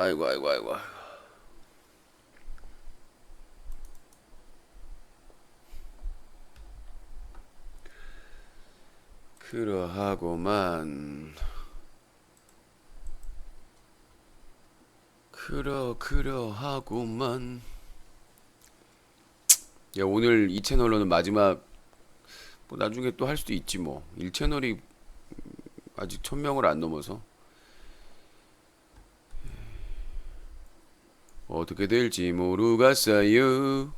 아이고 아이고 아이고. 그러하고만. 그러하고만. 야, 오늘 이 채널로는 마지막. 뭐 나중에 또 할 수도 있지 뭐. 1채널이 아직 1000명을 안 넘어서 어떻게 될지 모르겠어요.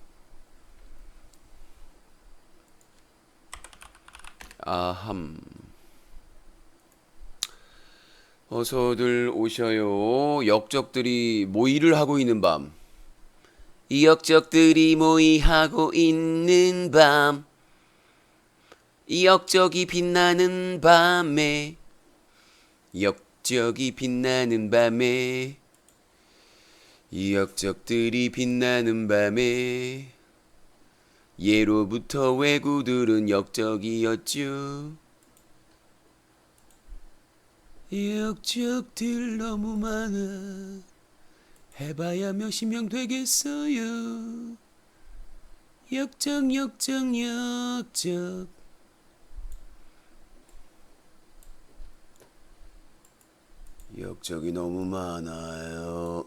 아함. 어서들 오셔요. 역적들이 모의를 하고 있는 밤. 이 역적들이 모의하고 있는 밤. 이 역적이 빛나는 밤에. 역적이 빛나는 밤에. 이 역적들이 빛나는 밤에. 예로부터 왜구들은 역적이었죠. 역적들 너무 많아. 해봐야 몇십 명 되겠어요. 역적 역적 역적. 역적이 너무 많아요.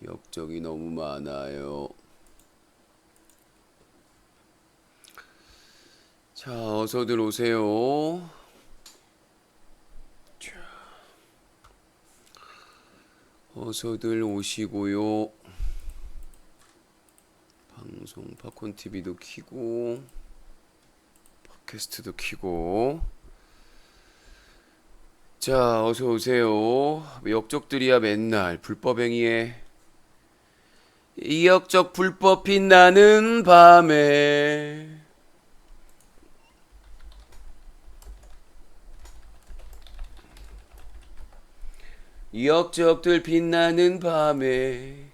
역적이 너무 많아요. 자, 어서들 오세요. 어서들 오시고요. 방송 팝콘 TV도 키고 팟캐스트도 키고. 자, 어서 오세요. 역적들이야 맨날 불법행위에. 이 역적 불법 빛나는 밤에. 이 역적들 빛나는 밤에.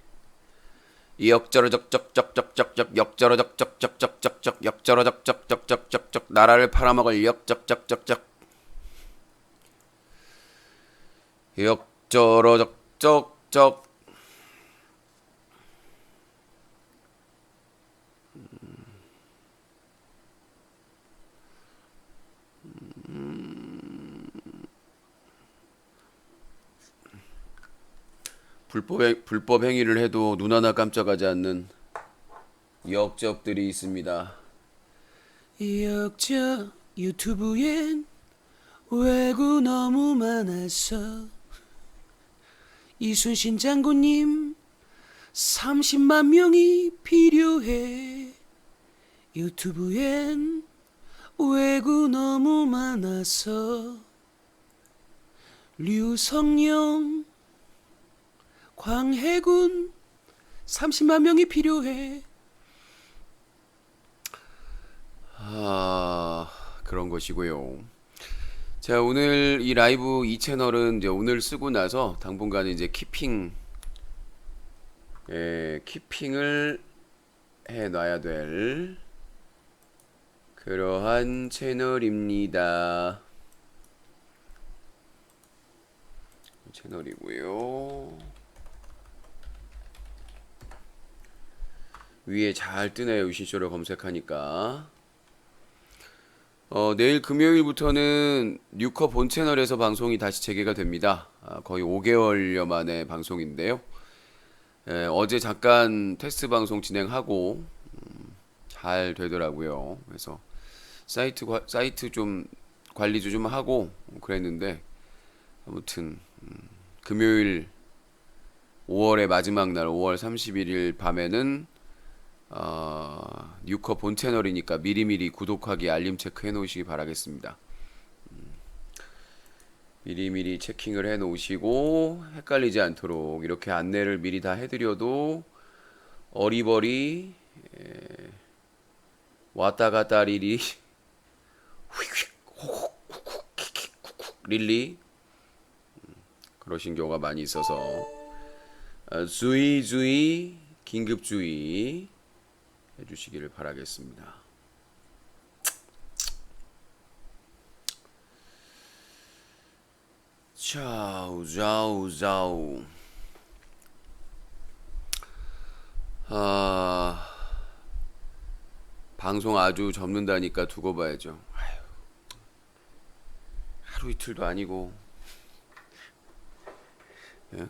역저러적적적적적적 역저러적적적적적적 역저러적적적적적적 나라를 팔아먹을 역적적적적 역저러적적적. 불법 행위를 해도 눈 하나 깜짝하지 않는 역적들이 있습니다. 역적 유튜브엔 외구 너무 많아서 이순신 장군님 30만 명이 필요해. 유튜브엔 외구 너무 많아서 류성룡 광해군 30만 명이 필요해. 그런 것이고요. 자, 오늘 이 라이브 이 채널은 이제 오늘 쓰고 나서 당분간 이제 키핑을 해 놔야 될 그러한 채널입니다. 채널이고요. 위에 잘 뜨네요. 유신쇼를 검색하니까. 내일 금요일부터는 뉴커 본 채널에서 방송이 다시 재개가 됩니다. 거의 5개월여 만에 방송인데요. 어제 잠깐 테스트 방송 진행하고 잘 되더라고요. 그래서 사이트 좀 관리도 좀 하고 그랬는데, 아무튼 금요일 5월의 마지막 날 5월 31일 밤에는 뉴커 본 채널이니까 미리미리 구독하기 알림 체크해 놓으시기 바라겠습니다. 미리미리 체킹을 해 놓으시고 헷갈리지 않도록 이렇게 안내를 미리 다 해드려도 어리버리 왔다 갔다 리리 릴리 그러신 경우가 많이 있어서 주의 긴급주의 해주시기를 바라겠습니다. 자우 자우 자우. 아, 방송 아주 접는다니까 두고 봐야죠. 아휴, 하루 이틀도 아니고, 예?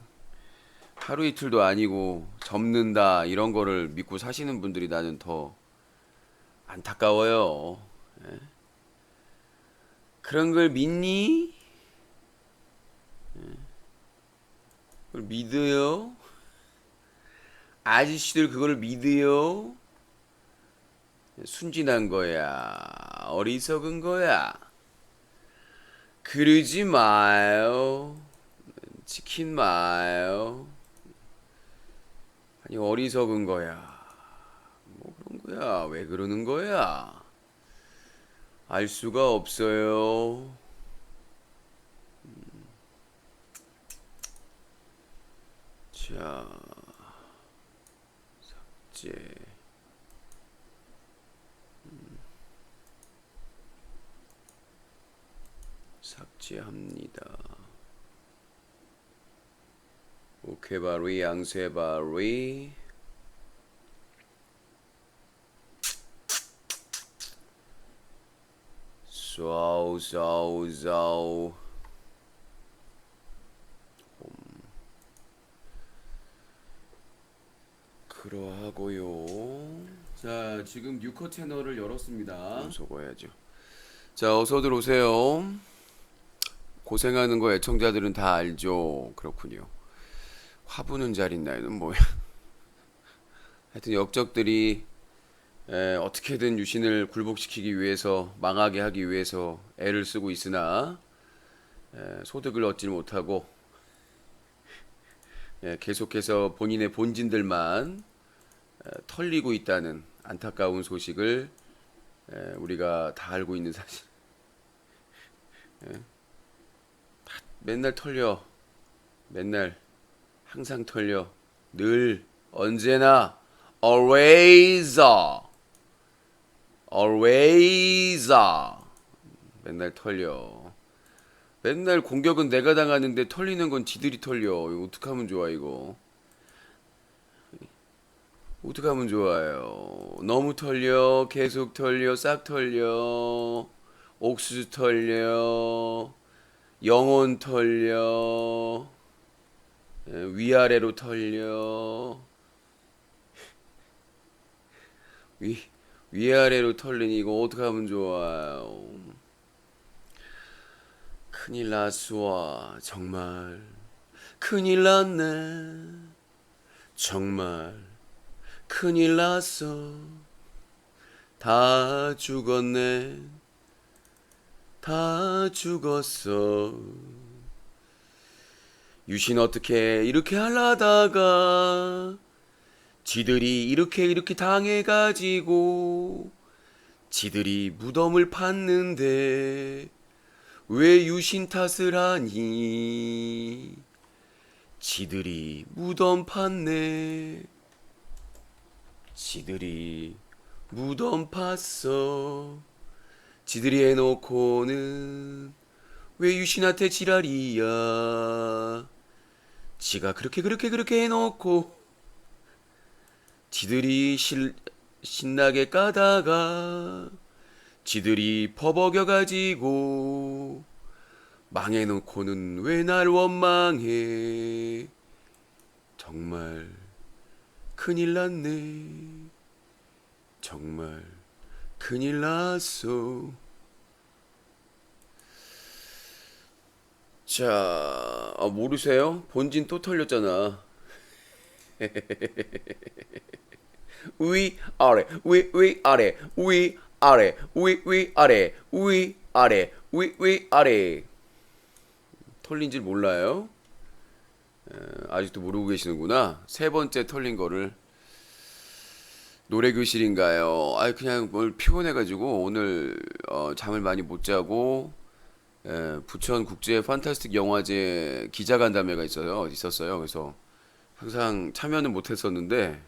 하루 이틀도 아니고 접는다 이런 거를 믿고 사시는 분들이 나는 더 안타까워요. 예? 그런 걸 믿니? 그걸 믿어요? 아저씨들 그걸 믿어요? 순진한 거야. 어리석은 거야. 그러지 마요. 치킨 마요. 아니, 어리석은 거야. 뭐 그런 거야. 왜 그러는 거야? 알 수가 없어요. 자, 삭제. 삭제합니다. 오케바리, 양세바리. 쏴우, 쏴우, 쏴우. 그러하고요. 자, 지금 뉴커 채널을 열었습니다. 속어야죠. 자, 어서들 오세요. 고생하는 거 애청자들은 다 알죠. 그렇군요. 화부는 잘 있나요는 뭐야. 하여튼 역적들이 어떻게든 유신을 굴복시키기 위해서, 망하게 하기 위해서 애를 쓰고 있으나 소득을 얻지 못하고 계속해서 본인의 본진들만 털리고 있다는 안타까운 소식을 우리가 다 알고 있는 사실. 맨날 털려. 맨날 항상 털려. 늘 언제나 always always 맨날 털려. 맨날 공격은 내가 당하는데 털리는 건 지들이 털려. 이거 어떡하면 좋아 이거. 어떡하면 좋아요. 너무 털려. 계속 털려. 싹 털려. 옥수수 털려. 영혼 털려. 위아래로 털려. 위아래로 털리니 이거 어떡하면 좋아요. 큰일 났어. 정말 큰일 났네. 정말 큰일 났어. 다 죽었네. 다 죽었어. 유신 어떻게 이렇게 하려다가 지들이 이렇게 당해가지고 지들이 무덤을 팠는데 왜 유신 탓을 하니? 지들이 무덤 팠네. 지들이 무덤 팠어. 지들이 해놓고는 왜 유신한테 지랄이야? 지가 그렇게 해놓고 지들이 신나게 까다가 지들이 퍼벅여가지고 망해놓고는 왜 날 원망해? 정말 큰일 났네. 정말 큰일 났어. 자, 모르세요? 본진 또 털렸잖아. 위 아래 위 아래 위 아래 위 아래 위 아래 위 아래. 털린 줄 몰라요? 아직도 모르고 계시는구나. 세 번째 털린 거를. 노래 교실인가요? 그냥 뭘 피곤해가지고 오늘 잠을 많이 못 자고 부천 국제 판타스틱 영화제 기자간담회가 있었어요. 그래서 항상 참여는 못했었는데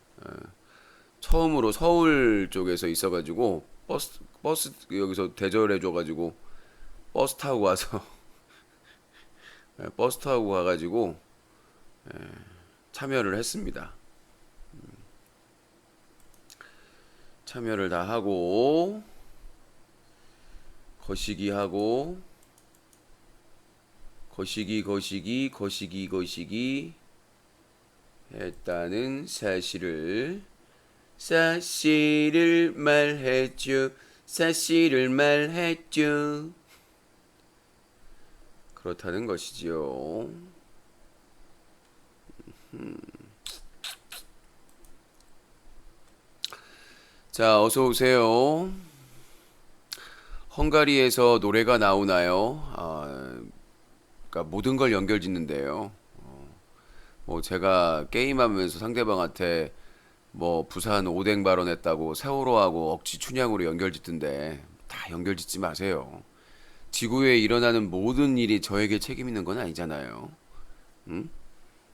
처음으로 서울 쪽에서 있어가지고 버스 여기서 대절해줘가지고 버스 타고 와서 버스 타고 가가지고 참여를 했습니다. 참여를 다 하고 거시기 하고 거시기 했다는 사실을 말했죠. 사실을 말했죠. 그렇다는 것이지요. 자, 어서 오세요. 헝가리에서 노래가 나오나요? 그러니까 모든 걸 연결짓는데요. 뭐 제가 게임하면서 상대방한테 뭐 부산 오뎅 발언했다고 세월호하고 억지 춘향으로 연결짓던데 다 연결짓지 마세요. 지구에 일어나는 모든 일이 저에게 책임 있는 건 아니잖아요. 응?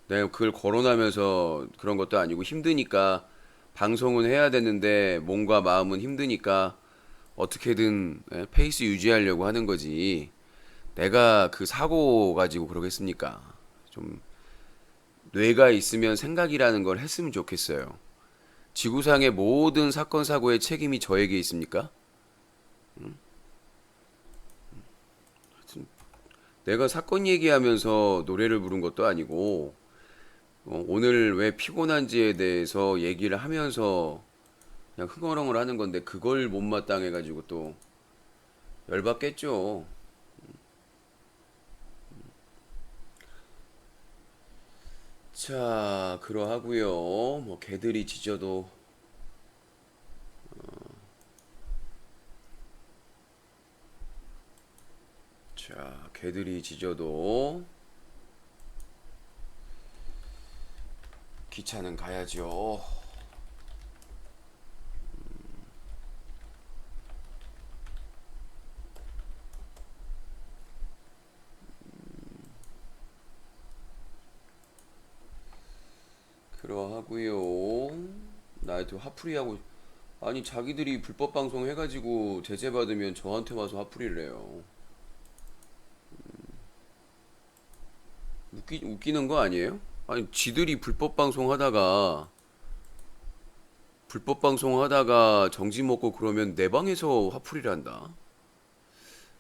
내가 그걸 거론하면서 그런 것도 아니고 힘드니까 방송은 해야 되는데 몸과 마음은 힘드니까 어떻게든 페이스 유지하려고 하는 거지. 내가 그 사고 가지고 그러겠습니까? 좀 뇌가 있으면 생각이라는 걸 했으면 좋겠어요. 지구상의 모든 사건 사고의 책임이 저에게 있습니까? 내가 사건 얘기하면서 노래를 부른 것도 아니고 오늘 왜 피곤한지에 대해서 얘기를 하면서 그냥 흥얼흥얼 하는 건데 그걸 못마땅해가지고 또 열받겠죠. 자, 그러하고요. 뭐 개들이 짖어도 개들이 짖어도 기차는 가야죠. 그러하고요. 나한테 화풀이하고 아니 자기들이 불법 방송 해가지고 제재 받으면 저한테 와서 화풀이를 해요. 웃기는 거 아니에요? 아니 지들이 불법 방송 하다가 정지 먹고 그러면 내 방에서 화풀이를 한다.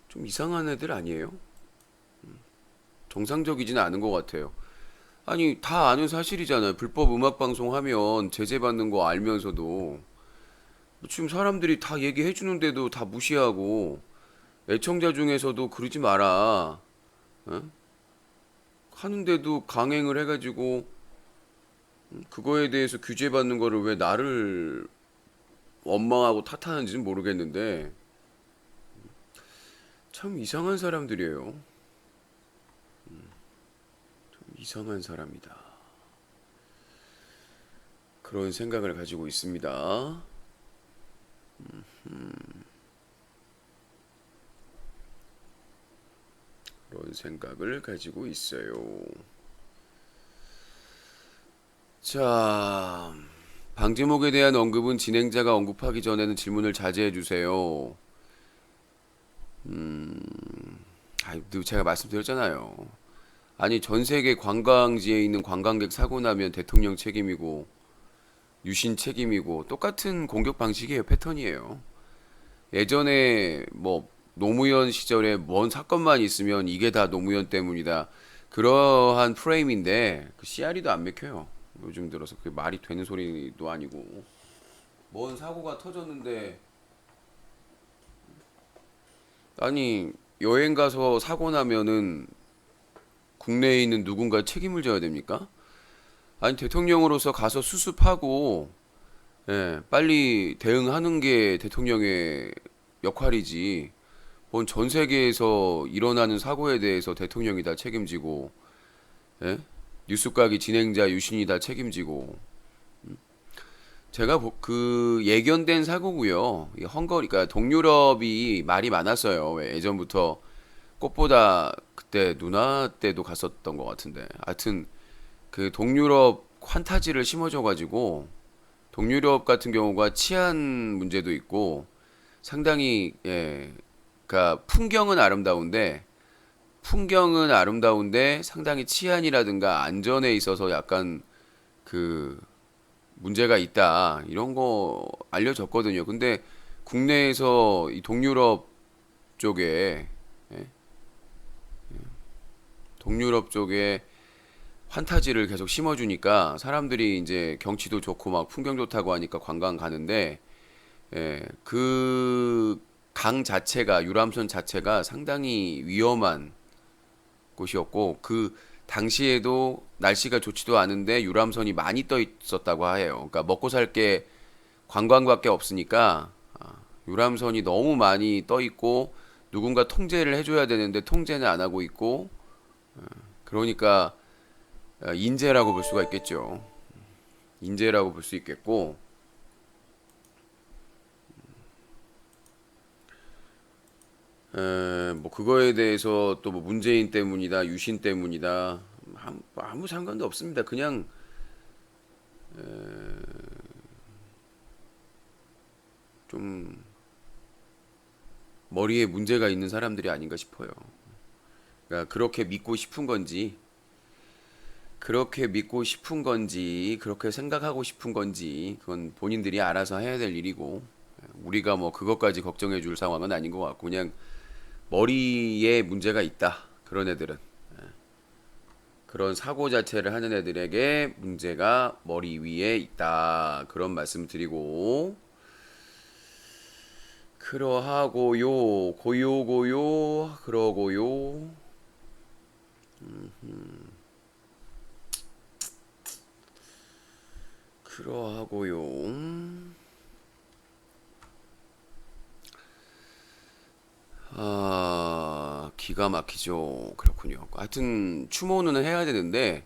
좀 이상한 애들 아니에요? 정상적이지는 않은 것 같아요. 아니 다 아는 사실이잖아요. 불법 음악 방송 하면 제재 받는 거 알면서도 지금 사람들이 다 얘기해 주는데도 다 무시하고 애청자 중에서도 그러지 마라. 어? 하는데도 강행을 해가지고 그거에 대해서 규제받는 거를 왜 나를 원망하고 탓하는지는 모르겠는데 참 이상한 사람들이에요. 이상한 사람이다. 그런 생각을 가지고 있습니다. 그런 생각을 가지고 있어요. 자, 방제목에 대한 언급은 진행자가 언급하기 전에는 질문을 자제해 주세요. 제가 말씀드렸잖아요. 아니, 전 세계 관광지에 있는 관광객 사고 나면 대통령 책임이고, 유신 책임이고, 똑같은 공격 방식이에요, 패턴이에요. 예전에 뭐, 노무현 시절에 뭔 사건만 있으면 이게 다 노무현 때문이다. 그러한 프레임인데, 그 씨알이도 안 맥혀요. 요즘 들어서 그게 말이 되는 소리도 아니고. 뭔 사고가 터졌는데, 아니, 여행 가서 사고 나면은 국내에 있는 누군가 책임을 져야 됩니까? 아니 대통령으로서 가서 수습하고 빨리 대응하는 게 대통령의 역할이지. 뭔 전 세계에서 일어나는 사고에 대해서 대통령이 다 책임지고 예? 뉴스가기 진행자 유신이 다 책임지고 제가 그 예견된 사고고요. 헝가리, 그러니까 동유럽이 말이 많았어요. 왜 예전부터 꽃보다 그때 누나 때도 갔었던 것 같은데. 하여튼 그 동유럽 환타지를 심어줘가지고 동유럽 같은 경우가 치안 문제도 있고 상당히 그러니까 풍경은 아름다운데 풍경은 아름다운데 상당히 치안이라든가 안전에 있어서 약간 그 문제가 있다. 이런 거 알려졌거든요. 근데 국내에서 이 동유럽 쪽에, 예? 동유럽 쪽에 환타지를 계속 심어주니까 사람들이 이제 경치도 좋고 막 풍경 좋다고 하니까 관광 가는데, 예, 그 강 자체가, 유람선 자체가 상당히 위험한 곳이었고, 그 당시에도 날씨가 좋지도 않은데 유람선이 많이 떠 있었다고 해요. 그러니까 먹고 살 게 관광밖에 없으니까 유람선이 너무 많이 떠 있고 누군가 통제를 해줘야 되는데 통제는 안 하고 있고, 그러니까 인재라고 볼 수가 있겠죠. 인재라고 볼 수 있겠고, 뭐 그거에 대해서 또 뭐 문재인 때문이다, 유신 때문이다, 아무 상관도 없습니다. 그냥 좀 머리에 문제가 있는 사람들이 아닌가 싶어요. 그러니까 그렇게 믿고 싶은 건지, 그렇게 믿고 싶은 건지, 그렇게 생각하고 싶은 건지, 그건 본인들이 알아서 해야 될 일이고, 우리가 뭐 그것까지 걱정해 줄 상황은 아닌 것 같고, 그냥 머리에 문제가 있다. 그런 애들은. 그런 사고 자체를 하는 애들에게 문제가 머리 위에 있다. 그런 말씀 드리고, 그러하고요, 고요고요, 그러고요, 그러하고요. 기가 막히죠. 그렇군요. 하여튼 추모는 해야 되는데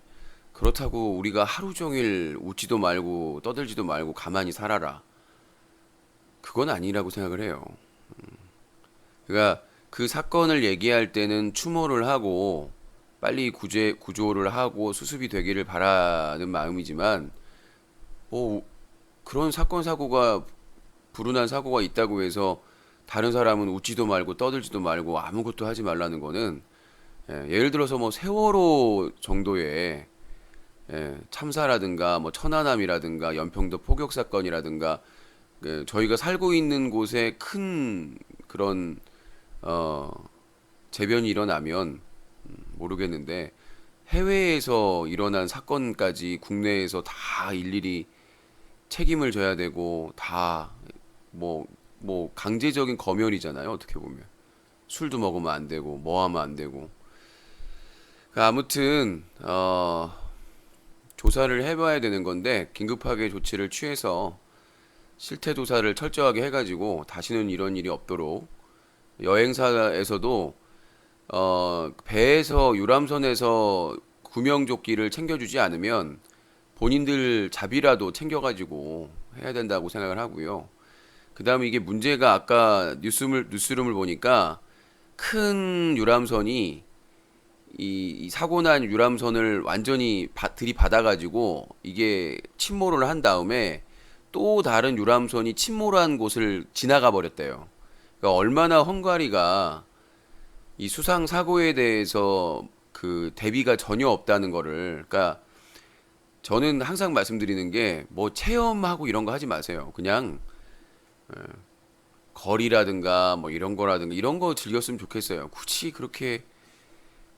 그렇다고 우리가 하루 종일 웃지도 말고 떠들지도 말고 가만히 살아라. 그건 아니라고 생각을 해요. 그러니까 그 사건을 얘기할 때는 추모를 하고 빨리 구조를 하고 수습이 되기를 바라는 마음이지만, 뭐 그런 사건 사고가 불운한 사고가 있다고 해서 다른 사람은 웃지도 말고 떠들지도 말고 아무것도 하지 말라는 거는, 예를 들어서 뭐 세월호 정도의 참사라든가 뭐 천안함이라든가 연평도 포격 사건이라든가, 저희가 살고 있는 곳에 큰 그런 어, 재변이 일어나면 모르겠는데, 해외에서 일어난 사건까지 국내에서 다 일일이 책임을 져야 되고, 다 뭐 강제적인 검열이잖아요. 어떻게 보면 술도 먹으면 안 되고 뭐 하면 안 되고. 그러니까 아무튼 조사를 해봐야 되는 건데, 긴급하게 조치를 취해서 실태 조사를 철저하게 해가지고 다시는 이런 일이 없도록, 여행사에서도 배에서 유람선에서 구명조끼를 챙겨주지 않으면 본인들 잡이라도 챙겨가지고 해야 된다고 생각을 하고요. 그 다음에 이게 문제가, 아까 뉴스룸을 보니까 큰 유람선이 이 사고 난 유람선을 완전히 들이받아가지고 이게 침몰을 한 다음에 또 다른 유람선이 침몰한 곳을 지나가 버렸대요. 그러니까 얼마나 헝가리가 이 수상 사고에 대해서 그 대비가 전혀 없다는 거를, 그러니까 저는 항상 말씀드리는 게, 뭐 체험하고 이런 거 하지 마세요. 그냥 거리라든가 뭐 이런 거라든가 이런 거 즐겼으면 좋겠어요. 굳이 그렇게,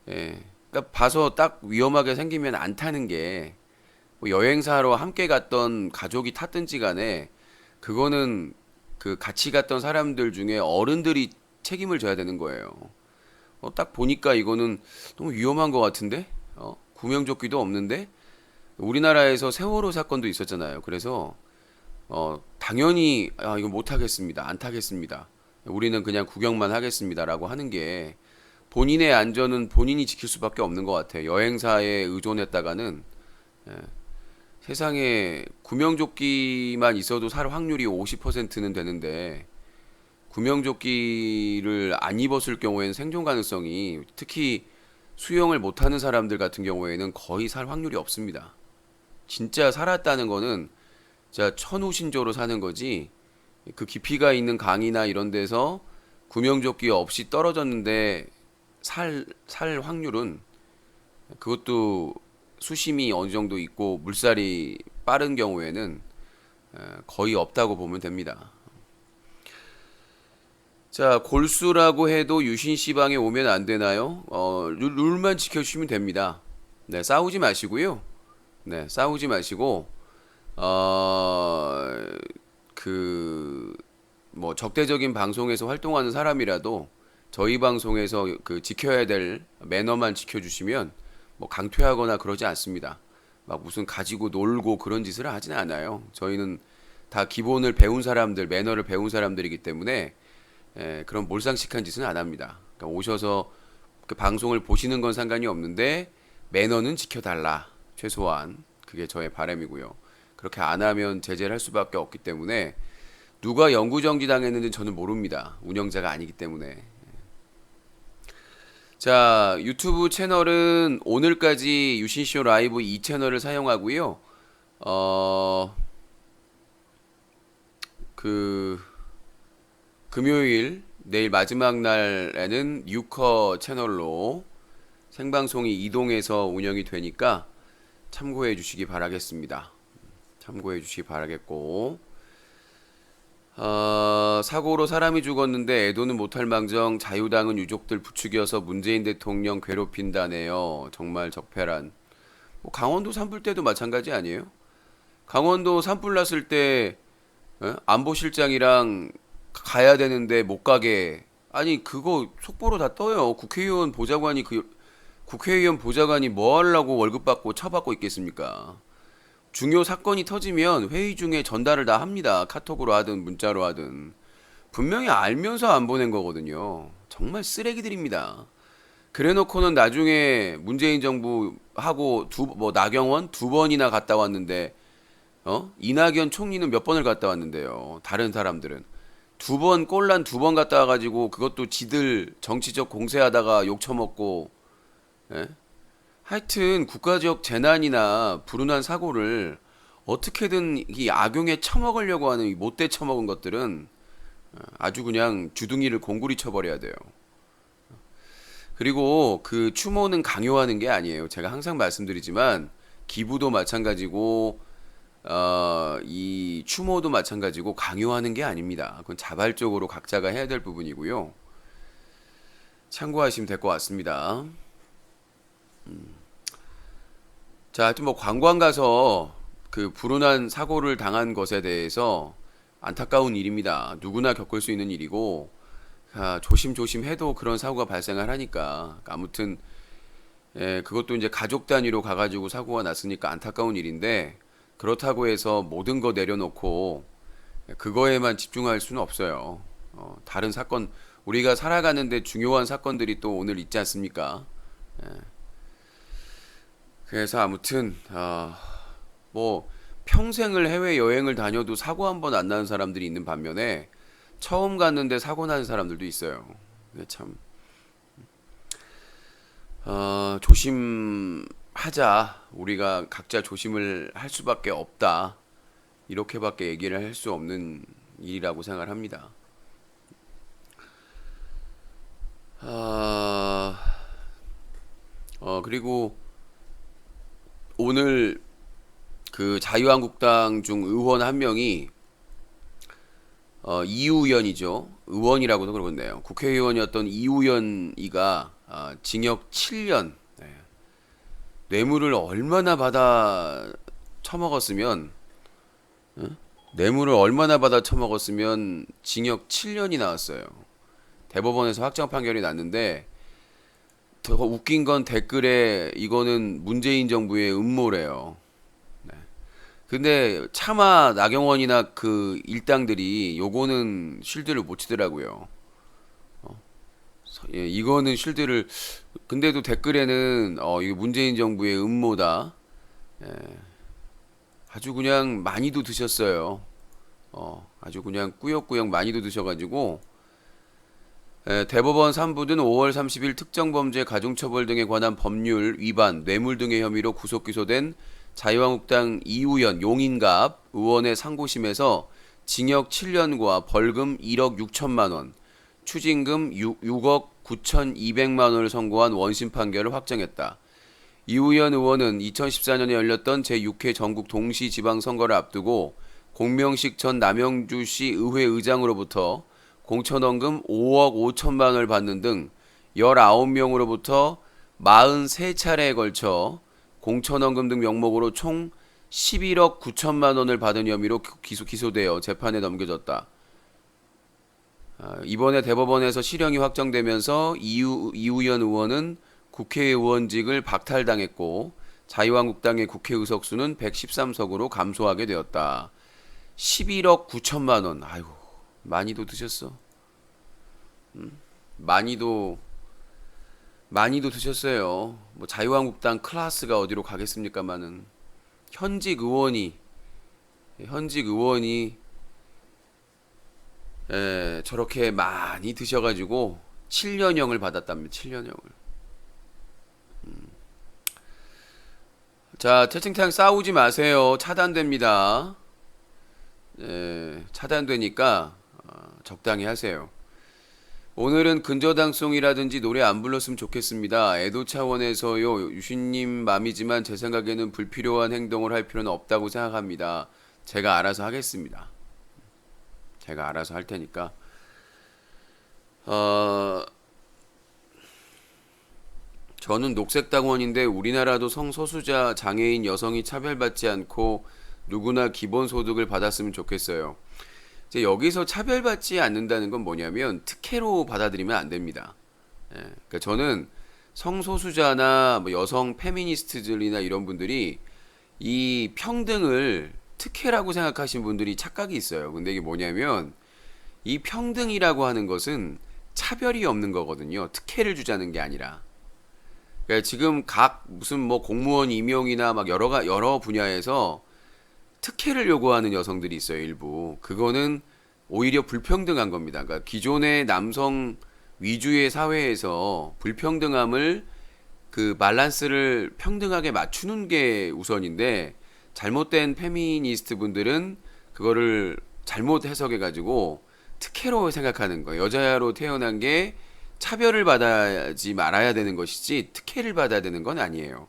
그러니까 봐서 딱 위험하게 생기면 안 타는 게, 뭐 여행사로 함께 갔던 가족이 탔든지 간에 그거는 그 같이 갔던 사람들 중에 어른들이 책임을 져야 되는 거예요. 딱 보니까 이거는 너무 위험한 것 같은데, 구명조끼도 없는데. 우리나라에서 세월호 사건도 있었잖아요. 그래서 당연히 이거 못 하겠습니다, 안 타겠습니다, 우리는 그냥 구경만 하겠습니다라고 하는 게, 본인의 안전은 본인이 지킬 수밖에 없는 것 같아요. 여행사에 의존했다가는, 예, 세상에 구명조끼만 있어도 살 확률이 50%는 되는데, 구명조끼를 안 입었을 경우에는 생존 가능성이, 특히 수영을 못하는 사람들 같은 경우에는 거의 살 확률이 없습니다. 진짜 살았다는 거는 진짜 천우신조로 사는 거지, 그 깊이가 있는 강이나 이런 데서 구명조끼 없이 떨어졌는데 살 확률은 그것도 수심이 어느 정도 있고 물살이 빠른 경우에는 거의 없다고 보면 됩니다. 자, 골수라고 해도 유신 씨 방에 오면 안 되나요? 룰만 지켜주시면 됩니다. 네, 싸우지 마시고요. 네, 싸우지 마시고 어, 뭐 적대적인 방송에서 활동하는 사람이라도 저희 방송에서 그 지켜야 될 매너만 지켜주시면 뭐 강퇴하거나 그러지 않습니다. 막 무슨 가지고 놀고 그런 짓을 하진 않아요. 저희는 다 기본을 배운 사람들, 매너를 배운 사람들이기 때문에 그런 몰상식한 짓은 안 합니다. 그러니까 오셔서 그 방송을 보시는 건 상관이 없는데 매너는 지켜달라. 최소한 그게 저의 바람이고요. 그렇게 안 하면 제재를 할 수밖에 없기 때문에 누가 영구정지 당했는지 저는 모릅니다. 운영자가 아니기 때문에. 자, 유튜브 채널은 오늘까지 유신쇼 라이브 2채널을 사용하고요. 어, 그 금요일 내일 마지막 날에는 6커 채널로 생방송이 이동해서 운영이 되니까 참고해 주시기 바라겠습니다. 참고해 주시기 바라겠고 사고로 사람이 죽었는데 애도는 못할 망정 자유당은 유족들 부추겨서 문재인 대통령 괴롭힌다네요. 정말 적폐란. 뭐 강원도 산불 때도 마찬가지 아니에요? 강원도 산불 났을 때 안보실장이랑 가야 되는데 못 가게 아니 그거 속보로 다 떠요. 국회의원 보좌관이 뭐 하려고 월급 받고 처받고 있겠습니까? 중요 사건이 터지면 회의 중에 전달을 다 합니다. 카톡으로 하든 문자로 하든. 분명히 알면서 안 보낸 거거든요. 정말 쓰레기들입니다. 그래 놓고는 나중에 문재인 정부 하고 나경원 2번이나 갔다 왔는데, 이낙연 총리는 몇 번을 갔다 왔는데요. 다른 사람들은. 2번, 꼴란 2번 갔다 와가지고 그것도 지들 정치적 공세하다가 욕 처먹고, 예? 하여튼 국가적 재난이나 불운한 사고를 어떻게든 이 악용에 처먹으려고 하는 이 못돼 처먹은 것들은 아주 그냥 주둥이를 공구리 쳐버려야 돼요. 그리고 그 추모는 강요하는 게 아니에요. 제가 항상 말씀드리지만 기부도 마찬가지고 이 추모도 마찬가지고 강요하는 게 아닙니다. 그건 자발적으로 각자가 해야 될 부분이고요. 참고하시면 될 것 같습니다. 자, 하여튼 뭐 관광 가서 그 불운한 사고를 당한 것에 대해서 안타까운 일입니다. 누구나 겪을 수 있는 일이고 조심조심 해도 그런 사고가 발생을 하니까 아무튼 그것도 이제 가족 단위로 가가지고 사고가 났으니까 안타까운 일인데 그렇다고 해서 모든 거 내려놓고 그거에만 집중할 수는 없어요. 다른 사건 우리가 살아가는데 중요한 사건들이 또 오늘 있지 않습니까? 그래서 아무튼 뭐 평생을 해외 여행을 다녀도 사고 한 번 안 나는 사람들이 있는 반면에 처음 갔는데 사고 나는 사람들도 있어요. 참 조심하자. 우리가 각자 조심을 할 수밖에 없다. 이렇게밖에 얘기를 할 수 없는 일이라고 생각을 합니다. 그리고 오늘 그 자유한국당 중 의원 한 명이 이우연이죠. 의원이라고도 그러겠네요. 국회의원이었던 이우연이가 징역 7년 뇌물을 얼마나 받아 처먹었으면 뇌물을 얼마나 받아 처먹었으면 징역 7년이 나왔어요. 대법원에서 확정 판결이 났는데 더 웃긴 건 댓글에 이거는 문재인 정부의 음모래요. 근데 차마 나경원이나 그 일당들이 요거는 쉴드를 못 치더라고요. 이거는 쉴드를 근데도 댓글에는 이거 문재인 정부의 음모다. 예, 아주 그냥 많이도 드셨어요. 아주 그냥 꾸역꾸역 많이도 드셔가지고 대법원 3부는 5월 30일 특정범죄 가중처벌 등에 관한 법률 위반, 뇌물 등의 혐의로 구속 기소된 자유한국당 이우연 용인갑 의원의 상고심에서 징역 7년과 벌금 1억 6천만 원, 추징금 6억 9,200만 원을 선고한 원심 판결을 확정했다. 이우현 의원은 2014년에 열렸던 제6회 전국 동시지방선거를 앞두고 공명식 전 남영주시 의회 의장으로부터 공천원금 5억 5천만 원을 받는 등 19명으로부터 43차례에 걸쳐 공천원금 등 명목으로 총 11억 9천만 원을 받은 혐의로 기소되어 재판에 넘겨졌다. 이번에 대법원에서 실형이 확정되면서 이우현 의원은 국회의원직을 박탈당했고 자유한국당의 국회 의석수는 113석으로 감소하게 되었다. 11억 9천만 원. 아이고, 많이도 드셨어. 많이도 드셨어요. 뭐 자유한국당 클라스가 어디로 가겠습니까마는 현직 의원이 저렇게 많이 드셔가지고 7년형을 받았답니다. 7년형을. 자, 채팅창 싸우지 마세요. 차단됩니다. 차단되니까 적당히 하세요. 오늘은 근저당송이라든지 노래 안 불렀으면 좋겠습니다. 애도 차원에서요. 유신님 맘이지만 제 생각에는 불필요한 행동을 할 필요는 없다고 생각합니다. 제가 알아서 하겠습니다. 제가 알아서 할 테니까. 저는 녹색당원인데 우리나라도 성소수자, 장애인, 여성이 차별받지 않고 누구나 기본소득을 받았으면 좋겠어요. 이제 여기서 차별받지 않는다는 건 뭐냐면 특혜로 받아들이면 안 됩니다. 그러니까 저는 성소수자나 뭐 여성 페미니스트들이나 이런 분들이 이 평등을 특혜라고 생각하시는 분들이 착각이 있어요. 근데 이게 뭐냐면 이 평등이라고 하는 것은 차별이 없는 거거든요. 특혜를 주자는 게 아니라. 그러니까 지금 각 무슨 뭐 공무원 임용이나 막 여러 분야에서 특혜를 요구하는 여성들이 있어요, 일부. 그거는 오히려 불평등한 겁니다. 그러니까 기존의 남성 위주의 사회에서 불평등함을 그 밸런스를 평등하게 맞추는 게 우선인데 잘못된 페미니스트 분들은 그거를 잘못 해석해 가지고 특혜로 생각하는 거예요. 여자로 태어난 게 차별을 받아야지 말아야 되는 것이지 특혜를 받아야 되는 건 아니에요.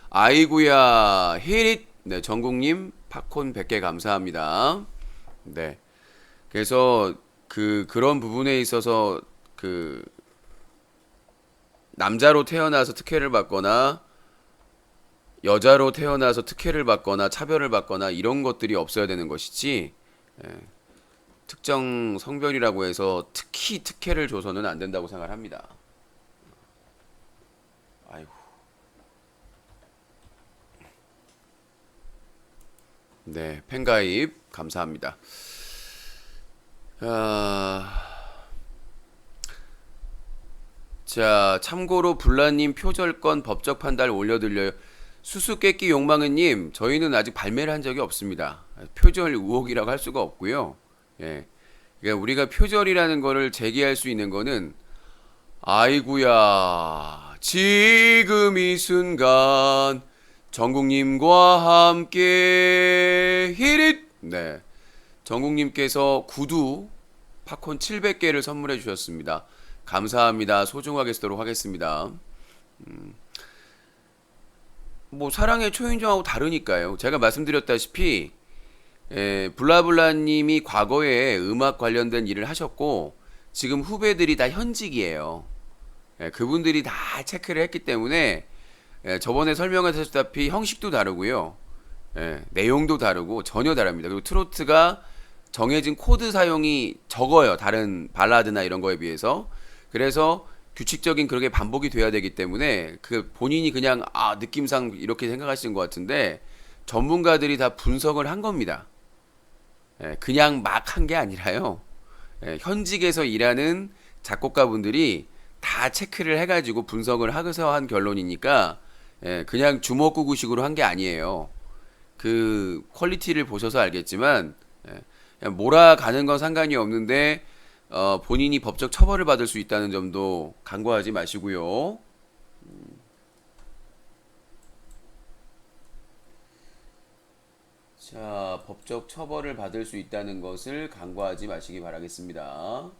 아이구야 히릿. 네, 정국님 팝콘 100개 감사합니다. 네. 그래서 그런 부분에 있어서 그 남자로 태어나서 특혜를 받거나 여자로 태어나서 특혜를 받거나 차별을 받거나 이런 것들이 없어야 되는 것이지 특정 성별이라고 해서 특히 특혜를 줘서는 안 된다고 생각을 합니다. 아이고. 네, 팬가입 감사합니다. 자, 참고로 불라님 표절권 법적 판단 올려드려요. 수수께끼 욕망은님, 저희는 아직 발매를 한 적이 없습니다. 표절 의혹이라고 할 수가 없고요. 예, 그러니까 우리가 표절이라는 거를 제기할 수 있는 거는 아이구야 지금 이 순간 정국님과 함께 히릿. 네, 정국님께서 구두 팝콘 700개를 선물해 주셨습니다. 감사합니다. 소중하게 쓰도록 하겠습니다. 뭐 사랑의 초인종하고 다르니까요. 제가 말씀드렸다시피 블라블라님이 과거에 음악 관련된 일을 하셨고 지금 후배들이 다 현직이에요. 그분들이 다 체크를 했기 때문에 저번에 설명하셨다시피 형식도 다르고요. 내용도 다르고 전혀 다릅니다. 그리고 트로트가 정해진 코드 사용이 적어요. 다른 발라드나 이런 거에 비해서. 그래서 규칙적인 그렇게 반복이 돼야 되기 때문에 그 본인이 그냥 느낌상 이렇게 생각하시는 것 같은데 전문가들이 다 분석을 한 겁니다. 그냥 막 한 게 아니라요. 현직에서 일하는 작곡가분들이 다 체크를 해가지고 분석을 하고서 한 결론이니까 그냥 주먹구구식으로 한 게 아니에요. 그 퀄리티를 보셔서 알겠지만 그냥 몰아가는 건 상관이 없는데 본인이 법적 처벌을 받을 수 있다는 점도 간과하지 마시고요. 자, 법적 처벌을 받을 수 있다는 것을 간과하지 마시기 바라겠습니다.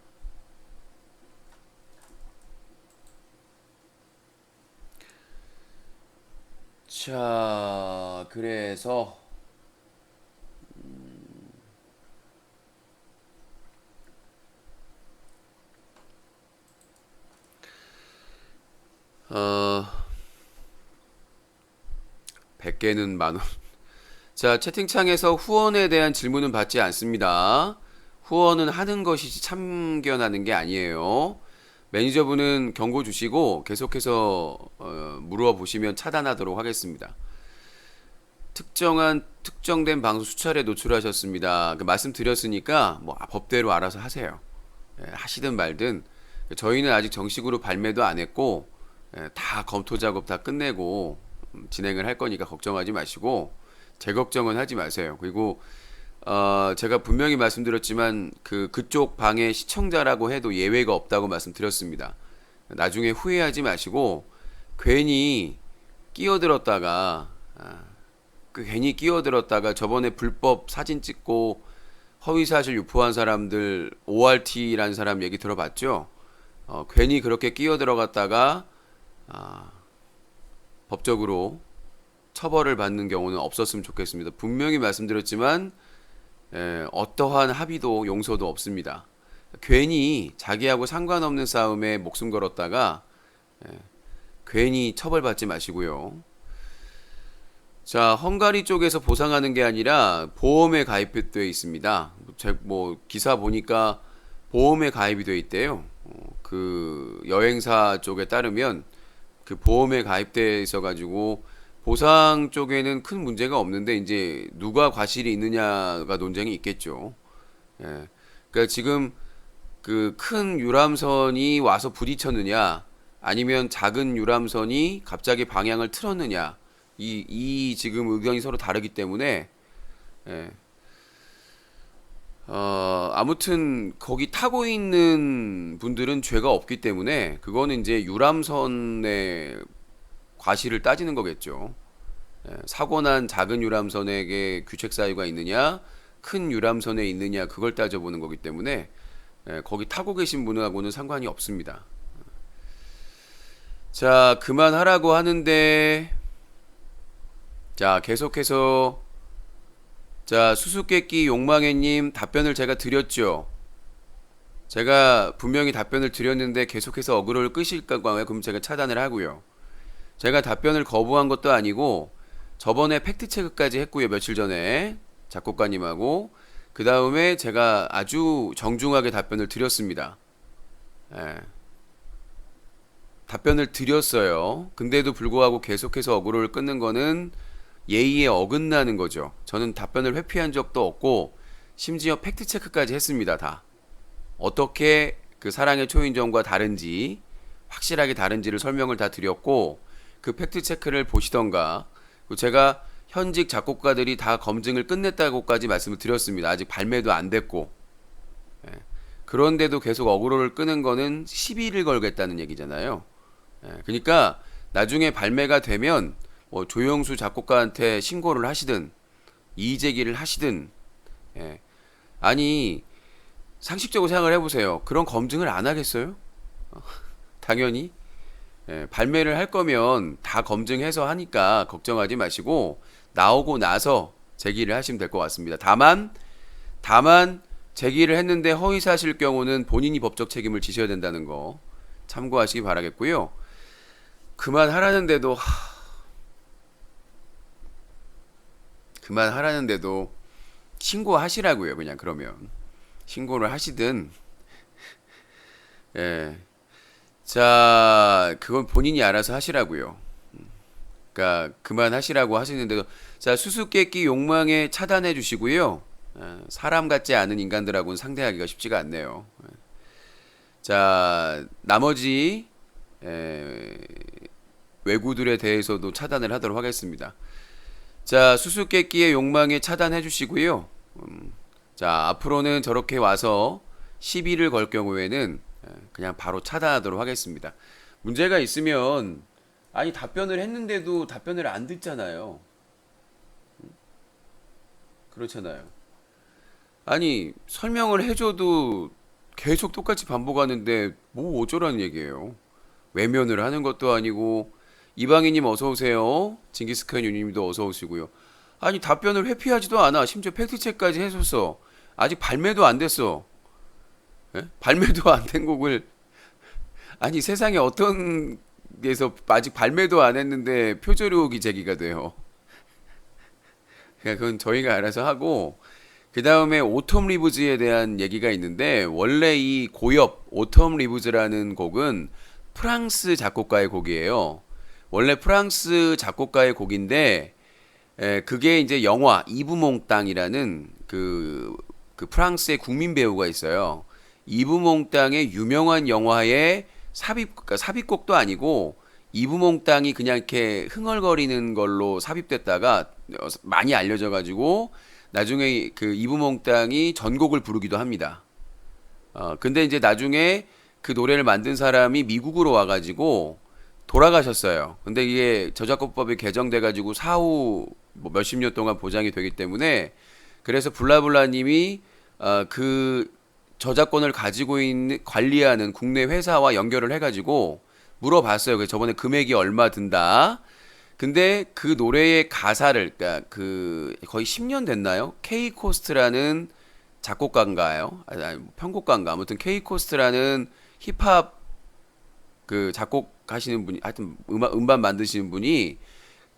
자, 그래서 어, 100개는 만 원. 자, 채팅창에서 후원에 대한 질문은 받지 않습니다. 후원은 하는 것이지 참견하는 게 아니에요. 매니저분은 경고 주시고 계속해서 물어보시면 차단하도록 하겠습니다. 특정된 방송 수차례 노출하셨습니다. 그 말씀드렸으니까 뭐 법대로 알아서 하세요. 예, 하시든 말든 저희는 아직 정식으로 발매도 안 했고 다 검토 작업 다 끝내고 진행을 할 거니까 걱정하지 마시고 제 걱정은 하지 마세요. 그리고 제가 분명히 말씀드렸지만 그쪽 방의 시청자라고 해도 예외가 없다고 말씀드렸습니다. 나중에 후회하지 마시고 괜히 끼어들었다가 괜히 끼어들었다가 저번에 불법 사진 찍고 허위사실 유포한 사람들 ORT라는 사람 얘기 들어봤죠? 괜히 그렇게 끼어들어갔다가 법적으로 처벌을 받는 경우는 없었으면 좋겠습니다. 분명히 말씀드렸지만 어떠한 합의도 용서도 없습니다. 괜히 자기하고 상관없는 싸움에 목숨 걸었다가 괜히 처벌받지 마시고요. 자, 헝가리 쪽에서 보상하는 게 아니라 보험에 가입되어 있습니다. 뭐 기사 보니까 보험에 가입이 되어 있대요. 그 여행사 쪽에 따르면 그 보험에 가입되어 있어 가지고 보상 쪽에는 큰 문제가 없는데 이제 누가 과실이 있느냐가 논쟁이 있겠죠. 예. 그러니까 지금 그 큰 유람선이 와서 부딪혔느냐 아니면 작은 유람선이 갑자기 방향을 틀었느냐 이 지금 의견이 서로 다르기 때문에 예. 아무튼 거기 타고 있는 분들은 죄가 없기 때문에 그거는 이제 유람선의 과실을 따지는 거겠죠. 사고 난 작은 유람선에게 규책 사유가 있느냐, 큰 유람선에 있느냐 그걸 따져보는 거기 때문에 거기 타고 계신 분하고는 상관이 없습니다. 자, 그만하라고 하는데 자, 계속해서 자, 수수께끼 욕망해님 답변을 제가 드렸죠. 제가 분명히 답변을 드렸는데 계속해서 어그로를 끄실까 봐요. 그럼 제가 차단을 하고요. 제가 답변을 거부한 것도 아니고 저번에 팩트체크까지 했고요. 며칠 전에 작곡가님하고 그 다음에 제가 아주 정중하게 답변을 드렸습니다. 예, 답변을 드렸어요. 근데도 불구하고 계속해서 어그로를 끊는 거는 예의에 어긋나는 거죠. 저는 답변을 회피한 적도 없고 심지어 팩트체크까지 했습니다. 다 어떻게 그 사랑의 초인종과 다른지 확실하게 다른지를 설명을 다 드렸고 그 팩트 체크를 보시던가 제가 현직 작곡가들이 다 검증을 끝냈다고까지 말씀을 드렸습니다. 아직 발매도 안 됐고 예. 그런데도 계속 어그로를 끄는 거는 시비를 걸겠다는 얘기잖아요. 예. 그러니까 나중에 발매가 되면 뭐 조영수 작곡가한테 신고를 하시든 이의 제기를 하시든 예. 아니 상식적으로 생각을 해보세요. 그런 검증을 안 하겠어요? 당연히 발매를 할 거면 다 검증해서 하니까 걱정하지 마시고 나오고 나서 제기를 하시면 될 것 같습니다. 다만 제기를 했는데 허위사실 경우는 본인이 법적 책임을 지셔야 된다는 거 참고하시기 바라겠고요. 그만하라는데도 신고하시라고요. 그냥 그러면 신고를 하시든 예. 자, 그건 본인이 알아서 하시라고요. 그러니까 그만하시라고 하시는데도 자, 수수께끼 욕망에 차단해 주시고요. 사람 같지 않은 인간들하고는 상대하기가 쉽지가 않네요. 자, 나머지 외구들에 대해서도 차단을 하도록 하겠습니다. 자, 수수께끼의 욕망에 차단해 주시고요. 자, 앞으로는 저렇게 와서 시비를 걸 경우에는 그냥 바로 차단하도록 하겠습니다. 문제가 있으면 아니 답변을 했는데도 답변을 안 듣잖아요. 그렇잖아요. 아니 설명을 해줘도 계속 똑같이 반복하는데 뭐 어쩌라는 얘기예요. 외면을 하는 것도 아니고 이방희님 어서 오세요. 징기스칸 유님도 어서 오시고요. 아니 답변을 회피하지도 않아. 심지어 팩트체크까지 해줬어. 아직 발매도 안 됐어. 예? 발매도 안 된 곡을 아니 세상에 어떤 데서 아직 발매도 안 했는데 표절 의혹이 제기가 돼요. 그러니까 그건 저희가 알아서 하고 그 다음에 오톰 리브즈에 대한 얘기가 있는데 원래 이 고엽 오톰 리브즈라는 곡은 프랑스 작곡가의 곡이에요. 원래 프랑스 작곡가의 곡인데 그게 이제 영화 이브몽땅이라는 그 프랑스의 국민 배우가 있어요. 이브몽땅의 유명한 영화의 그러니까 삽입곡도 아니고 이브몽땅이 그냥 이렇게 흥얼거리는 걸로 삽입됐다가 많이 알려져 가지고 나중에 그 이브몽땅이 전곡을 부르기도 합니다. 근데 이제 나중에 그 노래를 만든 사람이 미국으로 와가지고 돌아가셨어요. 근데 이게 저작권법이 개정돼가지고 사후 뭐 몇십 년 동안 보장이 되기 때문에 그래서 블라블라님이 그 저작권을 가지고 있는 관리하는 국내 회사와 연결을 해가지고 물어봤어요. 그래서 저번에 금액이 얼마 든다. 근데 그 노래의 가사를 그러니까 그 거의 10년 됐나요? K 코스트라는 작곡가인가요? 아니, 편곡가인가? 아무튼 K 코스트라는 힙합 그 작곡하시는 분이 하여튼 음반 만드시는 분이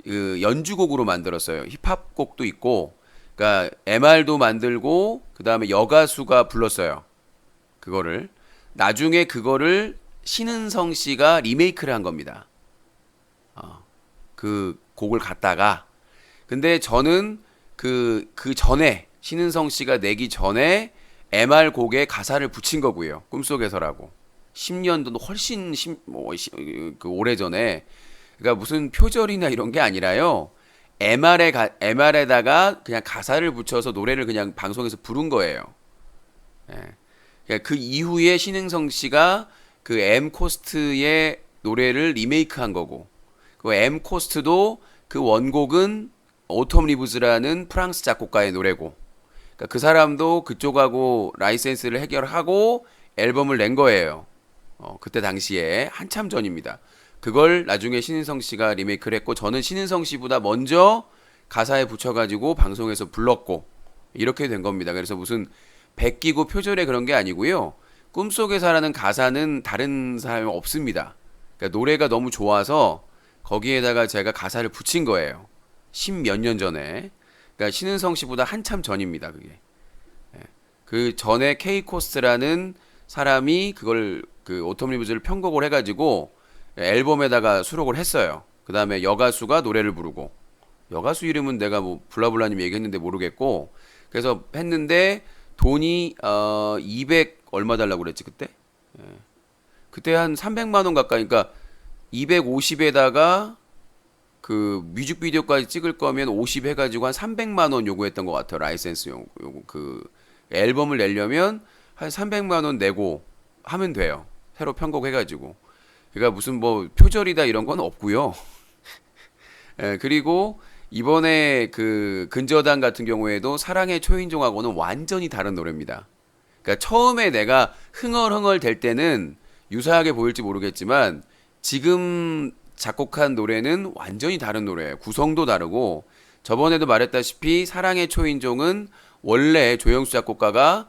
그 연주곡으로 만들었어요. 힙합 곡도 있고, 그러니까 MR도 만들고 그 다음에 여가수가 불렀어요. 그거를 나중에 그거를 신은성 씨가 리메이크를 한 겁니다. 그 곡을 갖다가 근데 저는 그 전에 신은성 씨가 내기 전에 MR 곡에 가사를 붙인 거고요. 꿈속에서라고 10년도 훨씬 그 오래전에 그러니까 무슨 표절이나 이런 게 아니라요. MR에다가 그냥 가사를 붙여서 노래를 그냥 방송에서 부른 거예요. 예. 그러니까 그 이후에 신흥성 씨가 그 M 코스트의 노래를 리메이크한 거고, 그 M 코스트도 그 원곡은 오톰 리브즈라는 프랑스 작곡가의 노래고, 그러니까 그 사람도 그쪽하고 라이센스를 해결하고 앨범을 낸 거예요. 그때 당시에 한참 전입니다. 그걸 나중에 신인성 씨가 리메이크를 했고 저는 신인성 씨보다 먼저 가사에 붙여가지고 방송에서 불렀고 이렇게 된 겁니다. 그래서 무슨 베끼고 표절에 그런 게 아니고요. 꿈속에서라는 가사는 다른 사람이 없습니다. 그러니까 노래가 너무 좋아서 거기에다가 제가 가사를 붙인 거예요. 십몇 년 전에. 그러니까 신은성 씨보다 한참 전입니다. 그게. 그 전에 케이코스트라는 사람이 그걸 그 오톰 리브즈를 편곡을 해가지고 앨범에다가 수록을 했어요. 그 다음에 여가수가 노래를 부르고 여가수 이름은 내가 뭐 블라블라님 얘기했는데 모르겠고 그래서 했는데 돈이 200 얼마 달라고 그랬지 그때? 예. 그때 한 300만 원 가까이 그러니까 250에다가 그 뮤직비디오까지 찍을 거면 50 해가지고 한 300만 원 요구했던 것 같아요. 라이센스 요구 그 앨범을 내려면 한 300만 원 내고 하면 돼요. 새로 편곡해가지고. 그러니까 무슨 뭐 표절이다 이런 건 없고요. 예, 그리고 이번에 그 근저당 같은 경우에도 사랑의 초인종하고는 완전히 다른 노래입니다. 그러니까 처음에 내가 흥얼흥얼 될 때는 유사하게 보일지 모르겠지만 지금 작곡한 노래는 완전히 다른 노래예요. 구성도 다르고 저번에도 말했다시피 사랑의 초인종은 원래 조영수 작곡가가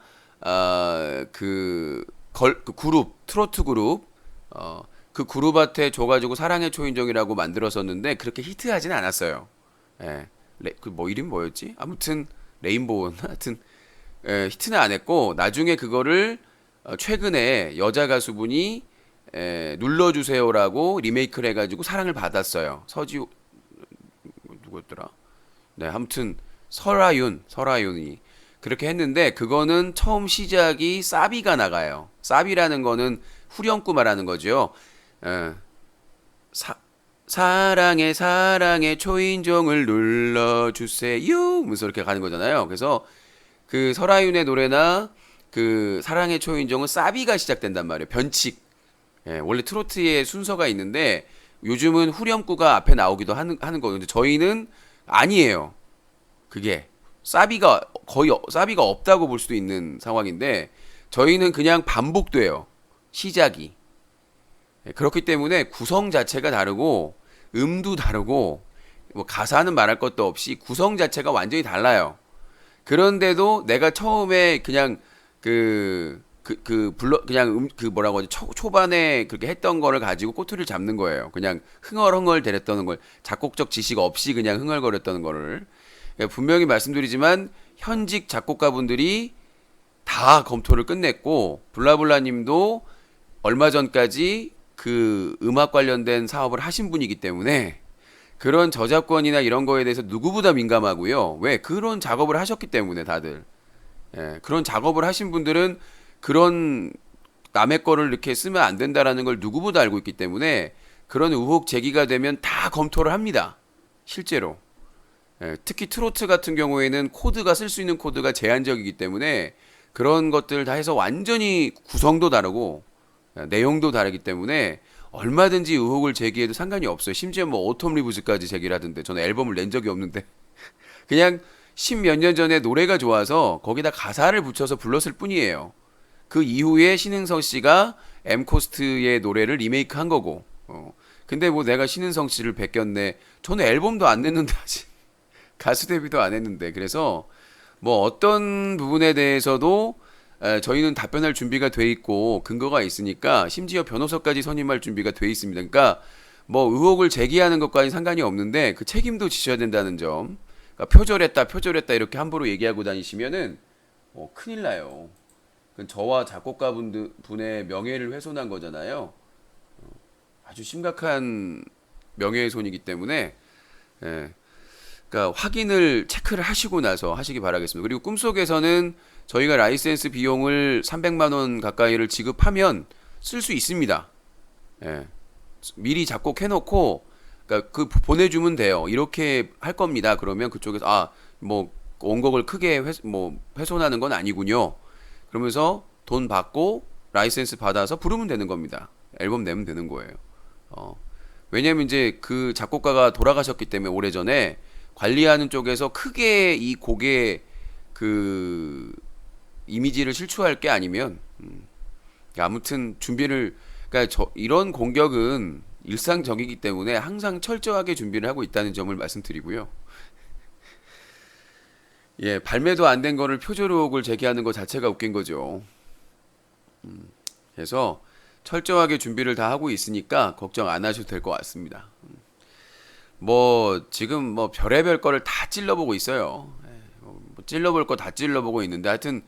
그 그룹 트로트 그룹 그 그룹한테 줘가지고 사랑의 초인종이라고 만들었었는데 그렇게 히트하진 않았어요. 예, 그 뭐 이름 뭐였지? 아무튼 레인보우 하여튼 히트는 안 했고 나중에 그거를 최근에 여자 가수분이 눌러주세요라고 리메이크를 해가지고 사랑을 받았어요. 서지호 누구였더라? 네, 아무튼 설아윤이 그렇게 했는데 그거는 처음 시작이 사비가 나가요. 사비라는 거는 후렴구 말하는 거죠. 사랑의 초인종을 눌러주세요. 하면서 이렇게 가는 거잖아요. 그래서 그 설아윤의 노래나 그 사랑의 초인종은 사비가 시작된단 말이에요. 변칙. 예, 원래 트로트의 순서가 있는데 요즘은 후렴구가 앞에 나오기도 하는 거는데 저희는 아니에요. 그게 사비가 없다고 볼 수도 있는 상황인데 저희는 그냥 반복돼요. 시작이. 예, 그렇기 때문에 구성 자체가 다르고 음도 다르고 뭐 가사는 말할 것도 없이 구성 자체가 완전히 달라요. 그런데도 내가 처음에 그냥 그 뭐라고 하지 초반에 그렇게 했던 거를 가지고 꼬투리를 잡는 거예요. 그냥 흥얼흥얼 대랬던 걸 작곡적 지식 없이 그냥 흥얼거렸던 거를. 분명히 말씀드리지만 현직 작곡가분들이 다 검토를 끝냈고 블라블라님도 얼마 전까지 그 음악 관련된 사업을 하신 분이기 때문에 그런 저작권이나 이런 거에 대해서 누구보다 민감하고요. 왜? 그런 작업을 하셨기 때문에 다들. 그런 작업을 하신 분들은 그런 남의 거를 이렇게 쓰면 안 된다라는 걸 누구보다 알고 있기 때문에 그런 의혹 제기가 되면 다 검토를 합니다. 실제로. 특히 트로트 같은 경우에는 코드가 쓸 수 있는 코드가 제한적이기 때문에 그런 것들 다 해서 완전히 구성도 다르고 내용도 다르기 때문에 얼마든지 의혹을 제기해도 상관이 없어요. 심지어 뭐 오톰 리브즈까지 제기를 하던데 저는 앨범을 낸 적이 없는데 그냥 십몇 년 전에 노래가 좋아서 거기다 가사를 붙여서 불렀을 뿐이에요. 그 이후에 신흥성 씨가 엠코스트의 노래를 리메이크 한 거고. 근데 뭐 내가 신흥성 씨를 베꼈네. 저는 앨범도 안 냈는데 아직 가수 데뷔도 안 했는데. 그래서 뭐 어떤 부분에 대해서도 저희는 답변할 준비가 돼 있고 근거가 있으니까 심지어 변호사까지 선임할 준비가 돼 있습니다. 그러니까 뭐 의혹을 제기하는 것과는 상관이 없는데 그 책임도 지셔야 된다는 점. 그러니까 표절했다 이렇게 함부로 얘기하고 다니시면은 큰일 나요. 그건 저와 분의 명예를 훼손한 거잖아요. 아주 심각한 명예훼손이기 때문에 그러니까 확인을 체크를 하시고 나서 하시기 바라겠습니다. 그리고 꿈속에서는 저희가 라이센스 비용을 300만 원 가까이를 지급하면 쓸 수 있습니다. 미리 작곡해놓고 그러니까 그 보내주면 돼요. 이렇게 할 겁니다. 그러면 그쪽에서 뭐 원곡을 크게 훼손하는 건 아니군요. 그러면서 돈 받고 라이센스 받아서 부르면 되는 겁니다. 앨범 내면 되는 거예요. 왜냐면 이제 그 작곡가가 돌아가셨기 때문에 오래전에 관리하는 쪽에서 크게 이 곡의 그 이미지를 실추할 게 아니면 아무튼 준비를 그러니까 이런 공격은 일상적이기 때문에 항상 철저하게 준비를 하고 있다는 점을 말씀드리고요. 발매도 안 된 거를 표절 의혹을 제기하는 것 자체가 웃긴 거죠. 그래서 철저하게 준비를 다 하고 있으니까 걱정 안 하셔도 될 것 같습니다. 뭐 지금 뭐 별의별 거를 다 찔러보고 있어요. 뭐 찔러볼 거 다 찔러보고 있는데 하여튼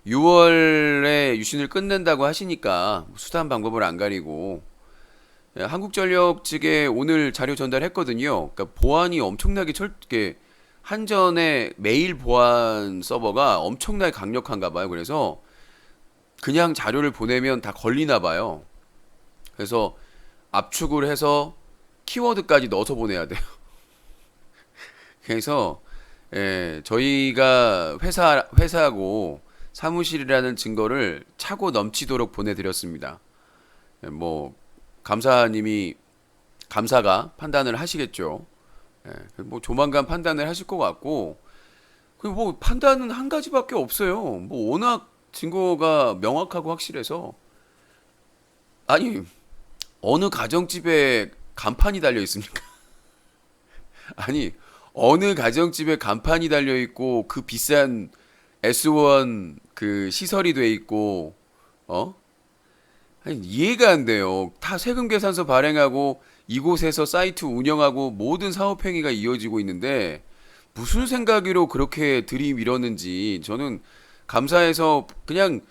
6월에 유신을 끝낸다고 하시니까 수단 방법을 안 가리고 한국전력 측에 오늘 자료 전달했거든요. 그러니까 보안이 엄청나게 한전의 메일 보안 서버가 엄청나게 강력한가 봐요. 그래서 그냥 자료를 보내면 다 걸리나 봐요. 그래서 압축을 해서 키워드까지 넣어서 보내야 돼요. 그래서 저희가 회사하고 사무실이라는 증거를 차고 넘치도록 보내드렸습니다. 뭐 감사가 판단을 하시겠죠. 뭐 조만간 판단을 하실 것 같고 그리고 뭐 판단은 한 가지밖에 없어요. 뭐 워낙 증거가 명확하고 확실해서 아니 어느 가정집에 간판이 달려 있습니까? 아니 어느 가정집에 간판이 달려 있고 그 비싼 S1 그 시설이 돼 있고 아니, 이해가 안 돼요. 다 세금 계산서 발행하고 이곳에서 사이트 운영하고 모든 사업 행위가 이어지고 있는데 무슨 생각으로 그렇게 들이밀었는지 저는 감사해서 그냥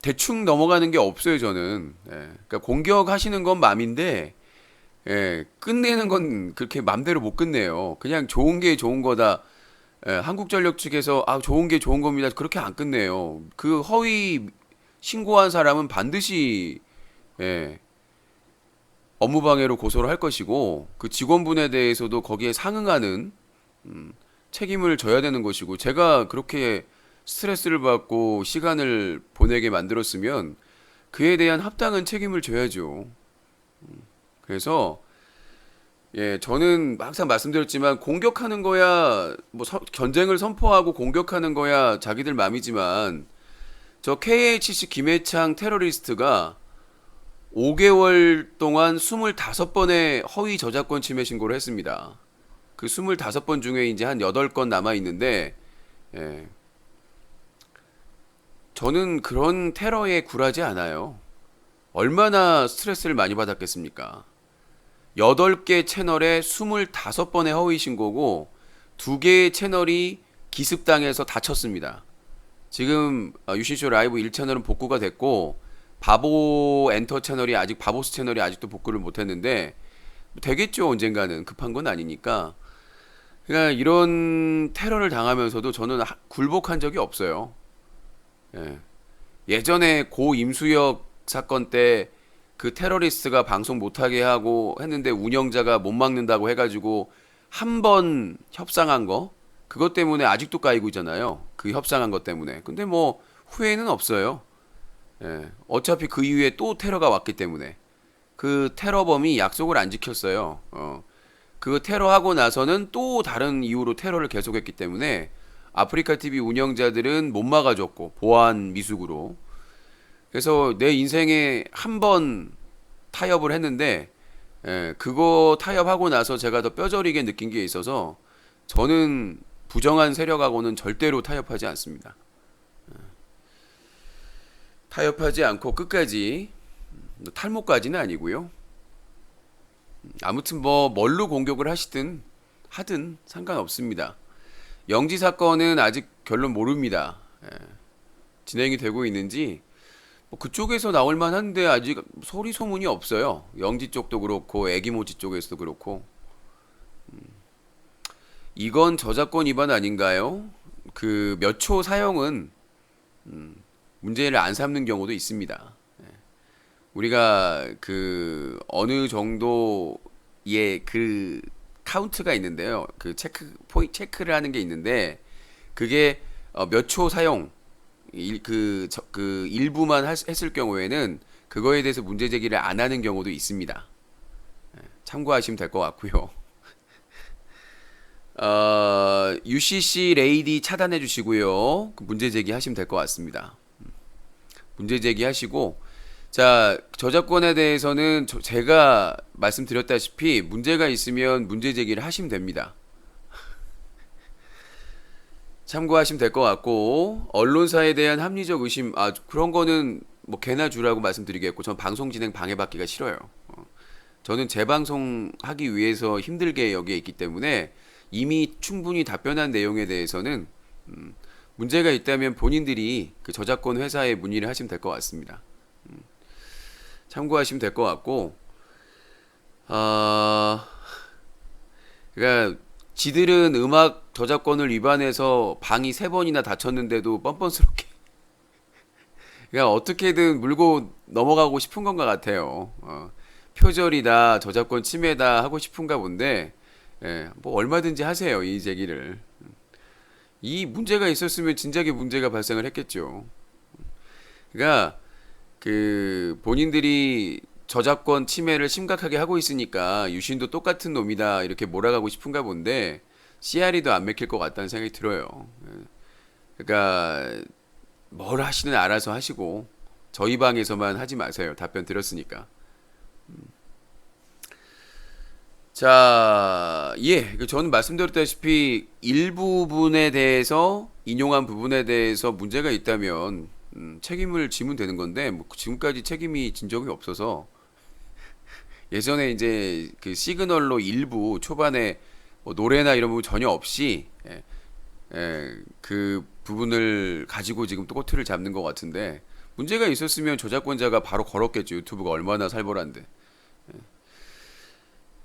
대충 넘어가는 게 없어요, 저는. 그러니까 공격하시는 건 맘인데 끝내는 건 그렇게 맘대로 못 끝내요. 그냥 좋은 게 좋은 거다. 한국전력 측에서 좋은 게 좋은 겁니다. 그렇게 안 끝내요. 그 허위 신고한 사람은 반드시 업무방해로 고소를 할 것이고 그 직원분에 대해서도 거기에 상응하는 책임을 져야 되는 것이고 제가 그렇게 스트레스를 받고 시간을 보내게 만들었으면 그에 대한 합당한 책임을 져야죠. 그래서 저는 항상 말씀드렸지만 공격하는 거야 뭐 전쟁을 선포하고 공격하는 거야 자기들 맘이지만 저 KHC 김해창 테러리스트가 5개월 동안 25번의 허위 저작권 침해 신고를 했습니다. 그 25번 중에 이제 한 8건 남아 있는데, 예, 저는 그런 테러에 굴하지 않아요. 얼마나 스트레스를 많이 받았겠습니까? 8개 채널에 25번의 허위 신고고 2개의 채널이 기습당해서 다쳤습니다. 지금 유신쇼 라이브 1채널은 복구가 됐고 바보 엔터 채널이 아직 바보스 채널이 아직도 복구를 못했는데 되겠죠. 언젠가는 급한 건 아니니까. 그러니까 이런 테러를 당하면서도 저는 굴복한 적이 없어요. 예. 예전에 고 임수혁 사건 때 그 테러리스트가 방송 못하게 하고 했는데 운영자가 못 막는다고 해가지고 한 번 협상한 거 그것 때문에 아직도 까이고 있잖아요. 그 협상한 것 때문에. 근데 뭐 후회는 없어요. 예. 어차피 그 이후에 또 테러가 왔기 때문에 그 테러범이 약속을 안 지켰어요. 그 테러하고 나서는 또 다른 이유로 테러를 계속했기 때문에 아프리카 TV 운영자들은 못 막아줬고 보안 미숙으로. 그래서 내 인생에 한 번 타협을 했는데 그거 타협하고 나서 제가 더 뼈저리게 느낀 게 있어서 저는 부정한 세력하고는 절대로 타협하지 않습니다. 타협하지 않고 끝까지 탈모까지는 아니고요. 아무튼 뭐 뭘로 공격을 하든 상관없습니다. 영지 사건은 아직 결론 모릅니다. 진행이 되고 있는지 뭐 그쪽에서 나올 만한데 아직 소리 소문이 없어요. 영지 쪽도 그렇고 애기모지 쪽에서도 그렇고. 이건 저작권 위반 아닌가요? 그 몇 초 사용은 문제를 안 삼는 경우도 있습니다. 우리가 그 어느 정도의 그 카운트가 있는데요. 그 체크를 하는 게 있는데 그게 몇 초 사용 그 일부만 했을 경우에는 그거에 대해서 문제 제기를 안 하는 경우도 있습니다. 참고하시면 될 것 같고요. UCC 레이디 차단해 주시고요. 문제 제기하시면 될 것 같습니다. 문제 제기하시고 자 저작권에 대해서는 제가 말씀드렸다시피 문제가 있으면 문제 제기를 하시면 됩니다. 참고하시면 될 것 같고 언론사에 대한 합리적 의심 그런 거는 뭐 개나 주라고 말씀드리겠고 전 방송 진행 방해받기가 싫어요. 저는 재방송하기 위해서 힘들게 여기에 있기 때문에 이미 충분히 답변한 내용에 대해서는 문제가 있다면 본인들이 그 저작권 회사에 문의를 하시면 될 것 같습니다. 참고하시면 될 것 같고 그러니까 지들은 음악 저작권을 위반해서 방이 3번이나 닫혔는데도 뻔뻔스럽게 그러니까 어떻게든 물고 넘어가고 싶은 건가 같아요. 표절이다 저작권 침해다 하고 싶은가 본데 뭐 얼마든지 하세요. 이 제기를. 이 문제가 있었으면 진작에 문제가 발생을 했겠죠. 그러니까 그 본인들이 저작권 침해를 심각하게 하고 있으니까 유신도 똑같은 놈이다 이렇게 몰아가고 싶은가 본데 CR이도 안 맥힐 것 같다는 생각이 들어요. 그러니까 뭘 하시는 알아서 하시고 저희 방에서만 하지 마세요. 답변 드렸으니까. 자, 저는 말씀드렸다시피 일부분에 대해서 인용한 부분에 대해서 문제가 있다면 책임을 지면 되는 건데 뭐 지금까지 책임이 진 적이 없어서 예전에 이제 그 시그널로 일부 초반에 뭐 노래나 이런 부분 전혀 없이 그 부분을 가지고 지금 또 꼬투리를 잡는 것 같은데 문제가 있었으면 저작권자가 바로 걸었겠죠. 유튜브가 얼마나 살벌한데.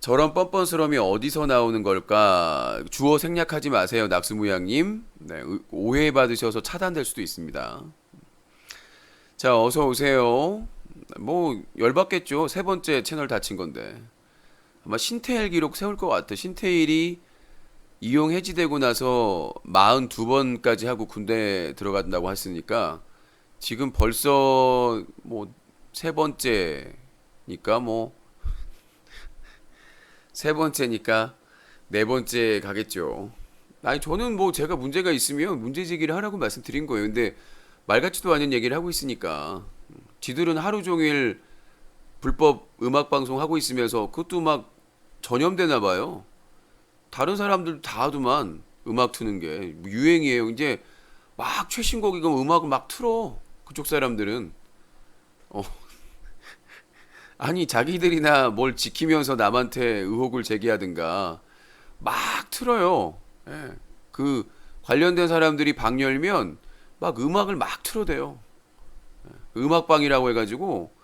저런 뻔뻔스러움이 어디서 나오는 걸까? 주어 생략하지 마세요, 낙스무양님. 네, 오해받으셔서 차단될 수도 있습니다. 자, 어서 오세요. 뭐 열받겠죠. 3번째 채널 닫힌 건데 아마 신태일 기록 세울 것 같아. 신태일이 이용 해지되고 나서 42번까지 하고 군대 들어간다고 했으니까 지금 벌써 뭐 3번째니까 뭐 3번째니까 4번째 가겠죠. 아니 저는 뭐 제가 문제가 있으면 문제 제기를 하라고 말씀드린 거예요. 근데 말 같지도 않은 얘기를 하고 있으니까 지들은 하루 종일 불법 음악 방송 하고 있으면서 그것도 막 전염되나 봐요. 다른 사람들 다 하더만 음악 트는 게 유행이에요. 이제 막 최신곡이고 음악을 막 틀어. 그쪽 사람들은. 어, 아니 자기들이나 뭘 지키면서 남한테 의혹을 제기하든가 막 틀어요. 예. 그 관련된 사람들이 방 열면 막 음악을 막 틀어대요. 음악방이라고 해가지고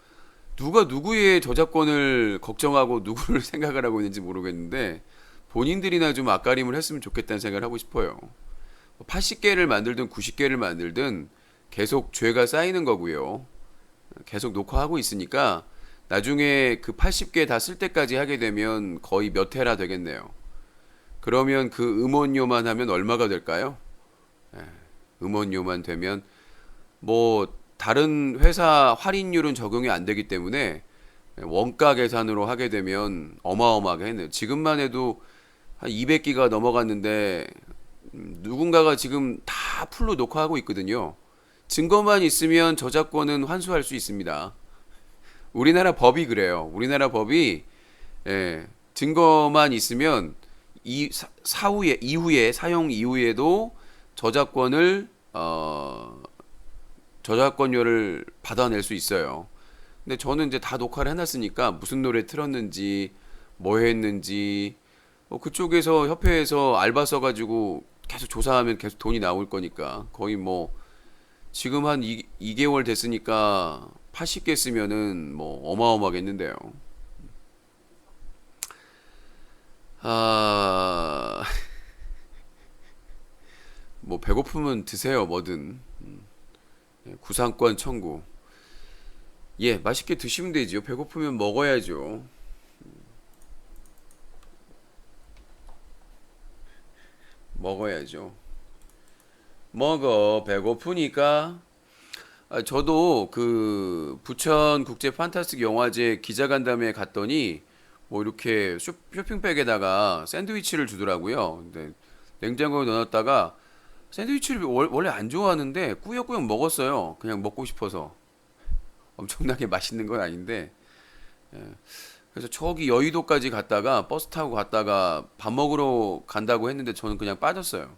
누가 누구의 저작권을 걱정하고 누구를 생각을 하고 있는지 모르겠는데 본인들이나 좀 앞가림을 했으면 좋겠다는 생각을 하고 싶어요. 80개를 만들든 90개를 만들든 계속 죄가 쌓이는 거고요. 계속 녹화하고 있으니까 나중에 그 80개 다 쓸 때까지 하게 되면 거의 몇 테라 되겠네요. 그러면 그 음원료만 하면 얼마가 될까요? 음원료만 되면 뭐 다른 회사 할인율은 적용이 안 되기 때문에 원가 계산으로 하게 되면 어마어마하게 했네요. 지금만 해도 한 200기가 넘어갔는데 누군가가 지금 다 풀로 녹화하고 있거든요. 증거만 있으면 저작권은 환수할 수 있습니다. 우리나라 법이 그래요. 우리나라 법이 증거만 있으면 사후에 이후에 사용 이후에도 저작권을 저작권료를 받아낼 수 있어요. 근데 저는 이제 다 녹화를 해놨으니까 무슨 노래 틀었는지 뭐 했는지 그쪽에서 협회에서 알바 써가지고 계속 조사하면 계속 돈이 나올 거니까 거의 뭐 지금 한 2개월 됐으니까 80개 쓰면은 뭐 어마어마하겠는데요. 아, 뭐 배고프면 드세요, 뭐든. 구상권 청구. 예, 맛있게 드시면 되죠. 배고프면 먹어야죠. 먹어야죠. 먹어, 배고프니까. 저도 그 부천 국제 판타스틱 영화제 기자간담회 갔더니 뭐 이렇게 쇼핑백에다가 샌드위치를 주더라고요. 근데 냉장고에 넣어놨다가 샌드위치를 원래 안 좋아하는데 꾸역꾸역 먹었어요. 그냥 먹고 싶어서. 엄청나게 맛있는 건 아닌데. 예. 그래서 저기 여의도까지 갔다가 버스 타고 갔다가 밥 먹으러 간다고 했는데 저는 그냥 빠졌어요.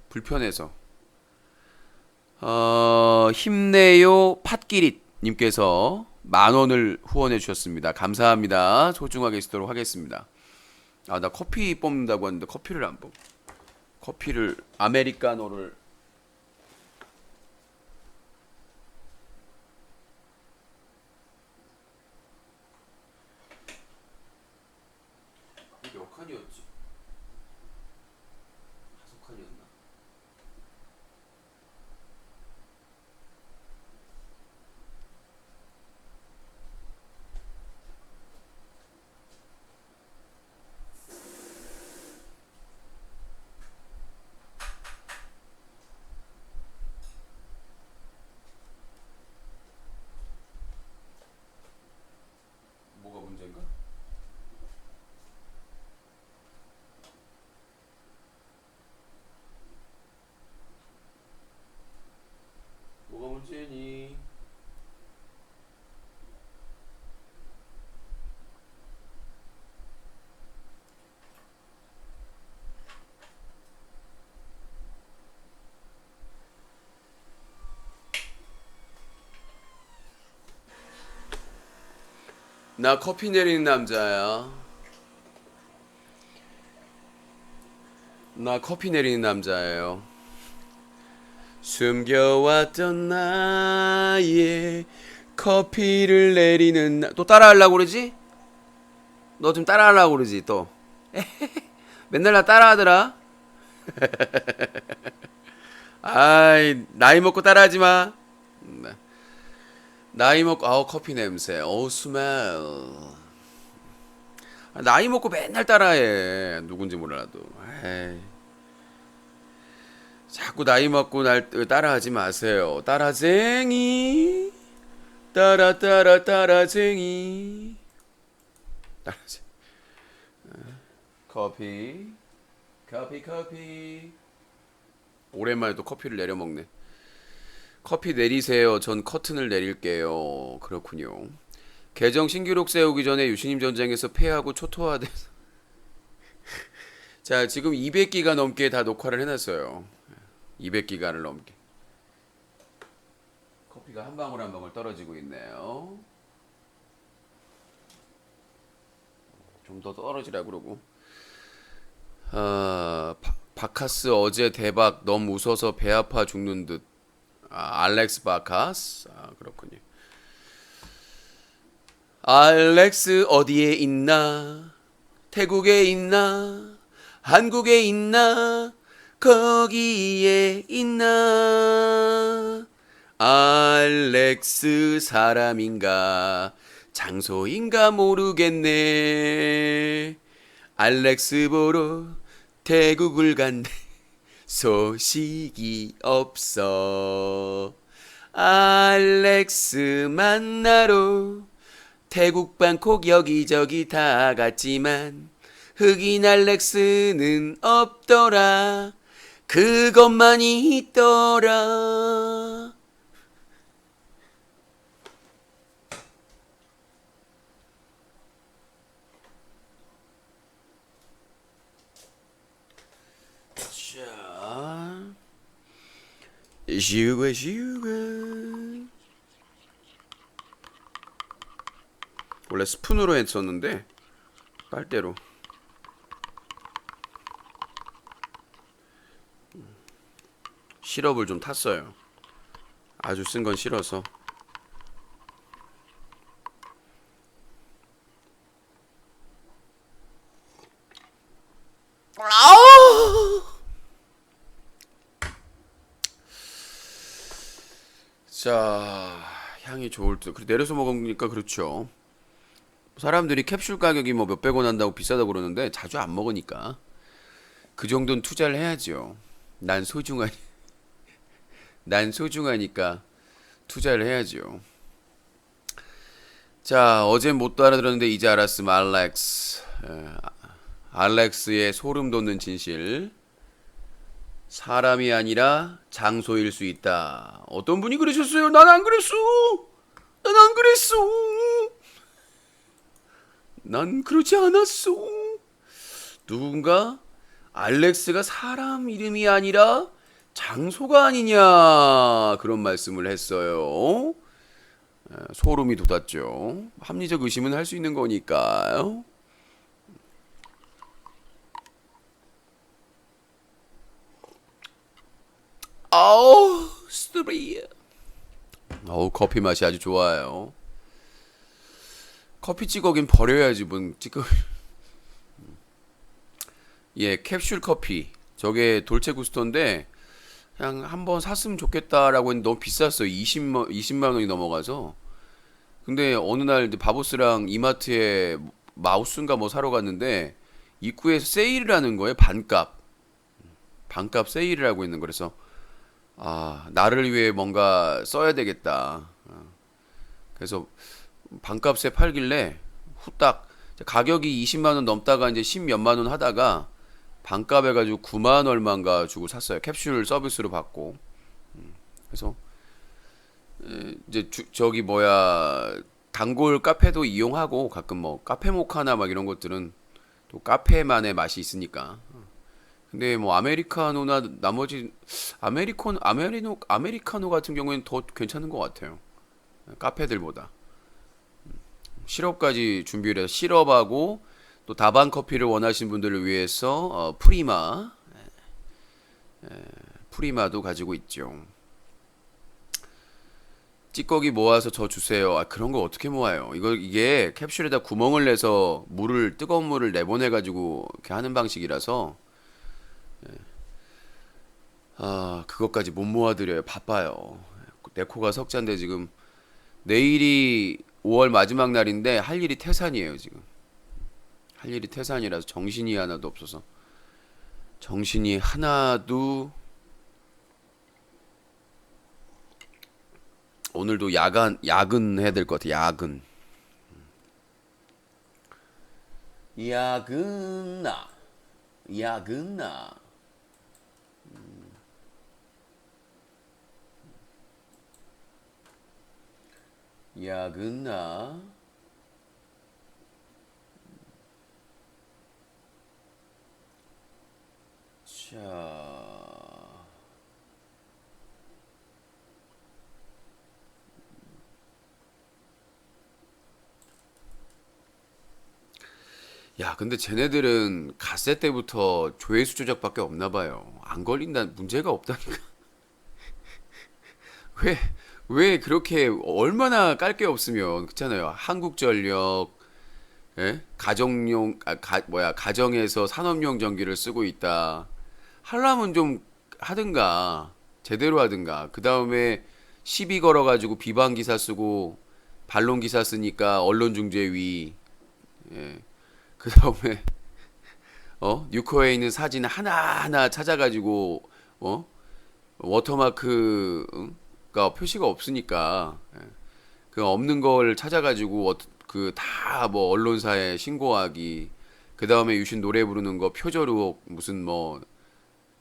불편해서. 힘내요 팥기릿 님께서 10,000원을 후원해 주셨습니다. 감사합니다. 소중하게 쓰도록 하겠습니다. 아, 나 커피 뽑는다고 하는데 커피를 안 뽑. 커피를 아메리카노를 몇 칸이었지? 5칸이었나? 뭐가 문제인가? 뭐가 문제니? 나 커피 내리는 남자야. 나 커피 내리는 남자예요. 숨겨왔던 나의 커피를 내리는 또 따라하려고 그러지? 너 좀 따라하려고 그러지 또. 맨날 나 따라하더라. 아이 나이 먹고 따라하지 마. 나이 먹고 아우 커피 냄새. 어우 스멜. 나이 먹고 맨날 따라해. 누군지 몰라도. 에이. 자꾸 나이 먹고 날 따라하지 마세요. 따라쟁이. 따라쟁이. 따라쟁이. 커피. 커피. 오랜만에 또 커피를 내려 먹네. 커피 내리세요. 전 커튼을 내릴게요. 그렇군요. 계정 신기록 세우기 전에 유신님 전쟁에서 패하고 초토화돼서 자 지금 200기가 넘게 다 녹화를 해놨어요. 200기가를 넘게. 커피가 한 방울 한 방울 떨어지고 있네요. 좀 더 떨어지라 그러고. 바카스 어제 대박 너무 웃어서 배 아파 죽는 듯. 알렉스 바카스. 그렇군요. 알렉스 어디에 있나? 태국에 있나? 한국에 있나? 거기에 있나? 알렉스 사람인가? 장소인가 모르겠네. 알렉스 보러 태국을 간대. 소식이 없어. 알렉스 만나러 태국 방콕 여기저기 다 갔지만 흑인 알렉스는 없더라. 그것만 있더라. 자, 슈가 슈가. 원래 스푼으로 했었는데 빨대로. 시럽을 좀 탔어요. 아주 쓴 건 싫어서. 자, 향이 좋을 듯. 내려서 먹으니까 그렇죠. 사람들이 캡슐 가격이 뭐 몇백 원 한다고 비싸다고 그러는데 자주 안 먹으니까 그 정도는 투자를 해야죠. 난 소중하니, 난 소중하니까 투자를 해야죠. 자, 어제 못 알아들었는데 이제 알았음. 알렉스. 알렉스의 소름 돋는 진실. 사람이 아니라 장소일 수 있다. 어떤 분이 그러셨어요? 난 안 그랬어. 난 안 그랬어. 난 그러지 않았어. 누군가 알렉스가 사람 이름이 아니라 장소가 아니냐 그런 말씀을 했어요. 소름이 돋았죠. 합리적 의심은 할 수 있는 거니까요. 아우 스트리야. 어우 커피 맛이 아주 좋아요. 커피 찌꺼긴 버려야지 뭔 찌꺼. 예, 캡슐 커피. 저게 돌체 구스토인데 그냥 한번 샀으면 좋겠다라고 했는데 너무 비쌌어요. 20만 원이 넘어가서. 근데 어느 날 바보스랑 이마트에 마우스인가 뭐 사러 갔는데 입구에서 세일을 하는 거예요. 반값. 반값 세일을 하고 있는 거라서 나를 위해 뭔가 써야 되겠다. 그래서 반값에 팔길래 후딱 가격이 20만 원 넘다가 이제 10 몇만 원 하다가 반값 해가지고 9만 얼마인가 주고 샀어요. 캡슐 서비스로 받고. 그래서 이제 저기 뭐야 단골 카페도 이용하고 가끔 뭐 카페 모카나 막 이런 것들은 또 카페만의 맛이 있으니까. 근데 뭐 아메리카노나 나머지 아메리카노 같은 경우에는 더 괜찮은 것 같아요. 카페들보다. 시럽까지 준비를 해서 시럽하고 또 다방 커피를 원하시는 분들을 위해서 프리마도 가지고 있죠. 찌꺼기 모아서 저 주세요. 그런 거 어떻게 모아요? 이게 캡슐에다 구멍을 내서 뜨거운 물을 내보내 가지고 이렇게 하는 방식이라서 그것까지 못 모아드려요. 바빠요. 내 코가 석잔데 지금 내일이 5월 마지막 날인데 할 일이 태산이에요 지금. 할 일이 태산이라서 정신이 하나도 없어서. 정신이 하나도. 오늘도 야근해야 될 것 같아. 야근나 야근나. 야근나. 자, 야, 근데 쟤네들은 갓세 때부터 조회수 조작밖에 없나 봐요. 안 걸린다, 문제가 없다니까. 왜, 왜 그렇게 얼마나 깔 게 없으면, 그렇잖아요. 한국전력, 예? 가정용, 가정에서 산업용 전기를 쓰고 있다. 하려면 좀 하든가, 제대로 하든가. 그 다음에 시비 걸어가지고 비방 기사 쓰고, 반론 기사 쓰니까 언론중재위, 예. 그 다음에 뉴커에 있는 사진 하나하나 찾아가지고 워터마크가 표시가 없으니까 그 없는 걸 찾아가지고 그 다 뭐 언론사에 신고하기. 그 다음에 유신 노래 부르는 거 표절 의혹 무슨 뭐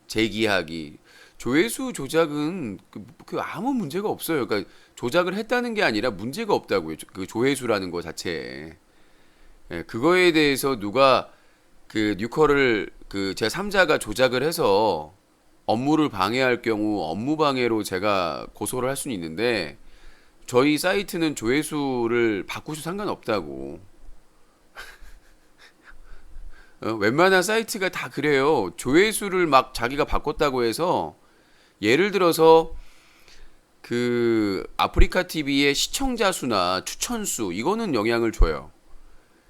제기하기. 조회수 조작은 그 아무 문제가 없어요. 그러니까 조작을 했다는 게 아니라 문제가 없다고요. 그 조회수라는 거 자체에. 예, 그거에 대해서 누가 그 뉴커를 그 제3자가 조작을 해서 업무를 방해할 경우 업무 방해로 제가 고소를 할 수는 있는데 저희 사이트는 조회수를 바꾸셔도 상관없다고. 웬만한 사이트가 다 그래요. 조회수를 막 자기가 바꿨다고 해서 예를 들어서 그 아프리카 TV의 시청자 수나 추천 수 이거는 영향을 줘요.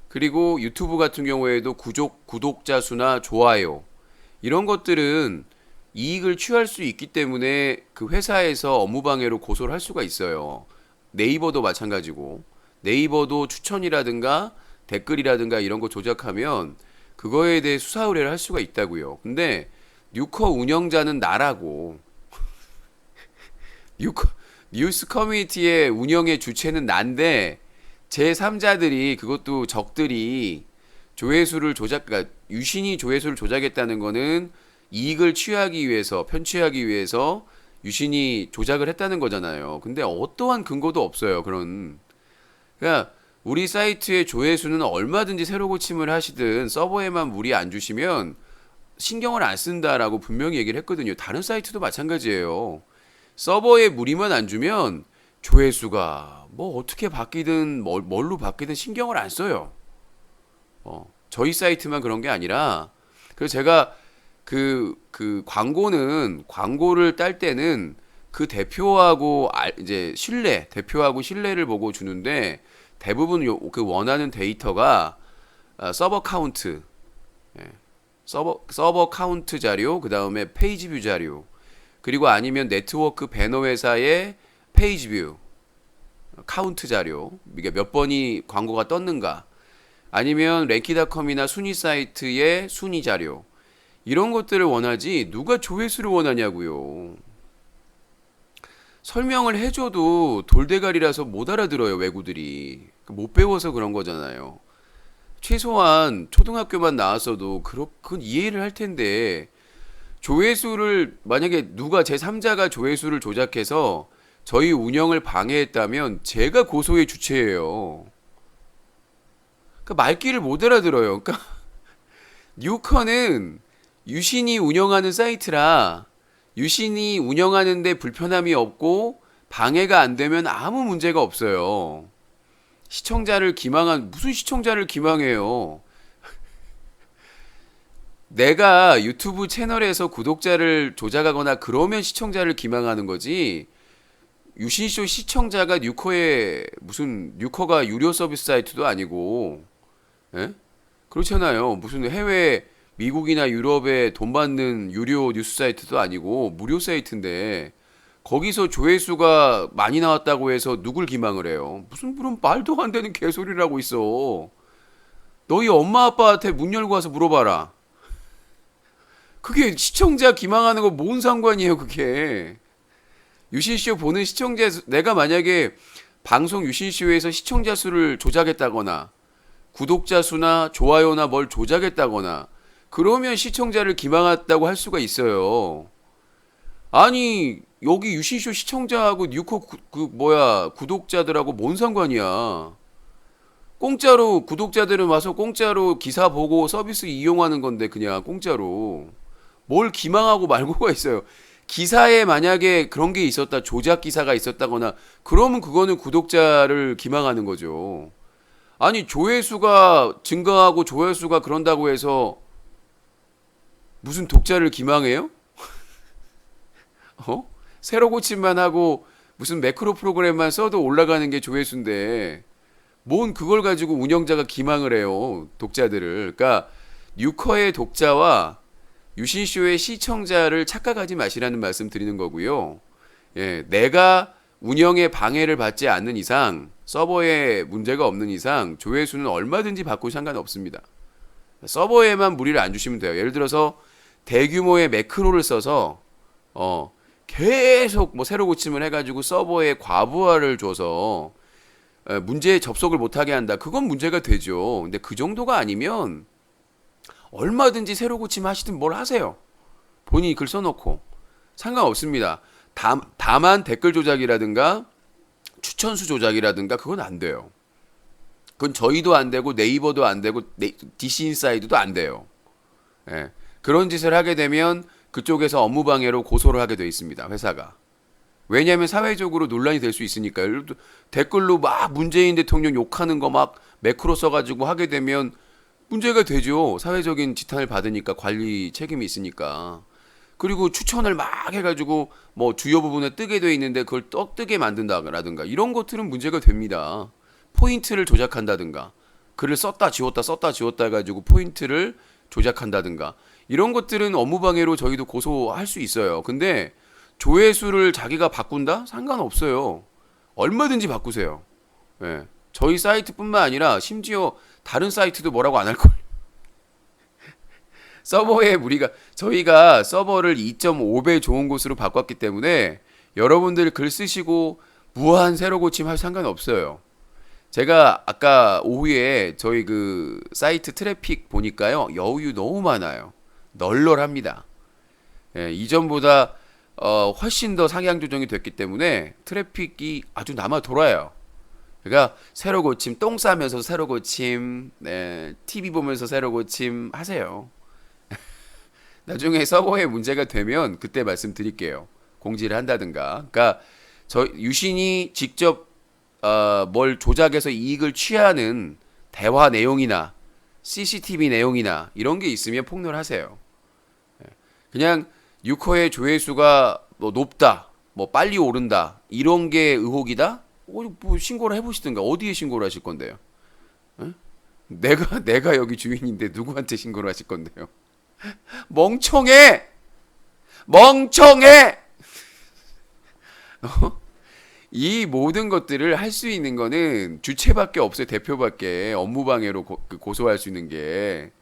그리고 유튜브 같은 경우에도 구독자 수나 좋아요 이런 것들은 이익을 취할 수 있기 때문에 그 회사에서 업무방해로 고소를 할 수가 있어요. 네이버도 마찬가지고 네이버도 추천이라든가 댓글이라든가 이런 거 조작하면 그거에 대해 수사 의뢰를 할 수가 있다고요. 근데 뉴커 운영자는 나라고 뉴커 뉴스 커뮤니티의 운영의 주체는 난데 제3자들이 그것도 적들이 조회수를 그러니까 유신이 조회수를 조작했다는 거는 이익을 취하기 위해서 편취하기 위해서 유신이 조작을 했다는 거잖아요. 근데 어떠한 근거도 없어요. 그러니까 우리 사이트의 조회수는 얼마든지 새로 고침을 하시든 서버에만 무리 안 주시면 신경을 안 쓴다라고 분명히 얘기를 했거든요. 다른 사이트도 마찬가지예요. 서버에 무리만 안 주면 조회수가 뭐 어떻게 바뀌든 뭘로 바뀌든 신경을 안 써요. 저희 사이트만 그런 게 아니라 그래서 제가 그 광고를 딸 때는 그 대표하고 이제 대표하고 신뢰를 보고 주는데 대부분 그 원하는 데이터가 서버 카운트, 예, 서버 카운트 자료, 그 다음에 페이지 뷰 자료, 그리고 아니면 네트워크 배너 회사의 페이지 뷰, 카운트 자료, 이게 몇 번이 광고가 떴는가, 아니면 랭키닷컴이나 순위 사이트의 순위 자료, 이런 것들을 원하지 누가 조회수를 원하냐고요. 설명을 해줘도 돌대가리라서 못 알아들어요, 외구들이. 못 배워서 그런 거잖아요. 최소한 초등학교만 나왔어도 그건 이해를 할 텐데 조회수를 만약에 누가 제3자가 조회수를 조작해서 저희 운영을 방해했다면 제가 고소의 주체예요. 그러니까 말귀를 못 알아들어요. 그러니까 뉴커는 유신이 운영하는 사이트라 유신이 운영하는데 불편함이 없고 방해가 안 되면 아무 문제가 없어요. 무슨 시청자를 기망해요? 내가 유튜브 채널에서 구독자를 조작하거나 그러면 시청자를 기망하는 거지. 유신쇼 시청자가 뉴커가 유료 서비스 사이트도 아니고, 예? 그렇잖아요. 무슨 해외 미국이나 유럽에 돈 받는 유료 뉴스 사이트도 아니고 무료 사이트인데 거기서 조회수가 많이 나왔다고 해서 누굴 기망을 해요? 무슨 그런 말도 안 되는 개소리라고 있어. 너희 엄마 아빠한테 문 열고 와서 물어봐라. 그게 시청자 기망하는 거 뭔 상관이에요, 그게. 유신쇼 보는 내가 만약에 방송 유신쇼에서 시청자 수를 조작했다거나 구독자 수나 좋아요나 뭘 조작했다거나 그러면 시청자를 기망했다고 할 수가 있어요. 아니 여기 유신쇼 시청자하고 뉴코 구독자들하고 뭔 상관이야. 공짜로 구독자들은 와서 공짜로 기사 보고 서비스 이용하는 건데 그냥 공짜로 뭘 기망하고 말고가 있어요. 기사에 만약에 그런 게 있었다, 조작 기사가 있었다거나, 그러면 그거는 구독자를 기망하는 거죠. 아니, 조회수가 증가하고 조회수가 그런다고 해서 무슨 독자를 기망해요? 어? 새로 고침만 하고 무슨 매크로 프로그램만 써도 올라가는 게 조회수인데, 뭔 그걸 가지고 운영자가 기망을 해요, 독자들을. 그러니까 뉴커의 독자와 유신쇼의 시청자를 착각하지 마시라는 말씀 드리는 거고요. 예, 내가 운영에 방해를 받지 않는 이상, 서버에 문제가 없는 이상 조회수는 얼마든지 받고 상관없습니다. 서버에만 무리를 안 주시면 돼요. 예를 들어서 대규모의 매크로를 써서 계속 뭐 새로 고침을 해가지고 서버에 과부하를 줘서 문제에 접속을 못하게 한다. 그건 문제가 되죠. 근데 그 정도가 아니면 얼마든지 새로 고침 하시든 뭘 하세요. 본인이 글 써놓고 상관없습니다. 다만 댓글 조작이라든가 추천수 조작이라든가 그건 안 돼요. 그건 저희도 안 되고 네이버도 안 되고 DC인사이드도 안 돼요. 예. 그런 짓을 하게 되면 그쪽에서 업무방해로 고소를 하게 돼 있습니다. 회사가. 왜냐하면 사회적으로 논란이 될 수 있으니까요. 댓글로 막 문재인 대통령 욕하는 거 막 매크로 써가지고 하게 되면 문제가 되죠. 사회적인 지탄을 받으니까 관리 책임이 있으니까. 그리고 추천을 막 해가지고 뭐 주요 부분에 뜨게 돼 있는데 그걸 떠뜨게 만든다라든가 이런 것들은 문제가 됩니다. 포인트를 조작한다든가 글을 썼다 지웠다 해가지고 포인트를 조작한다든가 이런 것들은 업무방해로 저희도 고소할 수 있어요. 근데 조회수를 자기가 바꾼다? 상관없어요. 얼마든지 바꾸세요. 예. 저희 사이트뿐만 아니라 심지어 다른 사이트도 뭐라고 안 할걸. 서버에 저희가 서버를 2.5배 좋은 곳으로 바꿨기 때문에 여러분들 글 쓰시고 무한 새로 고침할 상관없어요. 제가 아까 오후에 저희 그 사이트 트래픽 보니까요. 여유 너무 많아요. 널널합니다. 예, 이전보다 훨씬 더 상향 조정이 됐기 때문에 트래픽이 아주 남아 돌아요. 그러니까 새로 고침, 똥 싸면서 새로 고침, 네, TV 보면서 새로 고침 하세요. 나중에 서버에 문제가 되면 그때 말씀드릴게요. 공지를 한다든가. 그러니까 유신이 직접 뭘 조작해서 이익을 취하는 대화 내용이나 CCTV 내용이나 이런 게 있으면 폭로하세요. 그냥 유커의 조회수가 뭐 높다, 뭐 빨리 오른다 이런 게 의혹이다. 뭐 신고를 해보시든가. 어디에 신고를 하실 건데요? 에? 내가 여기 주인인데 누구한테 신고를 하실 건데요? 멍청해! 멍청해! 이 모든 것들을 할 수 있는 거는 주체밖에 없어요. 대표밖에. 업무방해로 고소할 수 있는 게.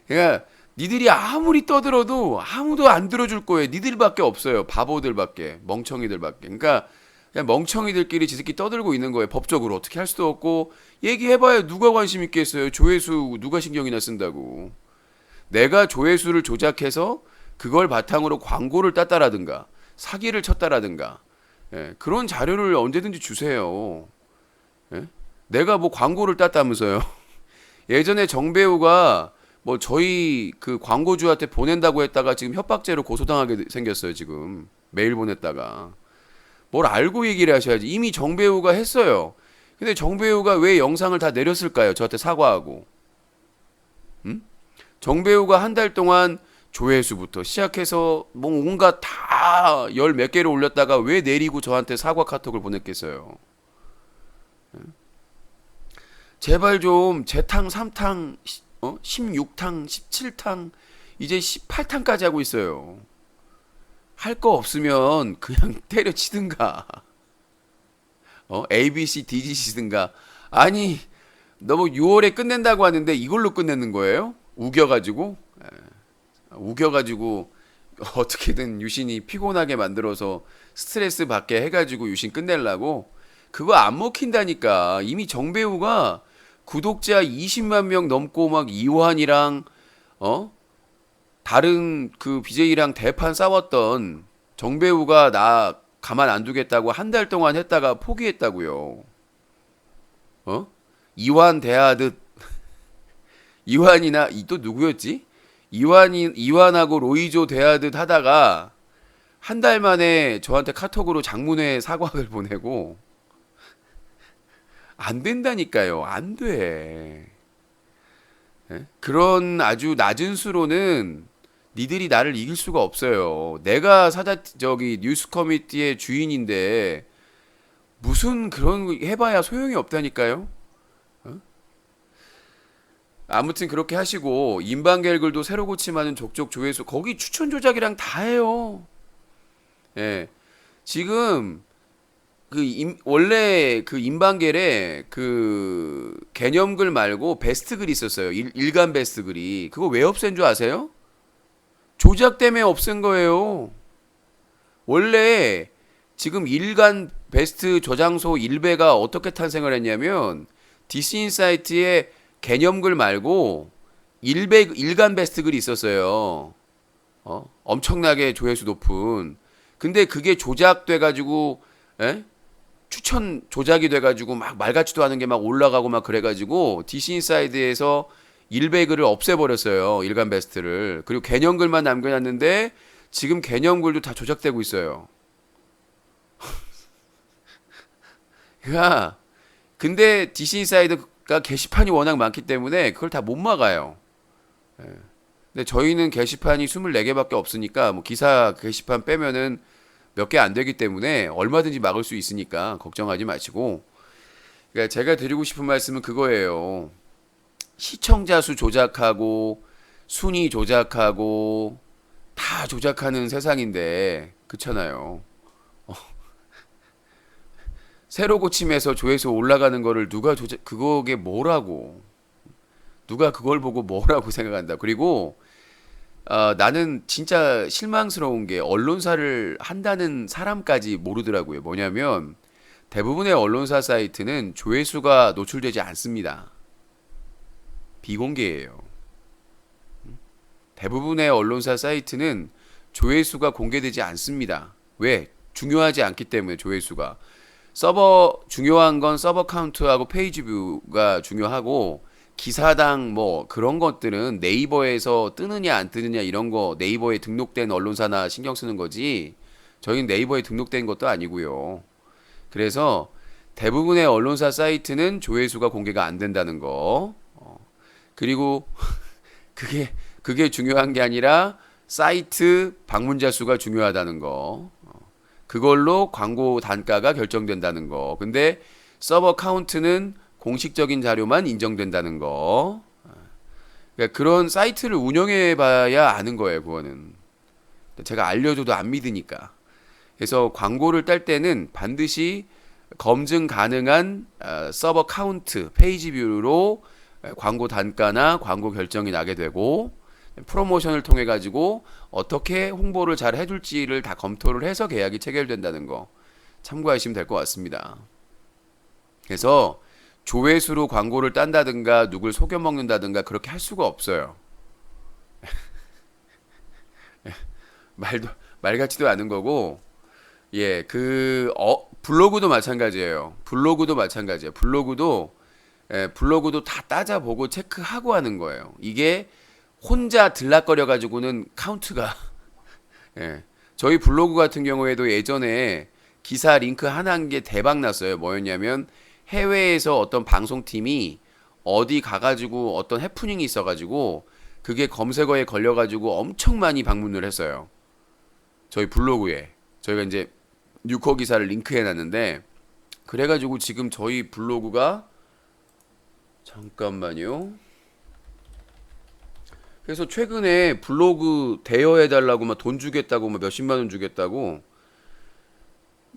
그러니까 니들이 아무리 떠들어도 아무도 안 들어줄 거예요. 니들밖에 없어요. 바보들밖에. 멍청이들밖에. 그러니까 그냥 멍청이들끼리 지들끼리 떠들고 있는 거예요. 법적으로 어떻게 할 수도 없고. 얘기해봐야 누가 관심 있겠어요. 조회수 누가 신경이나 쓴다고. 내가 조회수를 조작해서 그걸 바탕으로 광고를 땄다라든가 사기를 쳤다라든가 그런 자료를 언제든지 주세요. 내가 뭐 광고를 땄다면서요. 예전에 정배우가 뭐 저희 그 광고주한테 보낸다고 했다가 지금 협박죄로 고소당하게 생겼어요. 지금 메일 보냈다가. 뭘 알고 얘기를 하셔야지. 이미 정배우가 했어요. 근데 정배우가 왜 영상을 다 내렸을까요? 저한테 사과하고. 정배우가 한 달 동안 조회수부터 시작해서 뭐 온갖 다 열 몇 개를 올렸다가 왜 내리고 저한테 사과 카톡을 보냈겠어요. 제발 좀 재탕 3탕 16탕 17탕 이제 18탕까지 하고 있어요. 할 거 없으면 그냥 때려치든가 ABC DG시든가. 아니 너 뭐 6월에 끝낸다고 하는데 이걸로 끝내는 거예요? 우겨가지고 어떻게든 유신이 피곤하게 만들어서 스트레스 받게 해가지고 유신 끝내려고. 그거 안 먹힌다니까. 이미 정배우가 구독자 20만 명 넘고 막 이완이랑 다른 그 BJ랑 대판 싸웠던 정배우가 나 가만 안 두겠다고 한 달 동안 했다가 포기했다고요. 이완 대하듯 이완이나 또 누구였지? 이완하고 로이조 대하듯 하다가 한 달 만에 저한테 카톡으로 장문의 사과를 보내고 안 된다니까요. 안 돼. 예? 그런 아주 낮은 수로는 니들이 나를 이길 수가 없어요. 내가 저기 뉴스 커미티의 주인인데 무슨 그런 거 해봐야 소용이 없다니까요. 아무튼 그렇게 하시고 인방겔글도 새로 고침하는 족족 조회수 거기 추천 조작이랑 다 해요. 예. 지금 원래 그 인방겔에 그 개념글 말고 베스트 글이 있었어요. 일간 베스트 글이. 그거 왜 없앤 줄 아세요? 조작 때문에 없앤 거예요. 원래 지금 일간 베스트 저장소 1배가 어떻게 탄생을 했냐면 디스인사이트에 개념글 말고 일간 베스트 글이 있었어요. 엄청나게 조회수 높은. 근데 그게 조작돼 가지고 추천 조작이 돼 가지고 막 말 같지도 않은 게 막 올라가고 막 그래 가지고 디스인사이드에서 일베글을 없애버렸어요. 일간 베스트를. 그리고 개념글만 남겨놨는데 지금 개념글도 다 조작되고 있어요. 그러니까 근데 디스인사이드가 게시판이 워낙 많기 때문에 그걸 다 못 막아요. 예. 근데 저희는 게시판이 24개밖에 없으니까 뭐 기사 게시판 빼면은 몇 개 안 되기 때문에 얼마든지 막을 수 있으니까 걱정하지 마시고. 그러니까 제가 드리고 싶은 말씀은 그거예요. 시청자 수 조작하고 순위 조작하고 다 조작하는 세상인데 그렇잖아요. 새로 고침해서 조회수 올라가는 거를 누가 조작 그거게 뭐라고 누가 그걸 보고 뭐라고 생각한다. 그리고 나는 진짜 실망스러운 게 언론사를 한다는 사람까지 모르더라고요. 뭐냐면 대부분의 언론사 사이트는 조회수가 노출되지 않습니다. 비공개예요. 대부분의 언론사 사이트는 조회수가 공개되지 않습니다. 왜? 중요하지 않기 때문에 조회수가. 중요한 건 서버 카운트하고 페이지 뷰가 중요하고 기사당 뭐 그런 것들은 네이버에서 뜨느냐 안 뜨느냐 이런 거 네이버에 등록된 언론사나 신경 쓰는 거지 저희는 네이버에 등록된 것도 아니고요. 그래서 대부분의 언론사 사이트는 조회수가 공개가 안 된다는 거. 그리고 그게 중요한 게 아니라 사이트 방문자 수가 중요하다는 거. 그걸로 광고 단가가 결정된다는 거. 근데 서버 카운트는 공식적인 자료만 인정된다는 거. 그러니까 그런 사이트를 운영해 봐야 아는 거예요, 그거는. 제가 알려줘도 안 믿으니까. 그래서 광고를 딸 때는 반드시 검증 가능한 서버 카운트, 페이지 뷰로 광고 단가나 광고 결정이 나게 되고 프로모션을 통해 가지고 어떻게 홍보를 잘 해줄지를 다 검토를 해서 계약이 체결된다는 거 참고하시면 될 것 같습니다. 그래서 조회수로 광고를 딴다든가 누굴 속여먹는다든가 그렇게 할 수가 없어요. 말 같지도 않은 거고, 예, 블로그도 마찬가지예요. 블로그도 다 따져보고 체크하고 하는 거예요. 이게 혼자 들락거려 가지고는 카운트가 예. 저희 블로그 같은 경우에도 예전에 기사 링크 하나 한 게 대박 났어요. 뭐였냐면 해외에서 어떤 방송팀이 어디 가가지고 어떤 해프닝이 있어가지고 그게 검색어에 걸려가지고 엄청 많이 방문을 했어요. 저희 블로그에 저희가 이제 뉴커 기사를 링크해 놨는데 그래가지고 지금 저희 블로그가 잠깐만요. 그래서 최근에 블로그 대여해달라고 막 돈 주겠다고 막 몇십만 원 주겠다고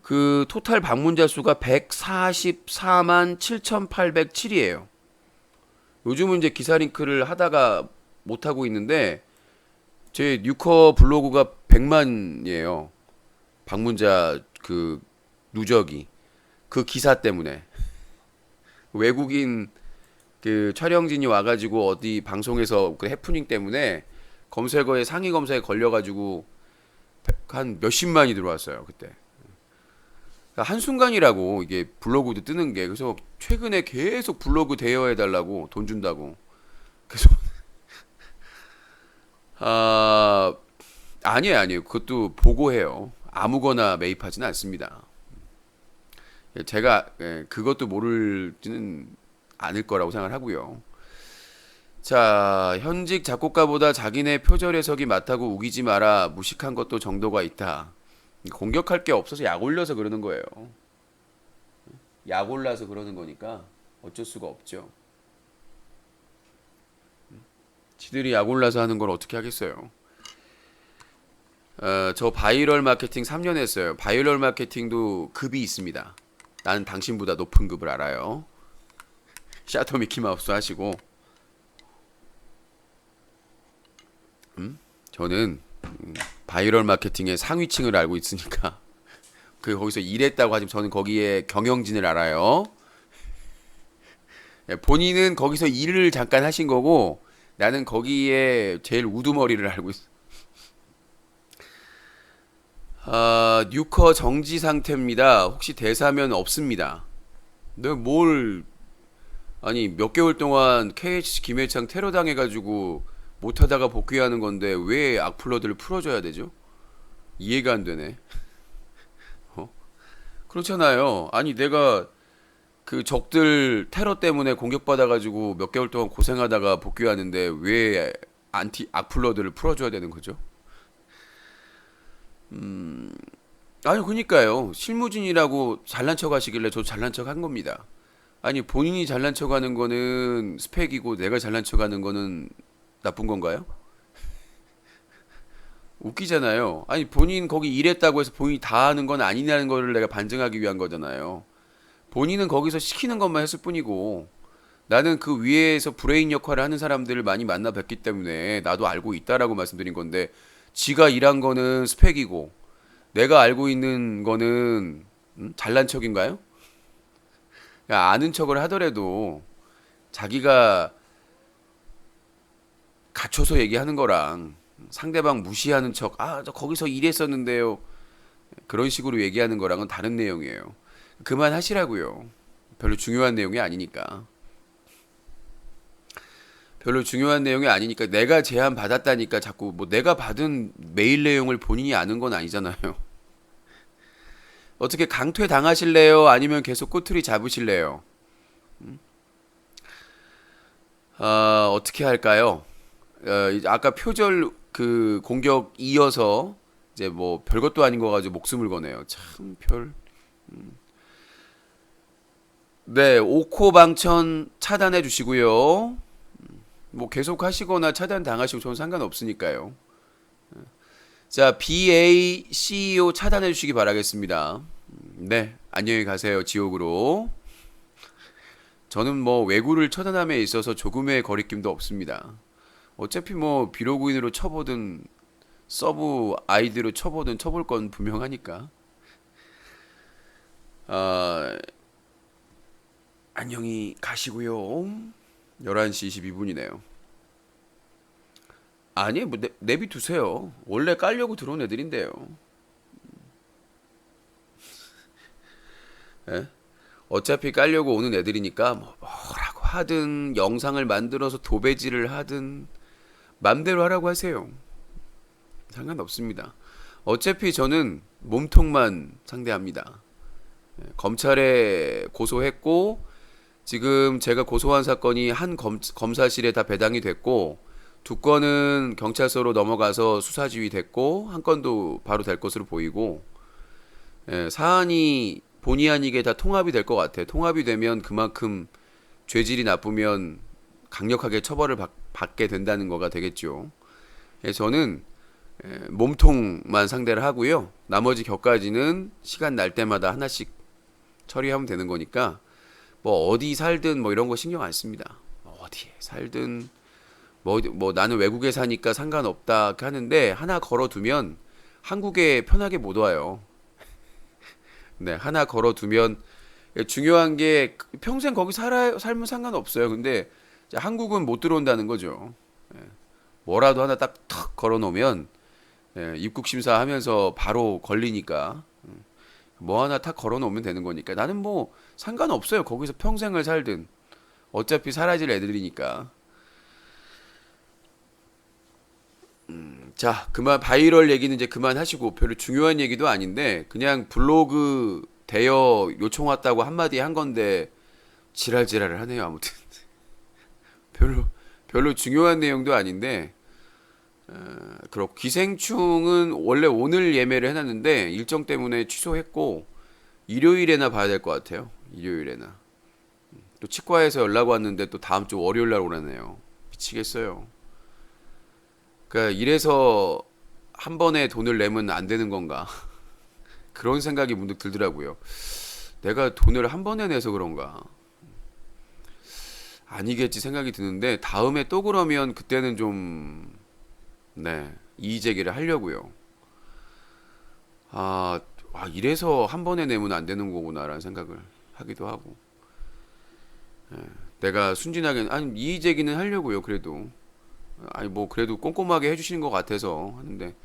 그 토탈 방문자 수가 144만 7,807이에요. 요즘은 이제 기사 링크를 하다가 못 하고 있는데 제 뉴커 블로그가 100만이에요. 방문자 그 누적이 그 기사 때문에 외국인 그 촬영진이 와가지고 어디 방송에서 그 해프닝 때문에 검색어에 상위 검색에 걸려가지고 한 몇십만이 들어왔어요 그때. 그러니까 한순간이라고 이게 블로그도 뜨는 게. 그래서 최근에 계속 블로그 대여해달라고 돈 준다고 계속 아, 아니에요, 아니에요. 그것도 보고해요. 아무거나 매입하지는 않습니다. 제가 그것도 모르지는 않을 거라고 생각을 하고요. 자, 현직 작곡가보다 자기네 표절 해석이 맞다고 우기지 마라. 무식한 것도 정도가 있다. 공격할 게 없어서 약 올려서 그러는 거예요. 약 올라서 그러는 거니까 어쩔 수가 없죠. 지들이 약 올라서 하는 걸 어떻게 하겠어요. 저 바이럴 마케팅 3년 했어요. 바이럴 마케팅도 급이 있습니다. 나는 당신보다 높은 급을 알아요. 샤터 미키마우스 하시고 저는 바이럴 마케팅의 상위층을 알고 있으니까 거기서 일했다고 하지만 저는 거기에 경영진을 알아요. 본인은 거기서 일을 잠깐 하신 거고 나는 거기에 제일 우두머리를 알고 있어. 뉴커 정지 상태입니다. 혹시 대사면 없습니다. 내가 뭘 아니 몇 개월 동안 KH 김해창 테러 당해가지고 못하다가 복귀하는 건데 왜 악플러들을 풀어줘야 되죠? 이해가 안 되네. 어? 그렇잖아요. 아니 내가 그 적들 테러 때문에 공격받아가지고 몇 개월 동안 고생하다가 복귀하는데 왜 안티 악플러들을 풀어줘야 되는 거죠? 아니 그니까요. 실무진이라고 잘난 척 하시길래 저 잘난 척 한 겁니다. 아니 본인이 잘난 척 하는 거는 스펙이고 내가 잘난 척 하는 거는 나쁜 건가요? 웃기잖아요. 아니 본인 거기 일했다고 해서 본인이 다 하는 건 아니냐는 거를 내가 반증하기 위한 거잖아요. 본인은 거기서 시키는 것만 했을 뿐이고 나는 그 위에서 브레인 역할을 하는 사람들을 많이 만나 뵀기 때문에 나도 알고 있다라고 말씀드린 건데 지가 일한 거는 스펙이고 내가 알고 있는 거는 잘난 척인가요? 야, 아는 척을 하더라도 자기가 갖춰서 얘기하는 거랑 상대방 무시하는 척, 저 거기서 일했었는데요. 그런 식으로 얘기하는 거랑은 다른 내용이에요. 그만하시라고요. 별로 중요한 내용이 아니니까. 별로 중요한 내용이 아니니까 내가 제안 받았다니까 자꾸 뭐 내가 받은 메일 내용을 본인이 아는 건 아니잖아요. 어떻게 강퇴 당하실래요? 아니면 계속 꼬투리 잡으실래요? 어떻게 할까요? 아까 표절 그 공격 이어서 이제 뭐 별것도 아닌 거 가지고 목숨을 거네요. 참 별. 네, 오코방천 차단해 주시고요. 뭐 계속 하시거나 차단 당하시고 저는 상관없으니까요. 자, BA CEO 차단해 주시기 바라겠습니다. 네, 안녕히 가세요. 지옥으로. 저는 뭐 외구를 처단함에 있어서 조금의 거리낌도 없습니다. 어차피 뭐 비로그인으로 쳐보든 서브 아이디로 쳐보든 쳐볼 건 분명하니까. 아, 안녕히 가시고요. 11시 22분이네요. 아니, 뭐 내비 두세요. 원래 깔려고 들어온 애들인데요. 예? 어차피 깔려고 오는 애들이니까 뭐 뭐라고 하든 영상을 만들어서 도배질을 하든 맘대로 하라고 하세요. 상관없습니다. 어차피 저는 몸통만 상대합니다. 검찰에 고소했고 지금 제가 고소한 사건이 한 검사실에 다 배당이 됐고 두 건은 경찰서로 넘어가서 수사지휘 됐고 한 건도 바로 될 것으로 보이고 사안이 본의 아니게 다 통합이 될 것 같아요. 통합이 되면 그만큼 죄질이 나쁘면 강력하게 처벌을 받게 된다는 거가 되겠죠. 저는 몸통만 상대를 하고요. 나머지 격까지는 시간 날 때마다 하나씩 처리하면 되는 거니까 뭐 어디 살든 뭐 이런 거 신경 안 씁니다. 어디에 살든 뭐 나는 외국에 사니까 상관없다 하는데 하나 걸어두면 한국에 편하게 못 와요. 네, 하나 걸어두면 중요한 게 평생 거기 살면 상관없어요. 근데 한국은 못 들어온다는 거죠. 뭐라도 하나 딱 턱 걸어놓으면 입국 심사하면서 바로 걸리니까 뭐 하나 탁 걸어놓으면 되는 거니까 나는 뭐 상관없어요. 거기서 평생을 살든 어차피 사라질 애들이니까. 자, 그만 바이럴 얘기는 이제 그만하시고 별로 중요한 얘기도 아닌데 그냥 블로그 대여 요청 왔다고 한마디 한 건데 지랄지랄을 하네요. 아무튼 별로 별로 중요한 내용도 아닌데 그렇고 기생충은 원래 오늘 예매를 해놨는데 일정 때문에 취소했고 일요일에나 봐야 될 것 같아요. 일요일에나 또 치과에서 연락 왔는데 또 다음 주 월요일 날 오라네요. 미치겠어요. 그러니까 이래서 한 번에 돈을 내면 안 되는 건가? 그런 생각이 문득 들더라고요. 내가 돈을 한 번에 내서 그런가? 아니겠지 생각이 드는데 다음에 또 그러면 그때는 좀 네, 이의 제기를 하려고요. 아, 이래서 한 번에 내면 안 되는 거구나라는 생각을 하기도 하고. 내가 순진하게 아니 이의 제기는 하려고요. 그래도 아니 뭐 그래도 꼼꼼하게 해주시는 것 같아서 하는데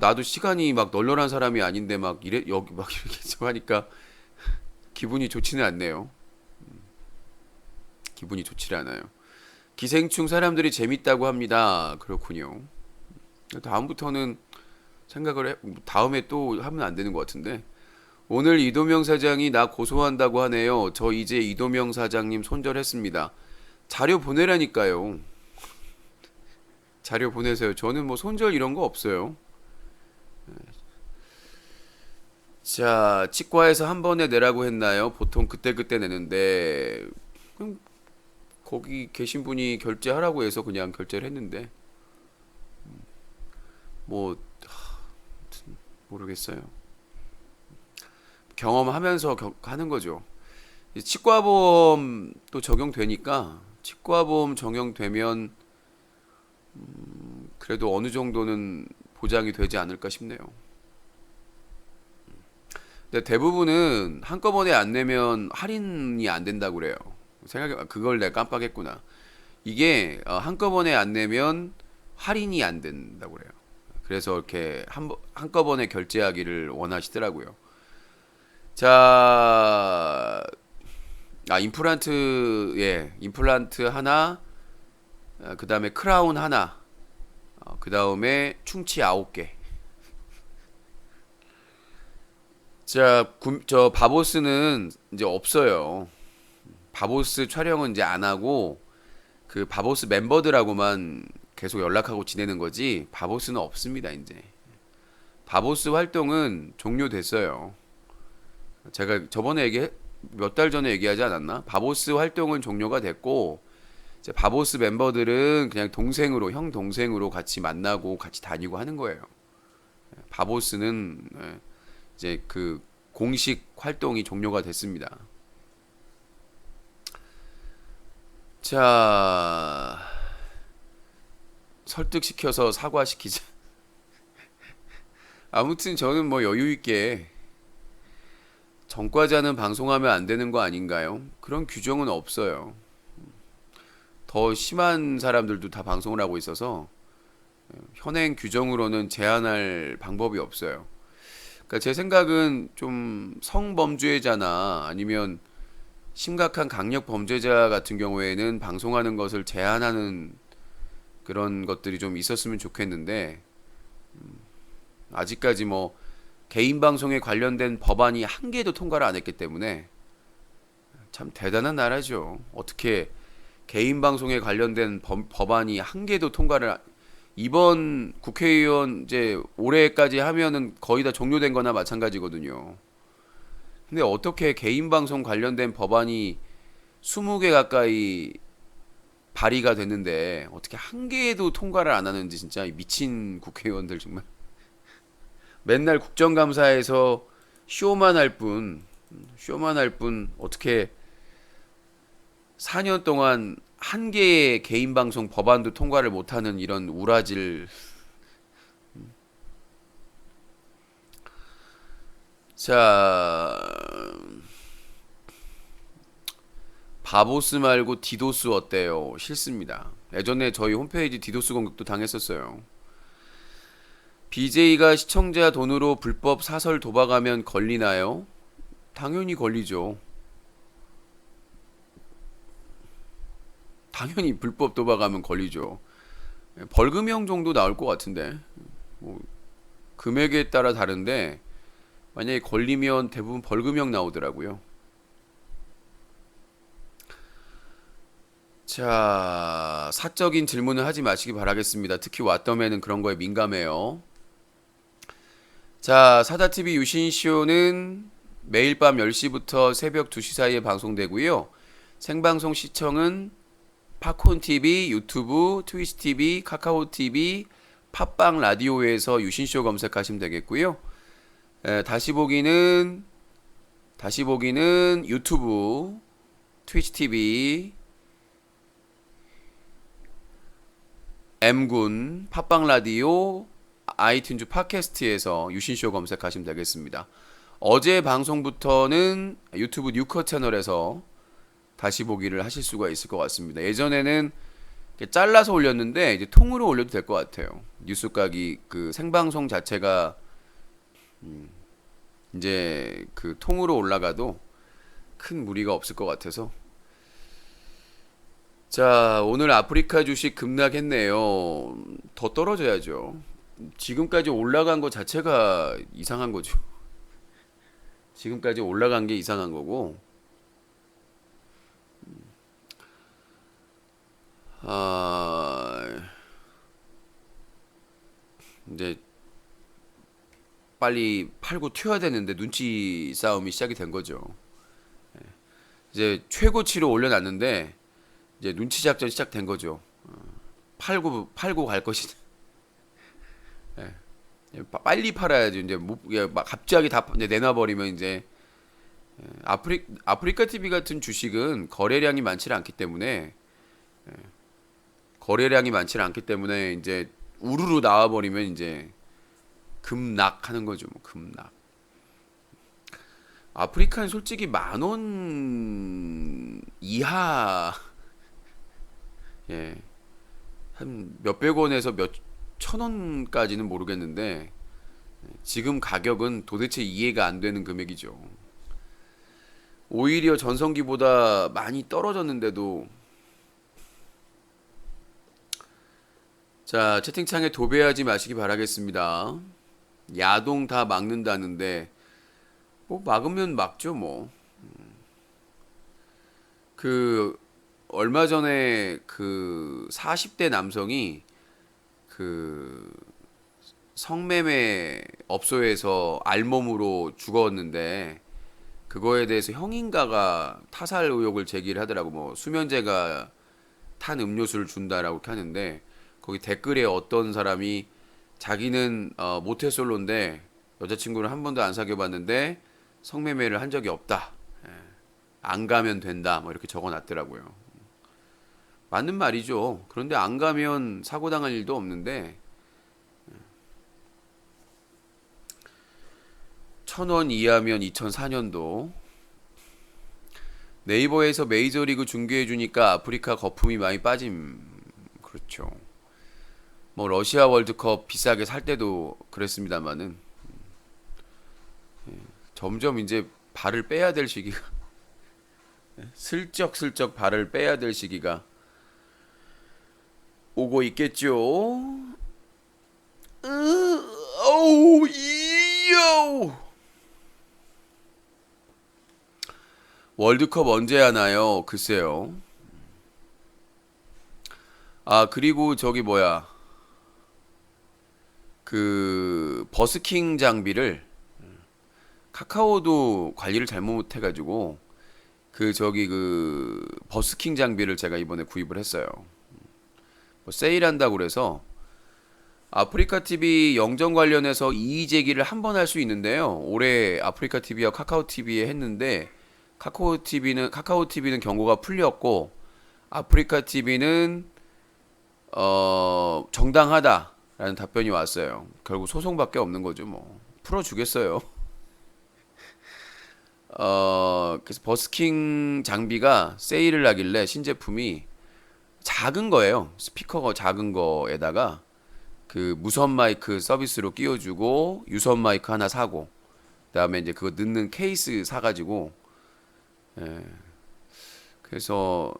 나도 시간이 막 널널한 사람이 아닌데 막 이래 여기 막 이렇게 좀 하니까 기분이 좋지는 않네요. 기분이 좋지 않아요. 기생충 사람들이 재밌다고 합니다. 그렇군요. 다음부터는 생각을 해, 다음에 또 하면 안 되는 것 같은데. 오늘 이도명 사장이 나 고소한다고 하네요. 저 이제 이도명 사장님 손절했습니다. 자료 보내라니까요. 자료 보내세요. 저는 뭐 손절 이런 거 없어요. 자, 치과에서 한 번에 내라고 했나요? 보통 그때그때 내는데, 그럼 거기 계신 분이 결제하라고 해서 그냥 결제를 했는데, 뭐, 모르겠어요. 경험하면서 하는 거죠. 치과보험 또 적용되니까, 치과보험 적용되면, 그래도 어느 정도는 보장이 되지 않을까 싶네요. 근데 대부분은 한꺼번에 안 내면 할인이 안 된다고 그래요. 그걸 내가 깜빡했구나. 이게 한꺼번에 안 내면 할인이 안 된다고 그래요. 그래서 이렇게 한꺼번에 결제하기를 원하시더라고요. 자, 임플란트, 예, 임플란트 하나, 그 다음에 크라운 하나, 그 다음에 충치 9개. 자, 저 바보스는 이제 없어요. 바보스 촬영은 이제 안 하고 그 바보스 멤버들하고만 계속 연락하고 지내는 거지 바보스는 없습니다 이제. 바보스 활동은 종료됐어요. 제가 저번에 몇 달 전에 얘기하지 않았나? 바보스 활동은 종료가 됐고 이제 바보스 멤버들은 그냥 동생으로 형 동생으로 같이 만나고 같이 다니고 하는 거예요. 바보스는 이제 그 공식 활동이 종료가 됐습니다. 자, 설득시켜서 사과시키자. 아무튼 저는 뭐 여유 있게 전과자는 방송하면 안 되는 거 아닌가요? 그런 규정은 없어요. 더 심한 사람들도 다 방송을 하고 있어서 현행 규정으로는 제한할 방법이 없어요. 그러니까 제 생각은 좀 성범죄자나 아니면 심각한 강력 범죄자 같은 경우에는 방송하는 것을 제한하는 그런 것들이 좀 있었으면 좋겠는데 아직까지 뭐 개인 방송에 관련된 법안이 한 개도 통과를 안 했기 때문에 참 대단한 나라죠. 어떻게 개인 방송에 관련된 법안이 한 개도 이번 국회의원 이제 올해까지 하면은 거의 다 종료된 거나 마찬가지거든요. 근데 어떻게 개인 방송 관련된 법안이 20개 가까이 발의가 됐는데 어떻게 한 개도 통과를 안 하는지 진짜 미친 국회의원들 정말 맨날 국정감사에서 쇼만 할 뿐 어떻게 4년 동안 한 개의 개인 방송 법안도 통과를 못하는 이런 우라질. 자, 바보스 말고 디도스 어때요? 싫습니다. 예전에 저희 홈페이지 디도스 공격도 당했었어요. BJ가 시청자 돈으로 불법 사설 도박하면 걸리나요? 당연히 걸리죠. 당연히 불법 도박하면 걸리죠. 벌금형 정도 나올 것 같은데 뭐 금액에 따라 다른데 만약에 걸리면 대부분 벌금형 나오더라고요. 자, 사적인 질문을 하지 마시기 바라겠습니다. 특히 왓더맨은 그런 거에 민감해요. 자, 사다TV 유신쇼는 매일 밤 10시부터 새벽 2시 사이에 방송되고요. 생방송 시청은 팝콘TV, 유튜브, 트위치TV, 카카오TV, 팟빵 라디오에서 유신쇼 검색하시면 되겠고요. 다시 보기는 유튜브, 트위치TV, M군, 팟빵 라디오, 아이튠즈 팟캐스트에서 유신쇼 검색하시면 되겠습니다. 어제 방송부터는 유튜브 뉴컷 채널에서 다시 보기를 하실 수가 있을 것 같습니다. 예전에는 이렇게 잘라서 올렸는데 이제 통으로 올려도 될 것 같아요. 뉴스각이 그 생방송 자체가 이제 그 통으로 올라가도 큰 무리가 없을 것 같아서. 자, 오늘 아프리카 주식 급락했네요. 더 떨어져야죠. 지금까지 올라간 것 자체가 이상한 거죠. 지금까지 올라간 게 이상한 거고. 아, 이제 빨리 팔고 튀어야 되는데 눈치 싸움이 시작이 된 거죠. 이제 최고치로 올려놨는데 이제 눈치 작전 시작된 거죠. 팔고 갈 것이다. 빨리 팔아야지. 이제 막 갑자기 다 이제 내놔버리면 이제 아프리카 TV 같은 주식은 거래량이 많지 않기 때문에 이제 우르르 나와버리면 이제 급락하는 거죠. 뭐 급락. 아프리카는 솔직히 10,000원 이하, 예, 한 몇백 원에서 몇 천 원까지는 모르겠는데 지금 가격은 도대체 이해가 안 되는 금액이죠. 오히려 전성기보다 많이 떨어졌는데도. 자, 채팅창에 도배하지 마시기 바라겠습니다. 야동 다 막는다는데 뭐 막으면 막죠 뭐. 그 얼마 전에 그 40대 남성이 그 성매매 업소에서 알몸으로 죽었는데 그거에 대해서 형인가가 타살 의혹을 제기를 하더라고. 뭐 수면제가 탄 음료수를 준다라고 이렇게 하는데 거기 댓글에 어떤 사람이 자기는 모태솔로인데 여자친구를 한 번도 안 사귀어봤는데 성매매를 한 적이 없다. 예. 안 가면 된다. 뭐 이렇게 적어놨더라고요. 맞는 말이죠. 그런데 안 가면 사고 당할 일도 없는데 1,000원 이하면 2004년도 네이버에서 메이저리그 중계해 주니까 아프리카 거품이 많이 빠짐. 그렇죠. 뭐 러시아 월드컵 비싸게 살 때도 그랬습니다만은 점점 이제 발을 빼야 될 시기가 슬쩍슬쩍 발을 빼야 될 시기가 오고 있겠죠. 어우 이요. 월드컵 언제 하나요? 글쎄요. 아, 그리고 저기 뭐야, 그 버스킹 장비를 카카오도 관리를 잘못 해가지고 그 저기 그 버스킹 장비를 제가 이번에 구입을 했어요. 뭐 세일한다고 그래서 아프리카 TV 영정 관련해서 이의 제기를 한 번 할 수 있는데요. 올해 아프리카 TV와 카카오 TV에 했는데 카카오 TV는 경고가 풀렸고 아프리카 TV는 정당하다라는 답변이 왔어요. 결국 소송밖에 없는 거죠. 뭐 풀어주겠어요. 그래서 버스킹 장비가 세일을 하길래 신제품이 작은 거예요. 스피커가 작은 거에다가 그 무선 마이크 서비스로 끼워주고 유선 마이크 하나 사고 그다음에 이제 그거 넣는 케이스 사가지고, 예, 그래서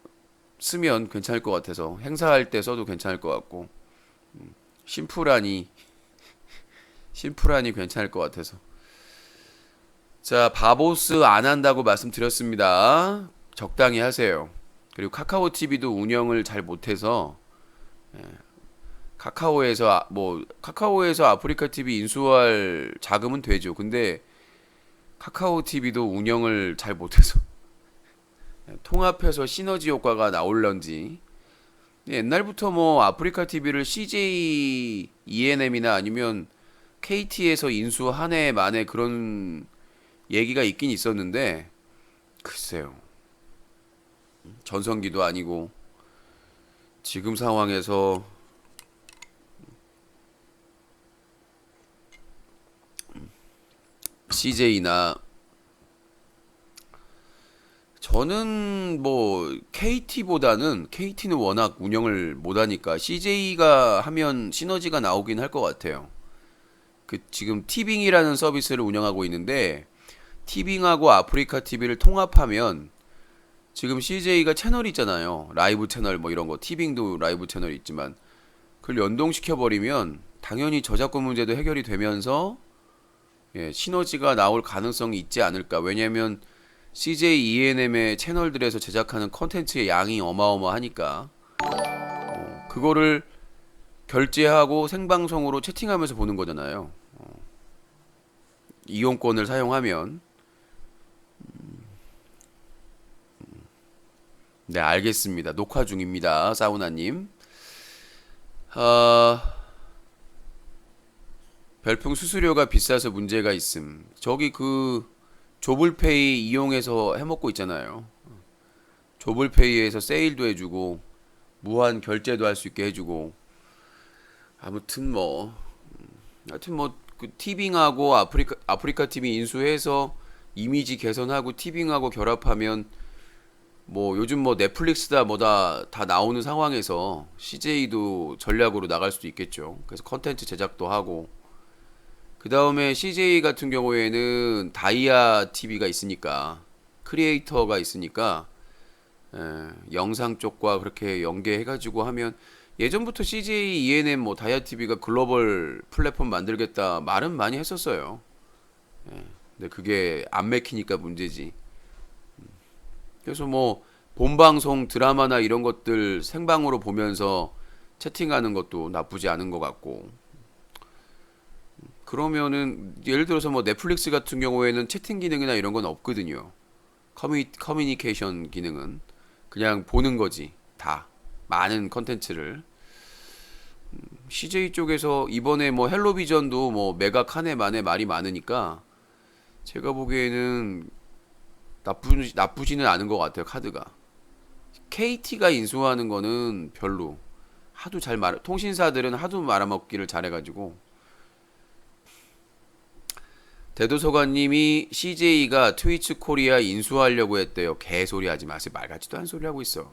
쓰면 괜찮을 것 같아서 행사할 때 써도 괜찮을 것 같고 심플하니 심플하니 괜찮을 것 같아서. 자, 바보스 안 한다고 말씀드렸습니다. 적당히 하세요. 그리고 카카오 TV도 운영을 잘 못해서 카카오에서 아프리카 TV 인수할 자금은 되죠. 근데 카카오 TV도 운영을 잘 못해서 통합해서 시너지 효과가 나올런지 옛날부터 뭐 아프리카 TV를 CJ ENM이나 아니면 KT에서 인수 한 해 만에 그런 얘기가 있긴 있었는데 글쎄요. 전성기도 아니고 지금 상황에서 CJ나 저는 뭐 KT보다는 KT는 워낙 운영을 못하니까 CJ가 하면 시너지가 나오긴 할 것 같아요. 그 지금 티빙이라는 서비스를 운영하고 있는데 티빙하고 아프리카 TV를 통합하면 지금 CJ가 채널이 있잖아요. 라이브 채널 뭐 이런 거 티빙도 라이브 채널이 있지만 그걸 연동시켜 버리면 당연히 저작권 문제도 해결이 되면서 시너지가 나올 가능성이 있지 않을까. 왜냐하면 CJ ENM의 채널들에서 제작하는 컨텐츠의 양이 어마어마하니까 그거를 결제하고 생방송으로 채팅하면서 보는 거잖아요. 이용권을 사용하면. 네, 알겠습니다. 녹화 중입니다. 사우나님. 별풍 수수료가 비싸서 문제가 있음. 저기 그 조블페이 이용해서 해먹고 있잖아요. 조블페이에서 세일도 해주고 무한 결제도 할 수 있게 해주고 아무튼 뭐 하여튼 그 티빙하고 아프리카 TV 인수해서 이미지 개선하고 티빙하고 결합하면 뭐 요즘 뭐 넷플릭스다 뭐다 다 나오는 상황에서 CJ도 전략으로 나갈 수도 있겠죠. 그래서 컨텐츠 제작도 하고 그 다음에 CJ 같은 경우에는 다이아 TV가 있으니까 크리에이터가 있으니까 영상 쪽과 그렇게 연계해가지고 하면 예전부터 CJ ENM 뭐 다이아 TV가 글로벌 플랫폼 만들겠다 말은 많이 했었어요. 근데 그게 안 맥히니까 문제지. 그래서 뭐 본방송 드라마나 이런 것들 생방으로 보면서 채팅하는 것도 나쁘지 않은 것 같고 그러면은 예를 들어서 뭐 넷플릭스 같은 경우에는 채팅 기능이나 이런 건 없거든요. 커뮤니케이션 기능은 그냥 보는 거지 다 많은 컨텐츠를. CJ 쪽에서 이번에 뭐 헬로비전도 뭐 매각 한 해 만에 말이 많으니까 제가 보기에는 나쁘지는 않은 것 같아요. 카드가 KT가 인수하는 거는 별로 통신사들은 하도 말아먹기를 잘해가지고 대도서관님이 CJ가 트위치 코리아 인수하려고 했대요. 개소리 하지 마세요. 말 같지도 않은 소리 하고 있어.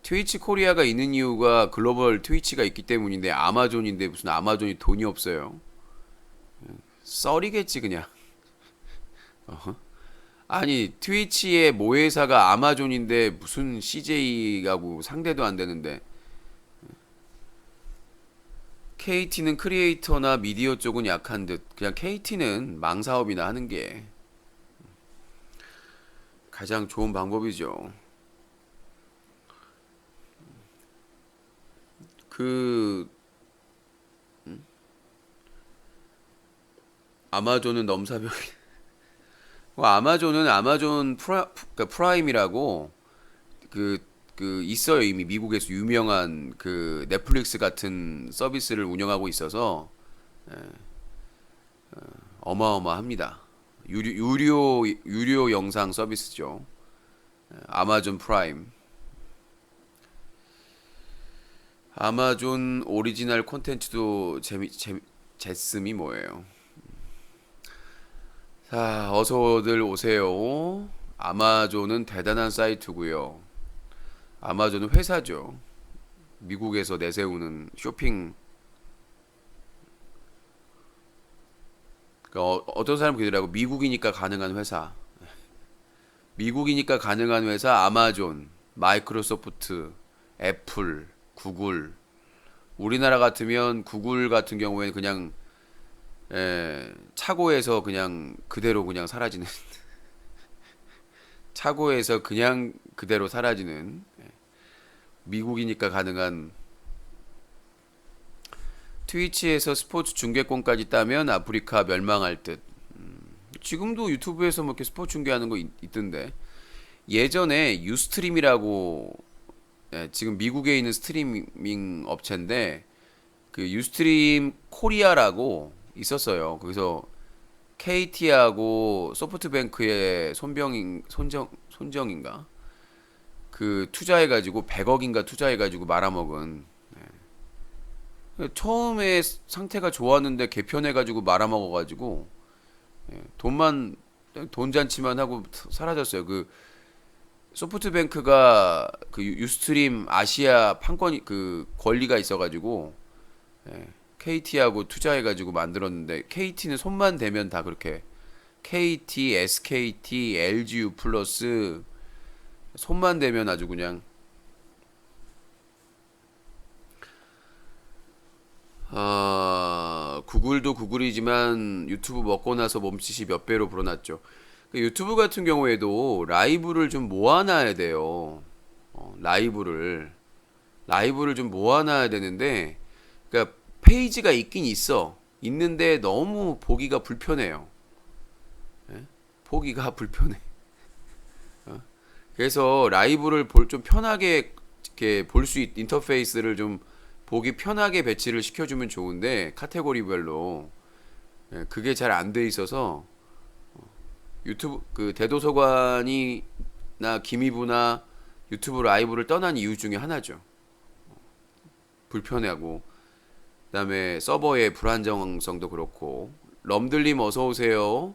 트위치 코리아가 있는 이유가 글로벌 트위치가 있기 때문인데 아마존인데 무슨 아마존이 돈이 없어요. 썰이겠지 그냥. 아니 트위치의 모회사가 아마존인데 무슨 CJ하고 상대도 안 되는데 KT는 크리에이터나 미디어 쪽은 약한 듯 그냥 KT는 망사업이나 하는 게 가장 좋은 방법이죠. 그 아마존은 넘사벽. 아마존은 그러니까 프라임이라고 그 있어요. 이미 미국에서 유명한 그 넷플릭스 같은 서비스를 운영하고 있어서 어마어마합니다. 유료 영상 서비스죠. 아마존 프라임. 아마존 오리지널 콘텐츠도 제씀이 뭐예요? 자, 어서들 오세요. 아마존은 대단한 사이트고요. 아마존은 회사죠. 미국에서 내세우는 쇼핑. 그러니까 어떤 사람은 그러더라고. 미국이니까 가능한 회사. 미국이니까 가능한 회사 아마존, 마이크로소프트, 애플, 구글 우리나라 같으면 구글 같은 경우에는 그냥 차고에서 그냥 그대로 그냥 사라지는 차고에서 그냥 그대로 사라지는 미국이니까 가능한 트위치에서 스포츠 중계권까지 따면 아프리카 멸망할 듯. 지금도 유튜브에서 뭐 이렇게 스포츠 중계하는 거 있던데 예전에 유스트림이라고 지금 미국에 있는 스트리밍 업체인데 그 유스트림 코리아라고 있었어요. 거기서 KT하고 소프트뱅크의 손정인가 그 투자해가지고 100억인가 투자해가지고 말아먹은 처음에 상태가 좋았는데 개편해가지고 말아먹어가지고 돈만 돈잔치만 하고 사라졌어요. 그 소프트뱅크가 그 유스트림 아시아 판권 그 권리가 있어가지고 KT하고 투자해가지고 만들었는데 KT는 손만 대면 다 그렇게 KT, SKT, LGU 플러스 손만 대면 아주 그냥 구글도 구글이지만 유튜브 먹고 나서 몸짓이 몇 배로 불어났죠. 그 유튜브 같은 경우에도 라이브를 좀 모아놔야 돼요. 라이브를 좀 모아놔야 되는데, 그러니까 페이지가 있긴 있어. 있는데 너무 보기가 불편해요. 보기가 불편해. 그래서 라이브를 좀 편하게 이렇게 볼 수 인터페이스를 좀 보기 편하게 배치를 시켜주면 좋은데 카테고리별로 그게 잘 안 돼 있어서 유튜브 그 대도서관이나 기미부나 유튜브 라이브를 떠난 이유 중에 하나죠. 불편하고 그다음에 서버의 불안정성도 그렇고. 럼들님 어서 오세요.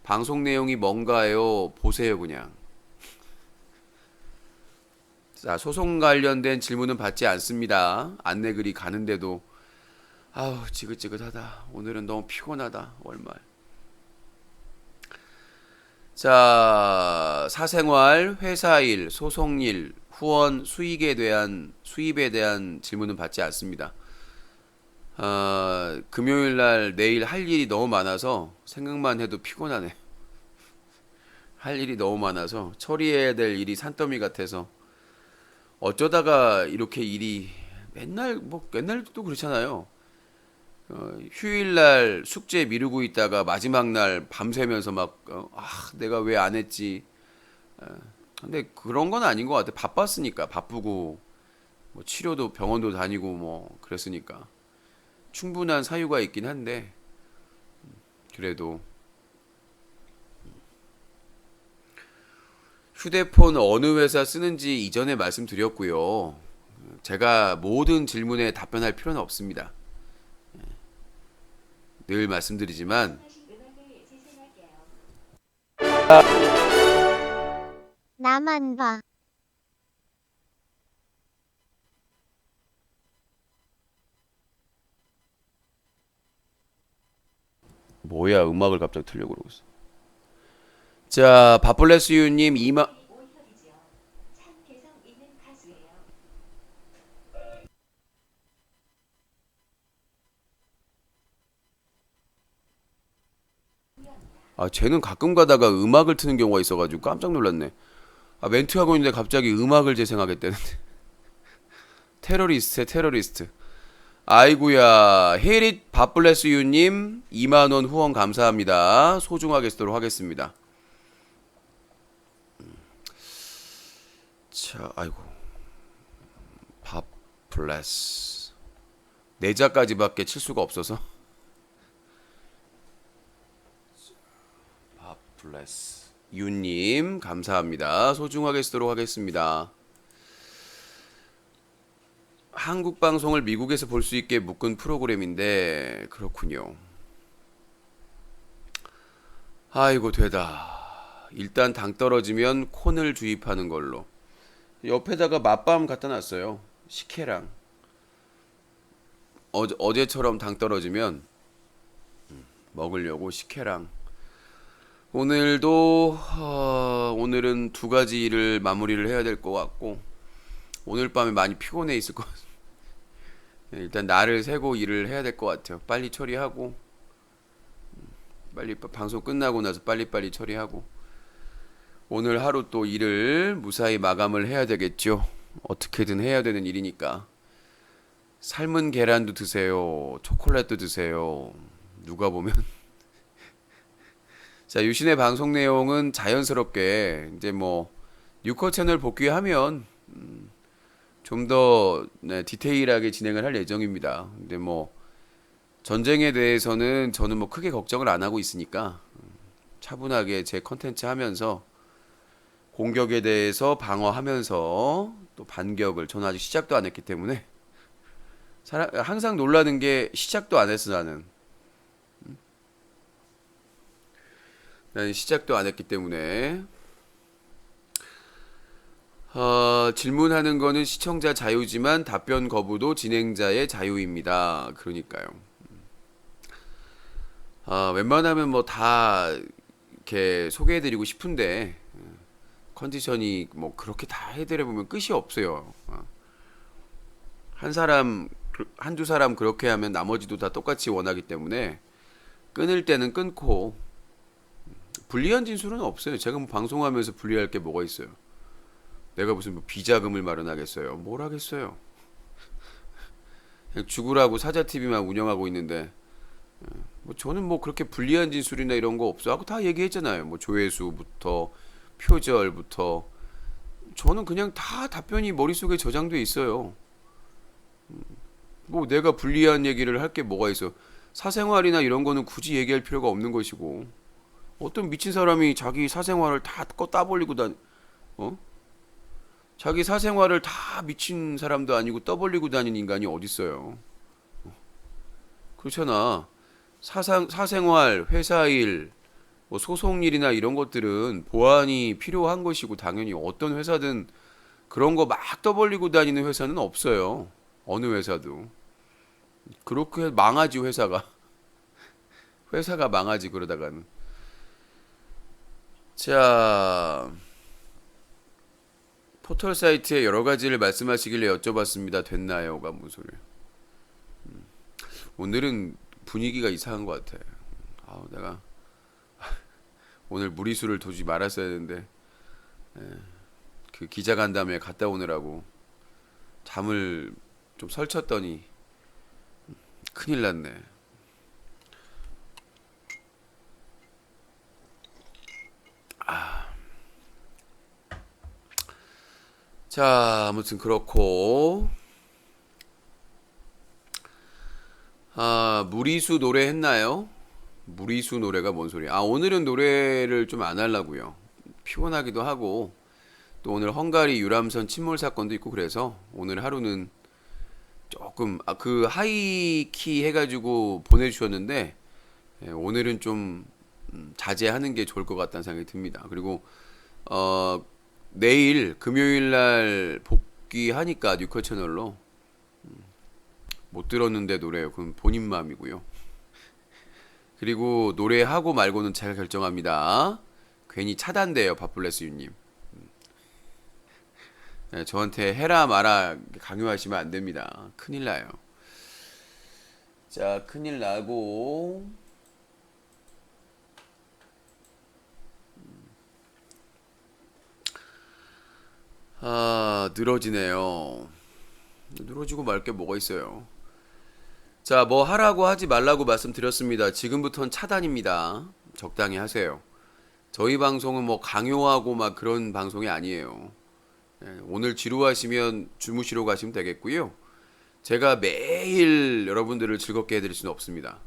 방송 내용이 뭔가요? 보세요 그냥. 자, 소송 관련된 질문은 받지 않습니다. 안내글이 가는데도 아우 지긋지긋하다. 오늘은 너무 피곤하다. 월말. 자, 사생활, 회사일, 소송일, 후원, 수입에 대한 질문은 받지 않습니다. 금요일 날 내일 할 일이 너무 많아서 생각만 해도 피곤하네. 할 일이 너무 많아서 처리해야 될 일이 산더미 같아서 어쩌다가 이렇게 일이 맨날도 그렇잖아요. 휴일날 숙제 미루고 있다가 마지막 날 밤새면서 내가 왜 안 했지. 근데 그런 건 아닌 것 같아. 바빴으니까. 바쁘고 뭐 치료도 병원도 다니고 뭐 그랬으니까 충분한 사유가 있긴 한데 그래도 휴대폰 어느 회사 쓰는지 이전에 말씀드렸고요. 제가 모든 질문에 답변할 필요는 없습니다. 늘 말씀드리지만 나만 봐. 뭐야 음악을 갑자기 틀려고 그러고 있어. 자, 바플레스유님 이마 쟤는 가끔 가다가 음악을 트는 경우가 있어가지고 깜짝 놀랐네. 멘트하고 있는데 갑자기 음악을 재생하겠다는데. 테러리스트. 아이구야, 헤릿 바플레스유님 2만원 후원 감사합니다. 소중하게 쓰도록 하겠습니다. 자, 아이고. 바플레스. 네 자까지밖에 칠 수가 없어서. 바플레스. 유님, 감사합니다. 소중하게 쓰도록 하겠습니다. 한국 방송을 미국에서 볼 수 있게 묶은 프로그램인데, 그렇군요. 아이고, 되다. 일단 당 떨어지면 콘을 주입하는 걸로. 옆에다가 맛밤 갖다 놨어요. 식혜랑. 어제처럼 당 떨어지면 먹으려고 식혜랑. 오늘은 두 가지 일을 마무리를 해야 될 것 같고 오늘 밤에 많이 피곤해 있을 것 같아요. 일단 날을 새고 일을 해야 될 것 같아요. 빨리 처리하고 빨리 방송 끝나고 나서 빨리빨리 처리하고 오늘 하루 또 일을 무사히 마감을 해야 되겠죠. 어떻게든 해야 되는 일이니까. 삶은 계란도 드세요. 초콜릿도 드세요. 누가 보면 자, 유신의 방송 내용은 자연스럽게 이제 뭐 뉴커 채널 복귀하면 좀 더 디테일하게 진행을 할 예정입니다. 근데 뭐 전쟁에 대해서는 저는 뭐 크게 걱정을 안 하고 있으니까 차분하게 제 컨텐츠 하면서 공격에 대해서 방어하면서 또 반격을 저는 아직 시작도 안 했기 때문에 항상 놀라는 게 시작도 안 했어 나는 시작도 안 했기 때문에 질문하는 거는 시청자 자유지만 답변 거부도 진행자의 자유입니다. 그러니까요. 웬만하면 뭐 다 이렇게 소개해드리고 싶은데 컨디션이 뭐 그렇게 다 해드려 보면 끝이 없어요. 한 사람 한두 사람 그렇게 하면 나머지도 다 똑같이 원하기 때문에 끊을 때는 끊고 불리한 진술은 없어요. 제가 뭐 방송하면서 불리할 게 뭐가 있어요? 내가 무슨 뭐 비자금을 마련하겠어요? 뭘 하겠어요? 그냥 죽으라고 사자 TV만 운영하고 있는데 뭐 저는 뭐 그렇게 불리한 진술이나 이런 거 없어 하고 다 얘기했잖아요. 뭐 조회수부터 표절부터 저는 그냥 다 답변이 머릿속에 저장돼 있어요. 뭐 내가 불리한 얘기를 할 게 뭐가 있어? 사생활이나 이런 거는 굳이 얘기할 필요가 없는 것이고 어떤 미친 사람이 자기 사생활을 다 따버리고 어? 자기 사생활을 다 미친 사람도 아니고 떠벌리고 다니는 인간이 어딨어요? 그렇잖아. 사생활, 회사 일, 뭐 소송 일이나 이런 것들은 보안이 필요한 것이고 당연히 어떤 회사든 그런 거 막 떠벌리고 다니는 회사는 없어요. 어느 회사도. 그렇게 망하지 회사가. 회사가 망하지 그러다가는. 자, 포털 사이트에 여러 가지를 말씀하시길래 여쭤봤습니다. 됐나요?가 무슨 소리예요? 오늘은 분위기가 이상한 것 같아. 내가 오늘 무리수를 두지 말았어야 되는데 그 기자간담회 갔다 오느라고 잠을 좀 설쳤더니 큰일 났네. 자, 아무튼 그렇고 무리수 노래 했나요? 무리수 노래가 뭔 소리야? 오늘은 노래를 좀 안 하려고요. 피곤하기도 하고 또 오늘 헝가리 유람선 침몰 사건도 있고 그래서 오늘 하루는 조금 그 하이키 해가지고 보내주셨는데 오늘은 좀 자제하는 게 좋을 것 같다는 생각이 듭니다. 그리고 내일 금요일 날 복귀하니까 뉴커 채널로 못 들었는데 노래요. 그건 본인 마음이고요. 그리고 노래하고 말고는 제가 결정합니다. 괜히 차단돼요, 밥블레스 유님. 네, 저한테 해라 마라 강요하시면 안 됩니다. 큰일 나요. 자, 큰일 나고 늘어지네요. 늘어지고 말 게 뭐가 있어요. 자, 뭐 하라고 하지 말라고 말씀드렸습니다. 지금부터는 차단입니다. 적당히 하세요. 저희 방송은 뭐 강요하고 막 그런 방송이 아니에요. 오늘 지루하시면 주무시러 가시면 되겠고요. 제가 매일 여러분들을 즐겁게 해드릴 수는 없습니다.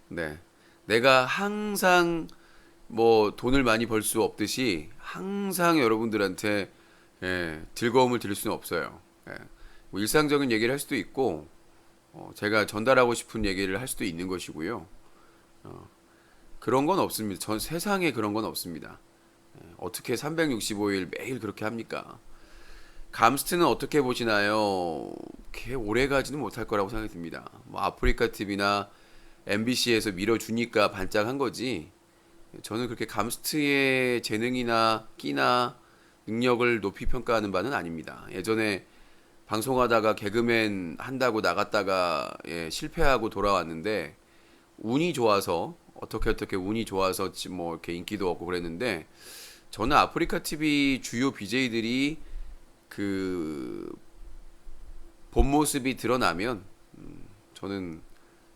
네. 내가 항상 뭐 돈을 많이 벌 수 없듯이 항상 여러분들한테 즐거움을 드릴 수는 없어요. 뭐 일상적인 얘기를 할 수도 있고 제가 전달하고 싶은 얘기를 할 수도 있는 것이고요. 그런 건 없습니다. 전 세상에 그런 건 없습니다. 어떻게 365일 매일 그렇게 합니까? 감스트는 어떻게 보시나요? 그렇게 오래 가지는 못할 거라고 생각이 듭니다. 뭐 아프리카 TV나 MBC에서 밀어주니까 반짝한 거지. 저는 그렇게 감스트의 재능이나 끼나 능력을 높이 평가하는 바는 아닙니다. 예전에 방송하다가 개그맨 한다고 나갔다가 예, 실패하고 돌아왔는데 운이 좋아서 어떻게 운이 좋아서 뭐 이렇게 인기도 얻고 그랬는데 저는 아프리카 TV 주요 BJ들이 그 본 모습이 드러나면 저는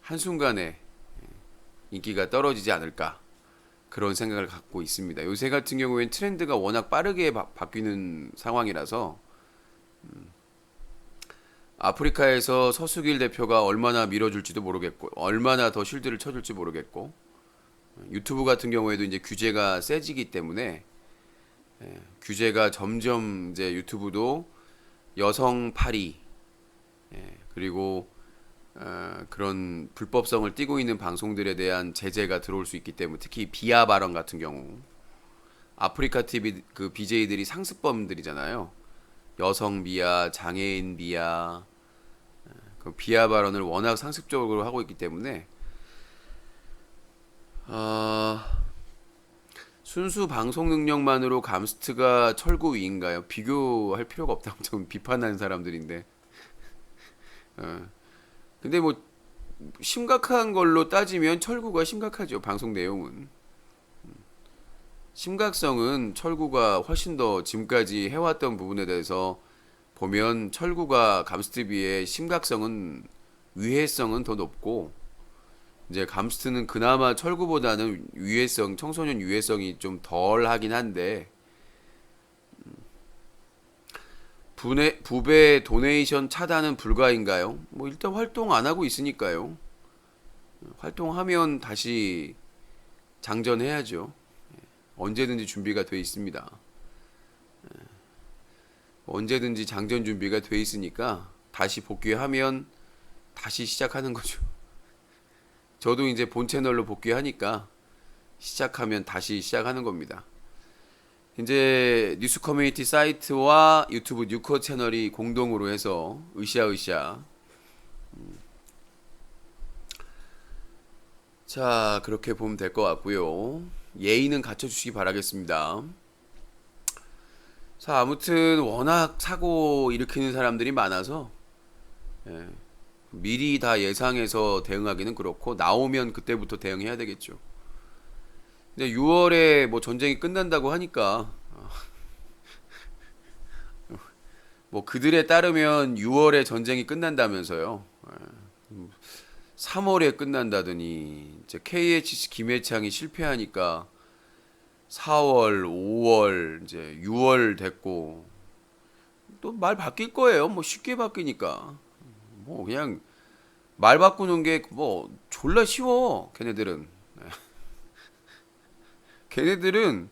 한순간에 인기가 떨어지지 않을까 그런 생각을 갖고 있습니다. 요새 같은 경우엔 트렌드가 워낙 빠르게 바뀌는 상황이라서 아프리카에서 서수길 대표가 얼마나 밀어줄지도 모르겠고 얼마나 더 쉴드를 쳐줄지 모르겠고 유튜브 같은 경우에도 이제 규제가 세지기 때문에 규제가 점점 이제 유튜브도 여성 파리 그리고 그런 불법성을 띠고 있는 방송들에 대한 제재가 들어올 수 있기 때문에 특히 비하 발언 같은 경우 아프리카 TV 그 BJ들이 상습범들이잖아요. 여성 비하, 장애인 비하, 그 비하 발언을 워낙 상습적으로 하고 있기 때문에 순수 방송 능력만으로 감스트가 철구 위인가요? 비교할 필요가 없다고 저는 비판하는 사람들인데. 근데 뭐 심각한 걸로 따지면 철구가 심각하죠. 방송 내용은. 심각성은 철구가 훨씬 더 지금까지 해왔던 부분에 대해서 보면 철구가 감스트 비의 심각성은 위해성은 더 높고 이제 감스트는 그나마 철구보다는 위해성 청소년 위해성이 좀 덜 하긴 한데 부배 도네이션 차단은 불가인가요? 뭐 일단 활동 안 하고 있으니까요. 활동하면 다시 장전해야죠. 언제든지 준비가 돼 있습니다. 언제든지 장전 준비가 돼 있으니까 다시 복귀하면 다시 시작하는 거죠. 저도 이제 본 채널로 복귀하니까 시작하면 다시 시작하는 겁니다. 이제 뉴스 커뮤니티 사이트와 유튜브 뉴커 채널이 공동으로 해서 으쌰으쌰. 자, 그렇게 보면 될 것 같고요. 예의는 갖춰주시기 바라겠습니다. 자, 아무튼 워낙 사고 일으키는 사람들이 많아서 미리 다 예상해서 대응하기는 그렇고 나오면 그때부터 대응해야 되겠죠. 근데 6월에 뭐 전쟁이 끝난다고 하니까 뭐 그들에 따르면 6월에 전쟁이 끝난다면서요. 3월에 끝난다더니 이제 KHC 김해창이 실패하니까 4월, 5월, 이제 6월 됐고 또 말 바뀔 거예요. 뭐 쉽게 바뀌니까. 뭐 그냥 말 바꾸는 게 뭐 졸라 쉬워. 걔네들은. 걔네들은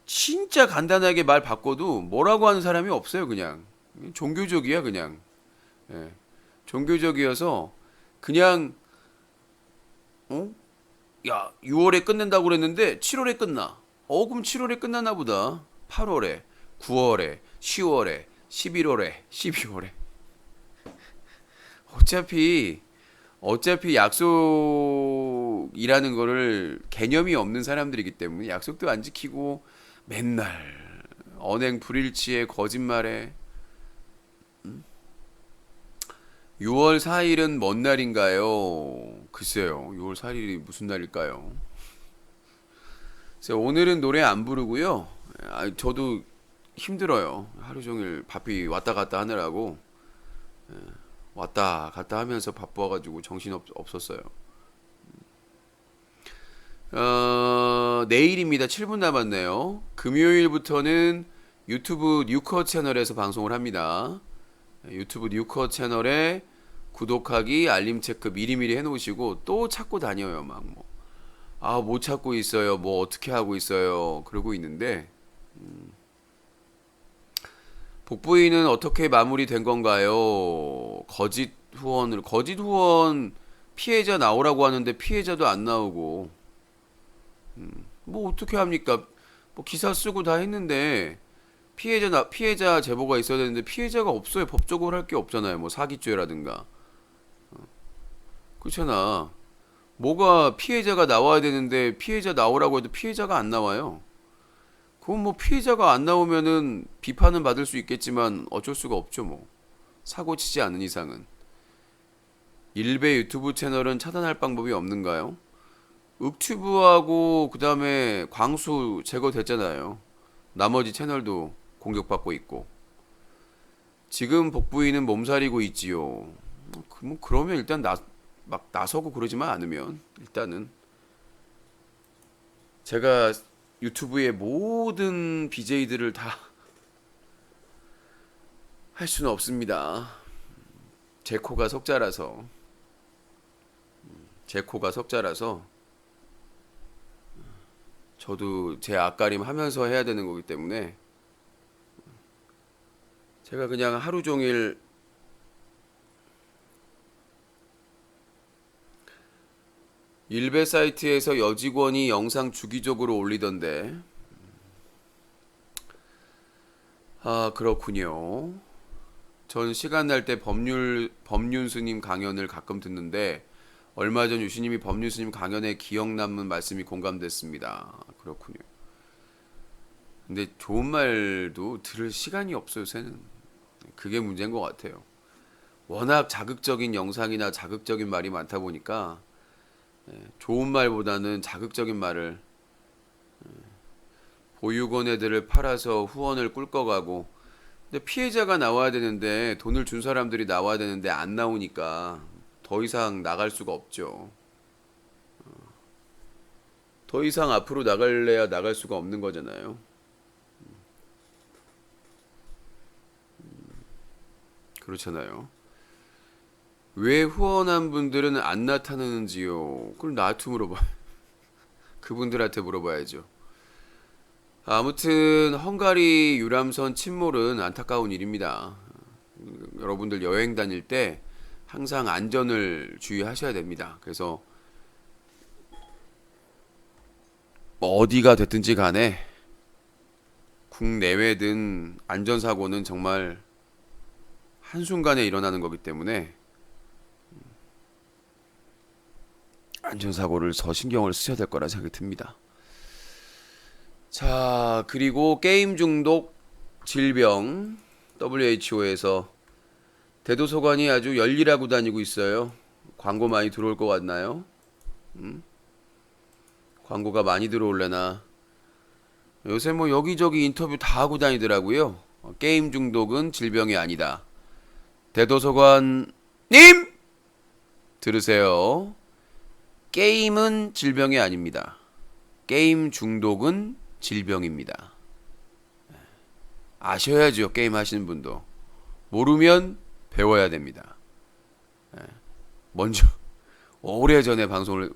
진짜 간단하게 말 바꿔도 뭐라고 하는 사람이 없어요. 그냥 종교적이야 그냥. 예. 종교적이어서 그냥 야 6월에 끝낸다고 그랬는데 7월에 끝나. 그럼 7월에 끝나나 보다. 8월에 9월에 10월에 11월에 12월에 어차피 약속이라는 거를 개념이 없는 사람들이기 때문에 약속도 안 지키고 맨날 언행 불일치에 거짓말에 6월 4일은 뭔 날인가요? 글쎄요. 6월 4일이 무슨 날일까요? 그래서 오늘은 노래 안 부르고요. 저도 힘들어요. 하루 종일 바삐 왔다 갔다 하느라고 왔다 갔다 하면서 바빠가지고 정신 없었어요. 내일입니다. 7분 남았네요. 금요일부터는 유튜브 뉴커 채널에서 방송을 합니다. 유튜브 뉴커 채널에 구독하기, 알림 체크 미리미리 해놓으시고 또 찾고 다녀요. 막 뭐. 못 찾고 있어요. 뭐 어떻게 하고 있어요. 그러고 있는데 복부인은 어떻게 마무리된 건가요? 거짓 후원 피해자 나오라고 하는데 피해자도 안 나오고 뭐 어떻게 합니까? 뭐 기사 쓰고 다 했는데 피해자 제보가 있어야 되는데 피해자가 없어요. 법적으로 할 게 없잖아요. 뭐 사기죄라든가 그렇잖아. 뭐가 피해자가 나와야 되는데 피해자 나오라고 해도 피해자가 안 나와요. 그건 뭐 피해자가 안 나오면은 비판은 받을 수 있겠지만 어쩔 수가 없죠 뭐. 사고 치지 않은 이상은. 일베 유튜브 채널은 차단할 방법이 없는가요? 윽튜브하고 그 다음에 광수 제거됐잖아요. 나머지 채널도 공격받고 있고. 지금 복부인은 몸살이고 있지요. 뭐 그러면 일단 막 나서고 그러지만 않으면 일단은 제가 유튜브의 모든 BJ들을 다 할 수는 없습니다. 제 코가 석자라서 저도 제 앞가림 하면서 해야 되는 거기 때문에 제가 그냥 하루 종일 일베 사이트에서 여직원이 영상 주기적으로 올리던데. 아, 그렇군요. 전 시간 날 때 법륜스님 강연을 가끔 듣는데 얼마 전 유시님이 법륜스님 강연에 기억 남는 말씀이 공감됐습니다. 그렇군요. 근데 좋은 말도 들을 시간이 없어요, 요새는. 그게 문제인 것 같아요. 워낙 자극적인 영상이나 자극적인 말이 많다 보니까 좋은 말보다는 자극적인 말을, 보육원 애들을 팔아서 후원을 꿀꺽하고, 근데 피해자가 나와야 되는데 돈을 준 사람들이 나와야 되는데 안 나오니까 더 이상 나갈 수가 없죠. 더 이상 앞으로 나갈래야 나갈 수가 없는 거잖아요. 그렇잖아요. 왜 후원한 분들은 안 나타나는지요? 그걸 나한테 물어봐. 그분들한테 물어봐야죠. 아무튼 헝가리 유람선 침몰은 안타까운 일입니다. 여러분들 여행 다닐 때 항상 안전을 주의하셔야 됩니다. 그래서 뭐 어디가 됐든지 간에 국내외든 안전사고는 정말 한순간에 일어나는 거기 때문에 안전사고를 더 신경을 쓰셔야 될 거라 생각이 듭니다. 자, 그리고 게임 중독 질병 WHO에서 대도서관이 아주 열일하고 다니고 있어요. 광고 많이 들어올 것 같나요? 광고가 많이 들어올래나? 요새 뭐 여기저기 인터뷰 다 하고 다니더라고요. 게임 중독은 질병이 아니다. 대도서관님! 들으세요. 게임은 질병이 아닙니다. 게임 중독은 질병입니다. 아셔야죠, 게임 하시는 분도. 모르면 배워야 됩니다. 먼저 오래전에 방송을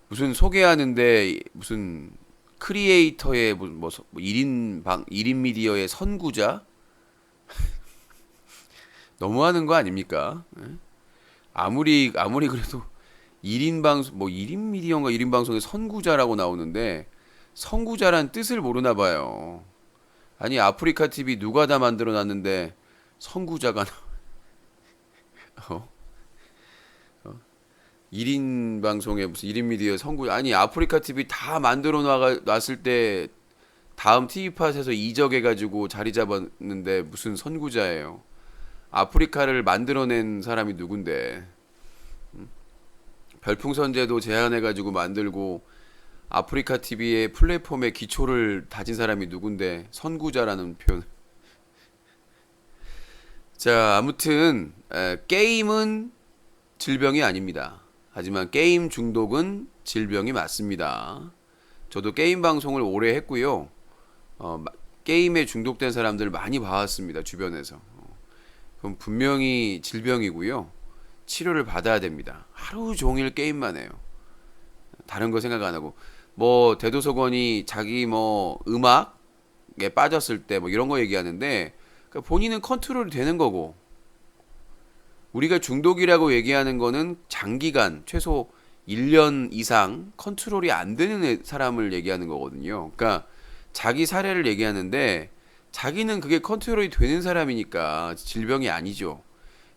무슨 소개하는데 무슨 크리에이터의 뭐 1인 미디어의 선구자 너무하는 거 아닙니까? 아무리 그래도 1인 방송 1인 미디어인가 1인 방송의 선구자라고 나오는데 선구자란 뜻을 모르나 봐요. 아니 아프리카 TV 누가 다 만들어 놨는데 선구자가 1인 방송에 무슨 1인 미디어 선구 아니 아프리카 TV 다 만들어 놨을 때 다음 TV팟에서 이적해 가지고 자리 잡았는데 무슨 선구자예요. 아프리카를 만들어낸 사람이 누군데? 별풍선제도 제안해 가지고 만들고 아프리카 TV의 플랫폼의 기초를 다진 사람이 누군데 선구자라는 표현. 자, 아무튼 게임은 질병이 아닙니다. 하지만 게임 중독은 질병이 맞습니다. 저도 게임 방송을 오래 했고요. 게임에 중독된 사람들 많이 봐왔습니다. 주변에서. 그럼 분명히 질병이고요. 치료를 받아야 됩니다. 하루 종일 게임만 해요. 다른 거 생각 안 하고. 뭐 대도서관이 자기 뭐 음악에 빠졌을 때 뭐 이런 거 얘기하는데 그러니까 본인은 컨트롤이 되는 거고 우리가 중독이라고 얘기하는 거는 장기간 최소 1년 이상 컨트롤이 안 되는 사람을 얘기하는 거거든요. 그러니까 자기 사례를 얘기하는데 자기는 그게 컨트롤이 되는 사람이니까 질병이 아니죠.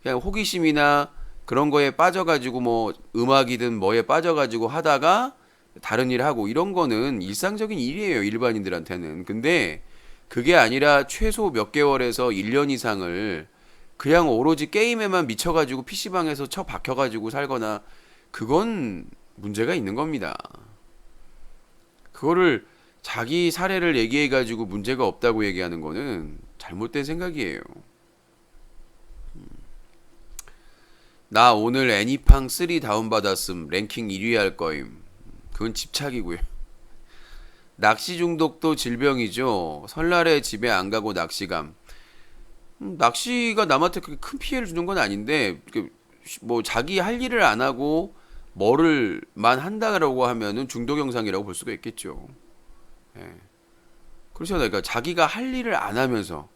그냥 호기심이나 그런 거에 빠져가지고 뭐 음악이든 뭐에 빠져가지고 하다가 다른 일 하고 이런 거는 일상적인 일이에요. 일반인들한테는. 근데 그게 아니라 최소 몇 개월에서 1년 이상을 그냥 오로지 게임에만 미쳐가지고 PC방에서 처박혀가지고 살거나 그건 문제가 있는 겁니다. 그거를 자기 사례를 얘기해가지고 문제가 없다고 얘기하는 거는 잘못된 생각이에요. 나 오늘 애니팡 3 다운받았음. 랭킹 1위 할 거임. 그건 집착이고요. 낚시 중독도 질병이죠. 설날에 집에 안 가고 낚시감. 낚시가 남한테 그렇게 큰 피해를 주는 건 아닌데 뭐 자기 할 일을 안 하고 뭐를만 한다라고 하면은 중독 현상이라고 볼 수가 있겠죠. 예. 그렇잖아요. 그러니까 자기가 할 일을 안 하면서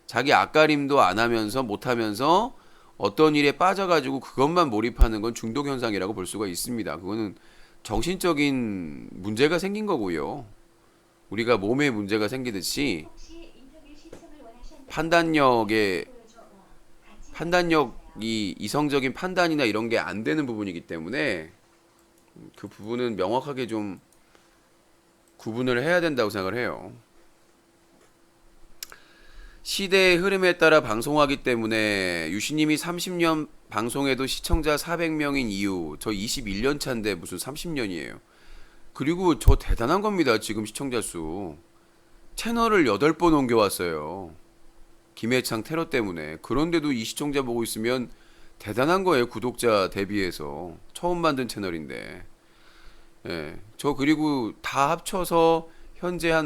자기 앞가림도 안 하면서 못 하면서 어떤 일에 빠져가지고 그것만 몰입하는 건 중독 현상이라고 볼 수가 있습니다. 그거는 정신적인 문제가 생긴 거고요. 우리가 몸에 문제가 생기듯이 판단력에 판단력이 이성적인 판단이나 이런 게 안 되는 부분이기 때문에 그 부분은 명확하게 좀 구분을 해야 된다고 생각을 해요. 시대의 흐름에 따라 방송하기 때문에 유시님이 30년 방송에도 시청자 400명인 이유 저 21년 차인데 무슨 30년이에요. 그리고 저 대단한 겁니다. 지금 시청자 수 채널을 8번 옮겨왔어요. 김해창 테러 때문에. 그런데도 이 시청자 보고 있으면 대단한 거예요. 구독자 대비해서 처음 만든 채널인데. 예, 저 그리고 다 합쳐서 현재 한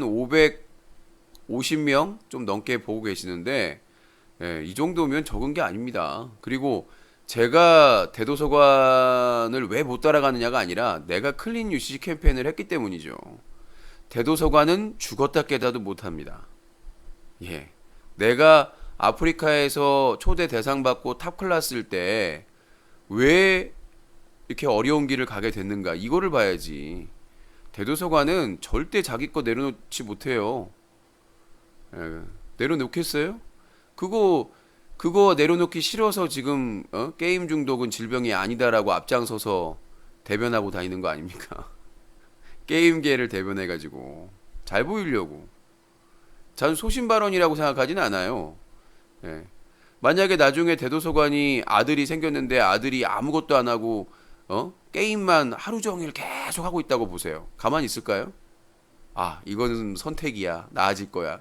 550명 좀 넘게 보고 계시는데 예, 이 정도면 적은 게 아닙니다. 그리고 제가 대도서관을 왜 못 따라가느냐가 아니라 내가 클린 UCC 캠페인을 했기 때문이죠. 대도서관은 죽었다 깨다도 못합니다. 예, 내가 아프리카에서 초대 대상 받고 탑 클래스일 때 왜 이렇게 어려운 길을 가게 됐는가 이거를 봐야지. 대도서관은 절대 자기 거 내려놓지 못해요. 예, 내려놓겠어요? 그거 내려놓기 싫어서 지금 게임 중독은 질병이 아니다라고 앞장서서 대변하고 다니는 거 아닙니까? 게임계를 대변해가지고 잘 보이려고. 전 소신 발언이라고 생각하진 않아요. 예. 만약에 나중에 대도서관이 아들이 생겼는데 아들이 아무것도 안 하고 게임만 하루 종일 계속 하고 있다고 보세요. 가만히 있을까요? 아, 이거는 선택이야. 나아질 거야.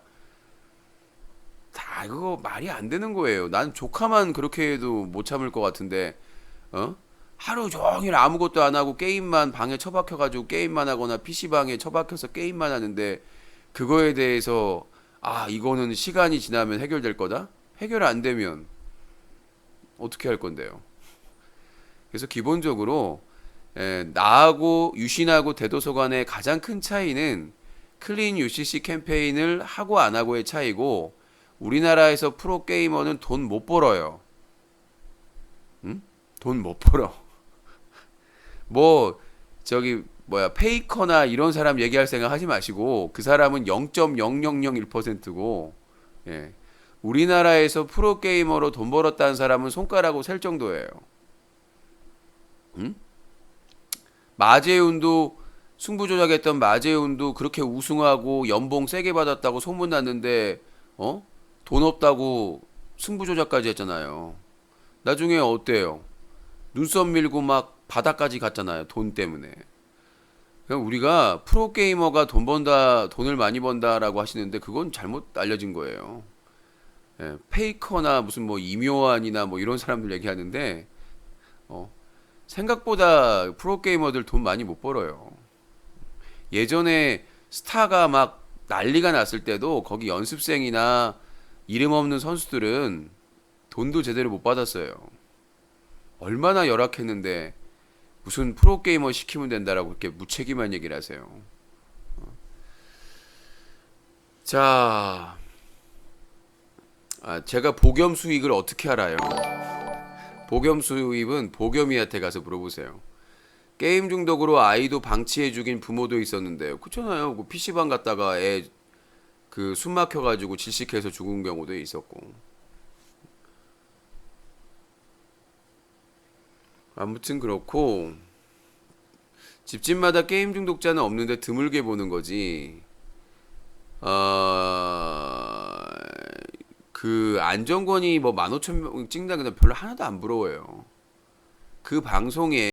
다 그거 말이 안 되는 거예요. 난 조카만 그렇게 해도 못 참을 것 같은데, 하루 종일 아무것도 안 하고 게임만 방에 처박혀가지고 게임만 하거나 PC방에 처박혀서 게임만 하는데, 그거에 대해서, 아, 이거는 시간이 지나면 해결될 거다? 해결 안 되면 어떻게 할 건데요? 그래서 기본적으로, 나하고 유신하고 대도서관의 가장 큰 차이는 클린 UCC 캠페인을 하고 안 하고의 차이고, 우리나라에서 프로게이머는 돈 못 벌어요. 응? 돈 못 벌어. 뭐 저기 뭐야 페이커나 이런 사람 얘기할 생각 하지 마시고 그 사람은 0.0001%고 예. 우리나라에서 프로게이머로 돈 벌었다는 사람은 손가락으로 셀 정도예요. 응? 마재훈도 승부조작했던 마재훈도 그렇게 우승하고 연봉 세게 받았다고 소문났는데 돈 없다고 승부조작까지 했잖아요. 나중에 어때요? 눈썹 밀고 막 바다까지 갔잖아요. 돈 때문에. 그냥 우리가 프로게이머가 돈 번다, 돈을 많이 번다라고 하시는데 그건 잘못 알려진 거예요. 예, 페이커나 무슨 뭐 이묘한이나 뭐 이런 사람들 얘기하는데 생각보다 프로게이머들 돈 많이 못 벌어요. 예전에 스타가 막 난리가 났을 때도 거기 연습생이나 이름 없는 선수들은 돈도 제대로 못 받았어요. 얼마나 열악했는데 무슨 프로게이머 시키면 된다라고 그렇게 무책임한 얘기를 하세요. 자, 제가 복염 수익을 어떻게 알아요? 복염 수익은 복염이한테 가서 물어보세요. 게임 중독으로 아이도 방치해 죽인 부모도 있었는데요. 그렇잖아요. 그 PC방 갔다가 애 그 숨 막혀가지고 질식해서 죽은 경우도 있었고. 아무튼 그렇고 집집마다 게임 중독자는 없는데 드물게 보는 거지. 그 안정권이 뭐 15,000명 찍는다 그냥 별로 하나도 안 부러워요. 그 방송에